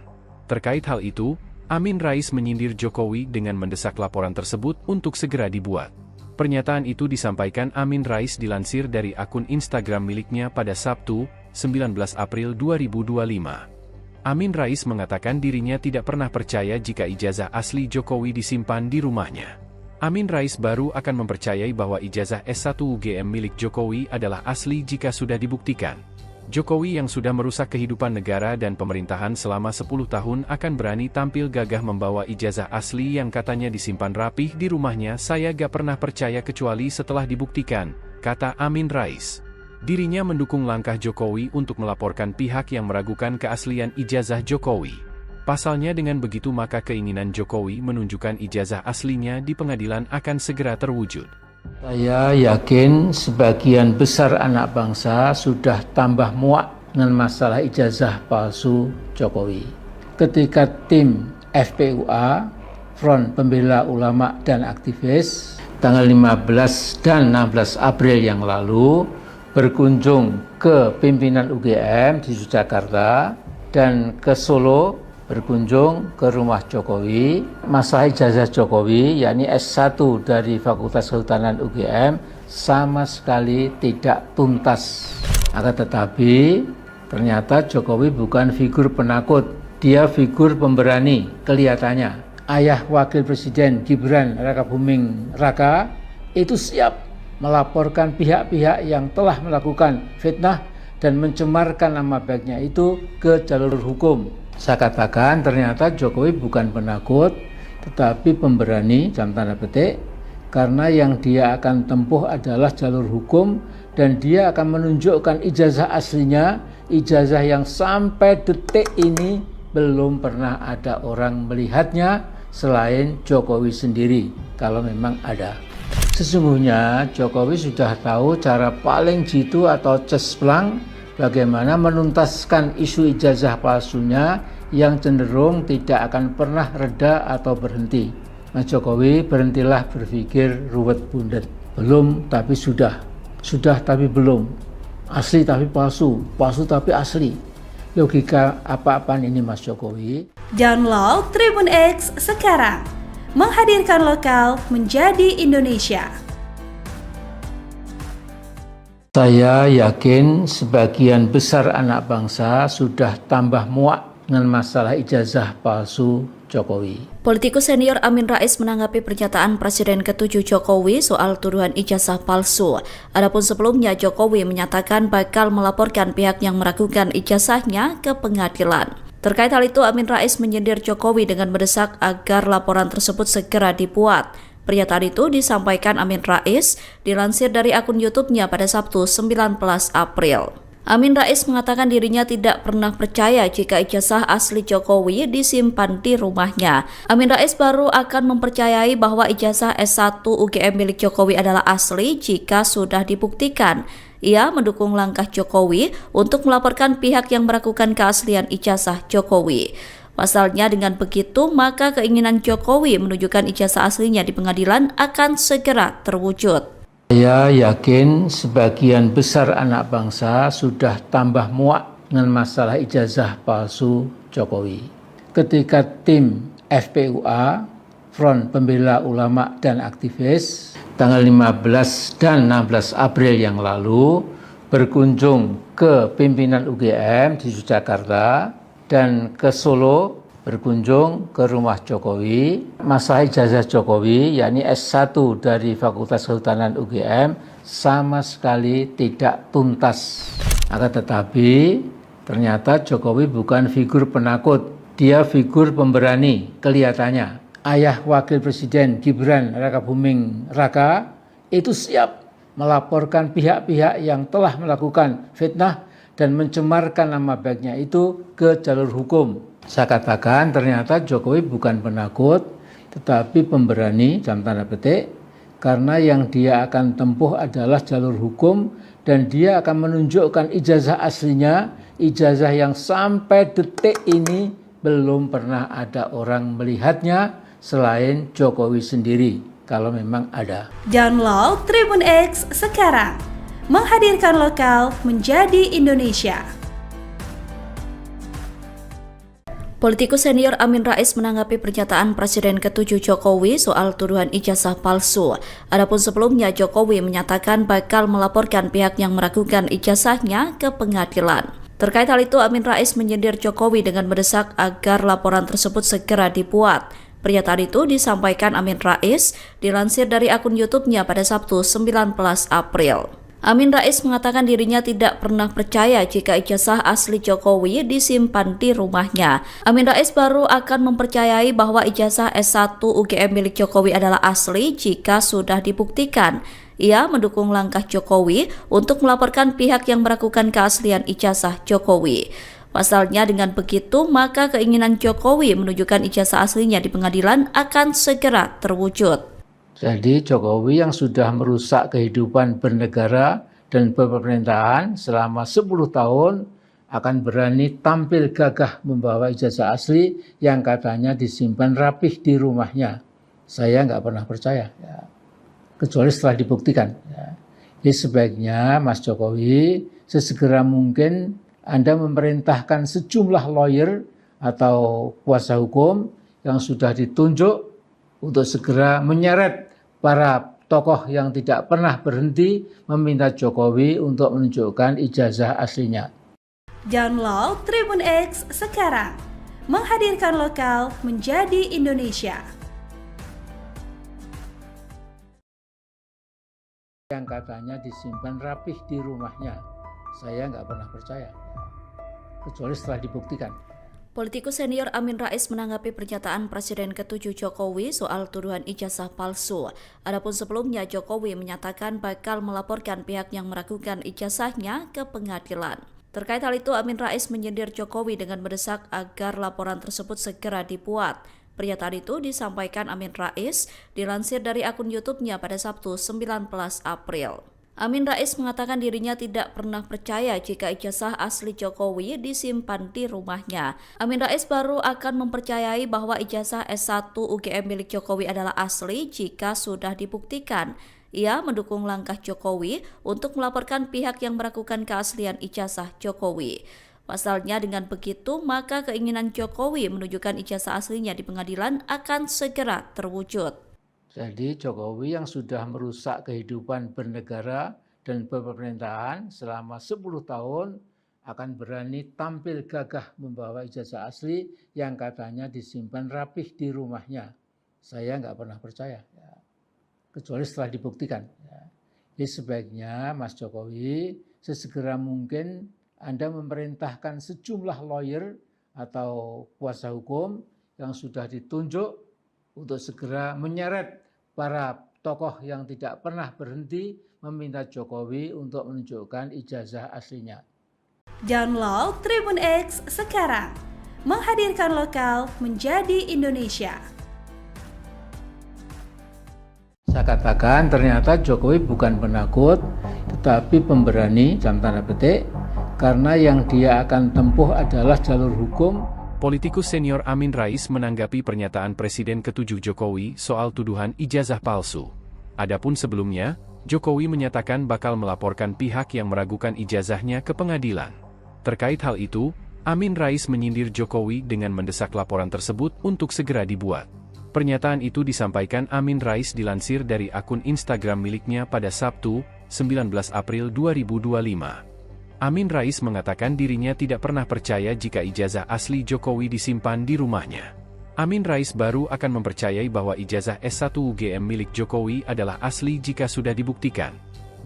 Terkait hal itu, Amin Rais menyindir Jokowi dengan mendesak laporan tersebut untuk segera dibuat. Pernyataan itu disampaikan Amin Rais dilansir dari akun Instagram miliknya pada Sabtu, 19 April 2025. Amin Rais mengatakan dirinya tidak pernah percaya jika ijazah asli Jokowi disimpan di rumahnya. Amin Rais baru akan mempercayai bahwa ijazah S1 UGM milik Jokowi adalah asli jika sudah dibuktikan. Jokowi yang sudah merusak kehidupan negara dan pemerintahan selama 10 tahun akan berani tampil gagah membawa ijazah asli yang katanya disimpan rapih di rumahnya. Saya gak pernah percaya kecuali setelah dibuktikan, kata Amin Rais. Dirinya mendukung langkah Jokowi untuk melaporkan pihak yang meragukan keaslian ijazah Jokowi. Pasalnya dengan begitu maka keinginan Jokowi menunjukkan ijazah aslinya di pengadilan akan segera terwujud. Saya yakin sebagian besar anak bangsa sudah tambah muak dengan masalah ijazah palsu Jokowi. Ketika tim FPUA, Front Pembela Ulama dan Aktivis, tanggal 15 dan 16 April yang lalu berkunjung ke pimpinan UGM di Yogyakarta dan ke Solo, berkunjung ke rumah Jokowi. Masalah ijazah Jokowi, yakni S1 dari Fakultas Kehutanan UGM, sama sekali tidak tuntas. Akan tetapi, ternyata Jokowi bukan figur penakut, dia figur pemberani kelihatannya. Ayah Wakil Presiden Gibran Rakabuming Raka itu siap melaporkan pihak-pihak yang telah melakukan fitnah dan mencemarkan nama baiknya itu ke jalur hukum. Saya katakan ternyata Jokowi bukan penakut, tetapi pemberani dalam tanda petik, karena yang dia akan tempuh adalah jalur hukum dan dia akan menunjukkan ijazah aslinya, ijazah yang sampai detik ini belum pernah ada orang melihatnya selain Jokowi sendiri, kalau memang ada. Sesungguhnya Jokowi sudah tahu cara paling jitu atau cesπlang bagaimana menuntaskan isu ijazah palsunya yang cenderung tidak akan pernah reda atau berhenti. Mas Jokowi, berhentilah berpikir ruwet bundet. Belum tapi sudah tapi belum. Asli tapi palsu, palsu tapi asli. Logika apa-apaan ini Mas Jokowi? Download Tribun X sekarang. Menghadirkan lokal menjadi Indonesia. Saya yakin sebagian besar anak bangsa sudah tambah muak dengan masalah ijazah palsu Jokowi. Politikus senior Amin Rais menanggapi pernyataan Presiden ke-7 Jokowi soal tuduhan ijazah palsu. Adapun sebelumnya Jokowi menyatakan bakal melaporkan pihak yang meragukan ijazahnya ke pengadilan. Terkait hal itu, Amin Rais menyindir Jokowi dengan mendesak agar laporan tersebut segera dibuat. Pernyataan itu disampaikan Amin Rais dilansir dari akun YouTube-nya pada Sabtu 19 April. Amin Rais mengatakan dirinya tidak pernah percaya jika ijazah asli Jokowi disimpan di rumahnya. Amin Rais baru akan mempercayai bahwa ijazah S1 UGM milik Jokowi adalah asli jika sudah dibuktikan. Ia mendukung langkah Jokowi untuk melaporkan pihak yang meragukan keaslian ijazah Jokowi. Pasalnya dengan begitu, maka keinginan Jokowi menunjukkan ijazah aslinya di pengadilan akan segera terwujud. Saya yakin sebagian besar anak bangsa sudah tambah muak dengan masalah ijazah palsu Jokowi. Ketika tim FPUA, Front Pembela Ulama dan Aktivis, tanggal 15 dan 16 April yang lalu berkunjung ke pimpinan UGM di Yogyakarta dan ke Solo, berkunjung ke rumah Jokowi. Masalah ijazah Jokowi, yakni S1 dari Fakultas Kehutanan UGM, sama sekali tidak tuntas. Akan tetapi, ternyata Jokowi bukan figur penakut, dia figur pemberani kelihatannya. Ayah Wakil Presiden Gibran Rakabuming Raka itu siap melaporkan pihak-pihak yang telah melakukan fitnah dan mencemarkan nama baiknya itu ke jalur hukum. Saya katakan ternyata Jokowi bukan penakut, tetapi pemberani dalam tanda petik, karena yang dia akan tempuh adalah jalur hukum dan dia akan menunjukkan ijazah aslinya, ijazah yang sampai detik ini belum pernah ada orang melihatnya selain Jokowi sendiri, kalau memang ada. Download Tribun X sekarang, menghadirkan lokal menjadi Indonesia. Politikus senior Amin Rais menanggapi pernyataan Presiden ke-7 Jokowi soal tuduhan ijazah palsu. Adapun sebelumnya Jokowi menyatakan bakal melaporkan pihak yang meragukan ijazahnya ke pengadilan. Terkait hal itu, Amin Rais menyindir Jokowi dengan mendesak agar laporan tersebut segera dibuat. Pernyataan itu disampaikan Amin Rais dilansir dari akun YouTube-nya pada Sabtu 19 April. Amin Rais mengatakan dirinya tidak pernah percaya jika ijazah asli Jokowi disimpan di rumahnya. Amin Rais baru akan mempercayai bahwa ijazah S1 UGM milik Jokowi adalah asli jika sudah dibuktikan. Ia mendukung langkah Jokowi untuk melaporkan pihak yang meragukan keaslian ijazah Jokowi. Pasalnya dengan begitu, maka keinginan Jokowi menunjukkan ijazah aslinya di pengadilan akan segera terwujud. Jadi Jokowi yang sudah merusak kehidupan bernegara dan pemerintahan selama 10 tahun akan berani tampil gagah membawa ijazah asli yang katanya disimpan rapih di rumahnya. Saya nggak pernah percaya, ya. Kecuali setelah dibuktikan. Ya. Jadi sebaiknya Mas Jokowi sesegera mungkin Anda memerintahkan sejumlah lawyer atau kuasa hukum yang sudah ditunjuk untuk segera menyeret para tokoh yang tidak pernah berhenti meminta Jokowi untuk menunjukkan ijazah aslinya. Download Tribun X sekarang, menghadirkan lokal menjadi Indonesia. Yang katanya disimpan rapih di rumahnya, saya nggak pernah percaya, kecuali setelah dibuktikan. Politikus senior Amin Rais menanggapi pernyataan Presiden ke-7 Jokowi soal tuduhan ijazah palsu. Adapun sebelumnya Jokowi menyatakan bakal melaporkan pihak yang meragukan ijazahnya ke pengadilan. Terkait hal itu, Amin Rais menyindir Jokowi dengan mendesak agar laporan tersebut segera dibuat. Pernyataan itu disampaikan Amin Rais dilansir dari akun YouTube-nya pada Sabtu 19 April. Amin Rais mengatakan dirinya tidak pernah percaya jika ijazah asli Jokowi disimpan di rumahnya. Amin Rais baru akan mempercayai bahwa ijazah S1 UGM milik Jokowi adalah asli jika sudah dibuktikan. Ia mendukung langkah Jokowi untuk melaporkan pihak yang meragukan keaslian ijazah Jokowi. Pasalnya dengan begitu, maka keinginan Jokowi menunjukkan ijazah aslinya di pengadilan akan segera terwujud. Jadi Jokowi yang sudah merusak kehidupan bernegara dan pemerintahan selama 10 tahun akan berani tampil gagah membawa ijazah asli yang katanya disimpan rapih di rumahnya. Saya nggak pernah percaya, ya. Kecuali setelah dibuktikan. Ya. Jadi sebaiknya Mas Jokowi sesegera mungkin Anda memerintahkan sejumlah lawyer atau kuasa hukum yang sudah ditunjuk untuk segera menyeret para tokoh yang tidak pernah berhenti meminta Jokowi untuk menunjukkan ijazah aslinya. Download Tribun X sekarang, menghadirkan lokal menjadi Indonesia. Saya katakan ternyata Jokowi bukan penakut, tetapi pemberani, dalam tanda petik, karena yang dia akan tempuh adalah jalur hukum. Politikus senior Amin Rais menanggapi pernyataan Presiden ke-7 Jokowi soal tuduhan ijazah palsu. Adapun sebelumnya, Jokowi menyatakan bakal melaporkan pihak yang meragukan ijazahnya ke pengadilan. Terkait hal itu, Amin Rais menyindir Jokowi dengan mendesak laporan tersebut untuk segera dibuat. Pernyataan itu disampaikan Amin Rais dilansir dari akun Instagram miliknya pada Sabtu, 19 April 2025. Amin Rais mengatakan dirinya tidak pernah percaya jika ijazah asli Jokowi disimpan di rumahnya. Amin Rais baru akan mempercayai bahwa ijazah S1 UGM milik Jokowi adalah asli jika sudah dibuktikan.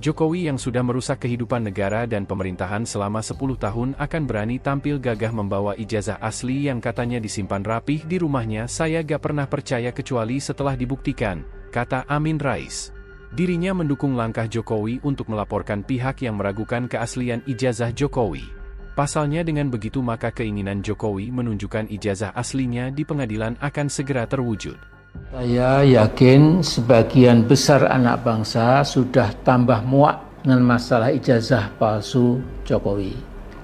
Jokowi yang sudah merusak kehidupan negara dan pemerintahan selama 10 tahun akan berani tampil gagah membawa ijazah asli yang katanya disimpan rapih di rumahnya. Saya gak pernah percaya kecuali setelah dibuktikan, kata Amin Rais. Dirinya mendukung langkah Jokowi untuk melaporkan pihak yang meragukan keaslian ijazah Jokowi. Pasalnya dengan begitu maka keinginan Jokowi menunjukkan ijazah aslinya di pengadilan akan segera terwujud. Saya yakin sebagian besar anak bangsa sudah tambah muak dengan masalah ijazah palsu Jokowi.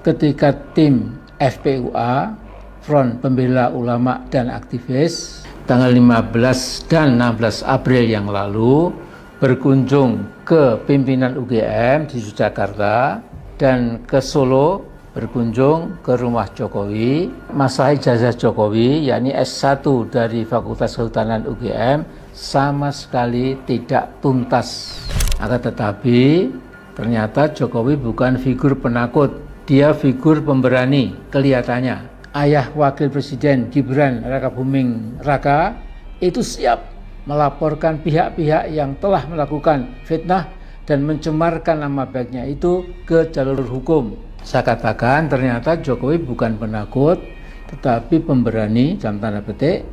Ketika tim FPUA, Front Pembela Ulama dan Aktivis, tanggal 15 dan 16 April yang lalu berkunjung ke pimpinan UGM di Yogyakarta dan ke Solo berkunjung ke rumah Jokowi. Masalah ijazah Jokowi, yakni S1 dari Fakultas Kehutanan UGM, sama sekali tidak tuntas. Akan tetapi ternyata Jokowi bukan figur penakut, dia figur pemberani kelihatannya. Ayah Wakil Presiden Gibran Rakabuming Raka itu siap melaporkan pihak-pihak yang telah melakukan fitnah dan mencemarkan nama baiknya itu ke jalur hukum. Saya katakan ternyata Jokowi bukan penakut, tetapi pemberani, dalam tanda petik,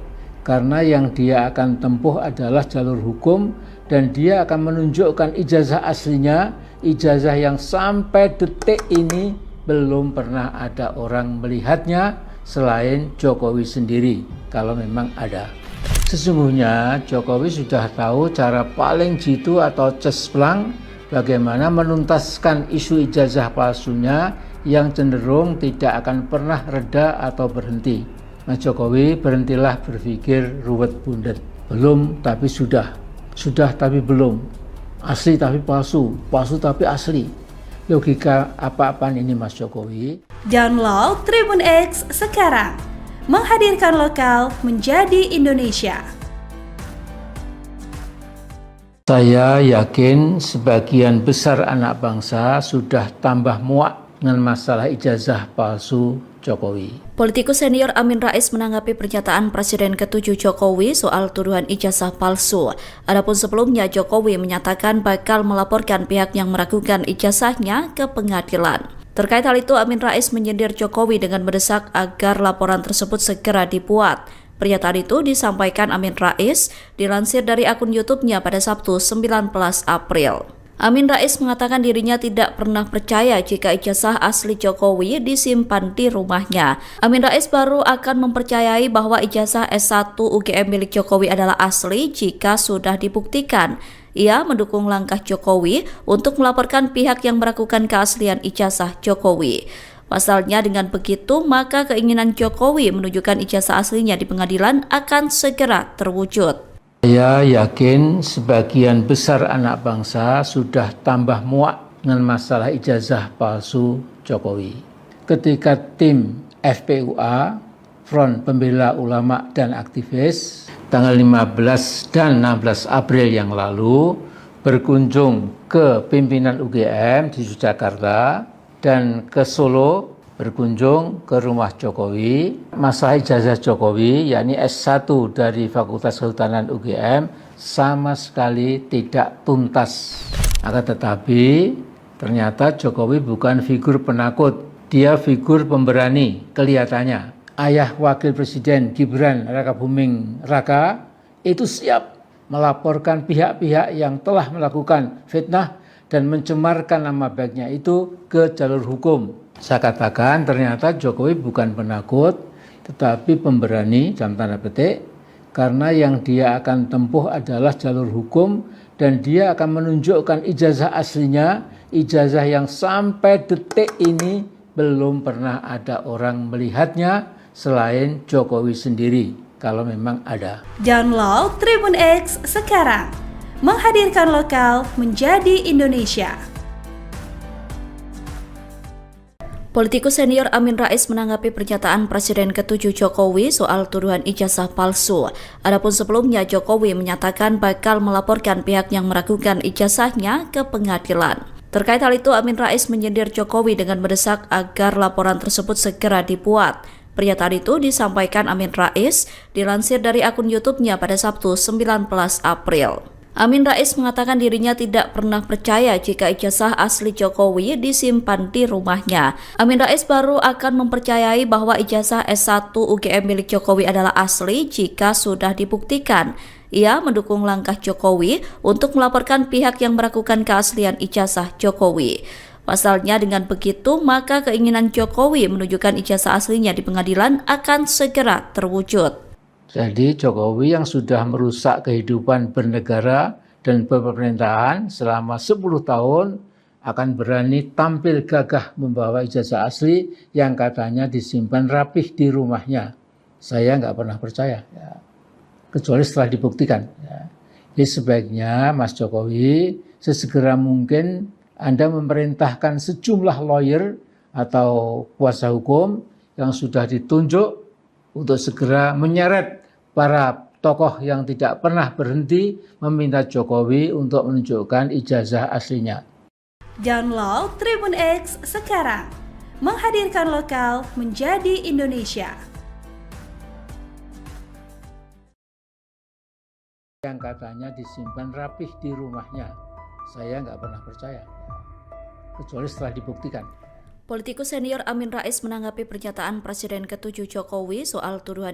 karena yang dia akan tempuh adalah jalur hukum dan dia akan menunjukkan ijazah aslinya, ijazah yang sampai detik ini belum pernah ada orang melihatnya selain Jokowi sendiri, kalau memang ada. Sesungguhnya Jokowi sudah tahu cara paling jitu atau cesplang bagaimana menuntaskan isu ijazah palsunya yang cenderung tidak akan pernah reda atau berhenti. Mas Jokowi, berhentilah berpikir ruwet bundet. Belum tapi sudah tapi belum. Asli tapi palsu, palsu tapi asli. Logika apa-apaan ini Mas Jokowi? Download Tribun X sekarang. Menghadirkan lokal menjadi Indonesia. Saya yakin sebagian besar anak bangsa sudah tambah muak dengan masalah ijazah palsu Jokowi. Politikus senior Amin Rais menanggapi pernyataan Presiden ke-7 Jokowi soal tuduhan ijazah palsu. Adapun sebelumnya Jokowi menyatakan bakal melaporkan pihak yang meragukan ijazahnya ke pengadilan. Terkait hal itu, Amin Rais menyindir Jokowi dengan mendesak agar laporan tersebut segera dibuat. Pernyataan itu disampaikan Amin Rais dilansir dari akun YouTube-nya pada Sabtu 19 April. Amin Rais mengatakan dirinya tidak pernah percaya jika ijazah asli Jokowi disimpan di rumahnya. Amin Rais baru akan mempercayai bahwa ijazah S1 UGM milik Jokowi adalah asli jika sudah dibuktikan. Ia mendukung langkah Jokowi untuk melaporkan pihak yang meragukan keaslian ijazah Jokowi. Pasalnya dengan begitu, maka keinginan Jokowi menunjukkan ijazah aslinya di pengadilan akan segera terwujud. Saya yakin sebagian besar anak bangsa sudah tambah muak dengan masalah ijazah palsu Jokowi. Ketika tim FPUA, Front Pembela Ulama dan Aktivis, tanggal 15 dan 16 April yang lalu berkunjung ke pimpinan UGM di Yogyakarta dan ke Solo berkunjung ke rumah Jokowi. Masalah ijazah Jokowi, yakni S1 dari Fakultas Kehutanan UGM, sama sekali tidak tuntas. Akan tetapi ternyata Jokowi bukan figur penakut, dia figur pemberani kelihatannya. Ayah Wakil Presiden Gibran Rakabuming Raka itu siap melaporkan pihak-pihak yang telah melakukan fitnah dan mencemarkan nama baiknya itu ke jalur hukum. Saya katakan ternyata Jokowi bukan penakut, tetapi pemberani, dalam tanda petik, karena yang dia akan tempuh adalah jalur hukum dan dia akan menunjukkan ijazah aslinya, ijazah yang sampai detik ini belum pernah ada orang melihatnya selain Jokowi sendiri, kalau memang ada. Download Tribun X sekarang. Menghadirkan lokal menjadi Indonesia. Politikus senior Amin Rais menanggapi pernyataan Presiden ke-7 Jokowi soal tuduhan ijazah palsu. Adapun sebelumnya Jokowi menyatakan bakal melaporkan pihak yang meragukan ijazahnya ke pengadilan. Terkait hal itu, Amin Rais menyindir Jokowi dengan mendesak agar laporan tersebut segera dibuat. Pernyataan itu disampaikan Amin Rais dilansir dari akun YouTube-nya pada Sabtu 19 April. Amin Rais mengatakan dirinya tidak pernah percaya jika ijazah asli Jokowi disimpan di rumahnya. Amin Rais baru akan mempercayai bahwa ijazah S1 UGM milik Jokowi adalah asli jika sudah dibuktikan. Ia mendukung langkah Jokowi untuk melaporkan pihak yang meragukan keaslian ijazah Jokowi. Pasalnya dengan begitu, maka keinginan Jokowi menunjukkan ijazah aslinya di pengadilan akan segera terwujud. Jadi Jokowi yang sudah merusak kehidupan bernegara dan pemerintahan selama 10 tahun akan berani tampil gagah membawa ijazah asli yang katanya disimpan rapih di rumahnya. Saya nggak pernah percaya, ya. Kecuali setelah dibuktikan. Ya. Jadi sebaiknya Mas Jokowi sesegera mungkin Anda memerintahkan sejumlah lawyer atau kuasa hukum yang sudah ditunjuk untuk segera menyeret para tokoh yang tidak pernah berhenti meminta Jokowi untuk menunjukkan ijazah aslinya. Download Tribun X sekarang, menghadirkan lokal menjadi Indonesia. Yang katanya disimpan rapih di rumahnya, saya nggak pernah percaya, kecuali setelah dibuktikan. Politikus senior Amin Rais menanggapi pernyataan Presiden ke-7 Jokowi soal tuduhan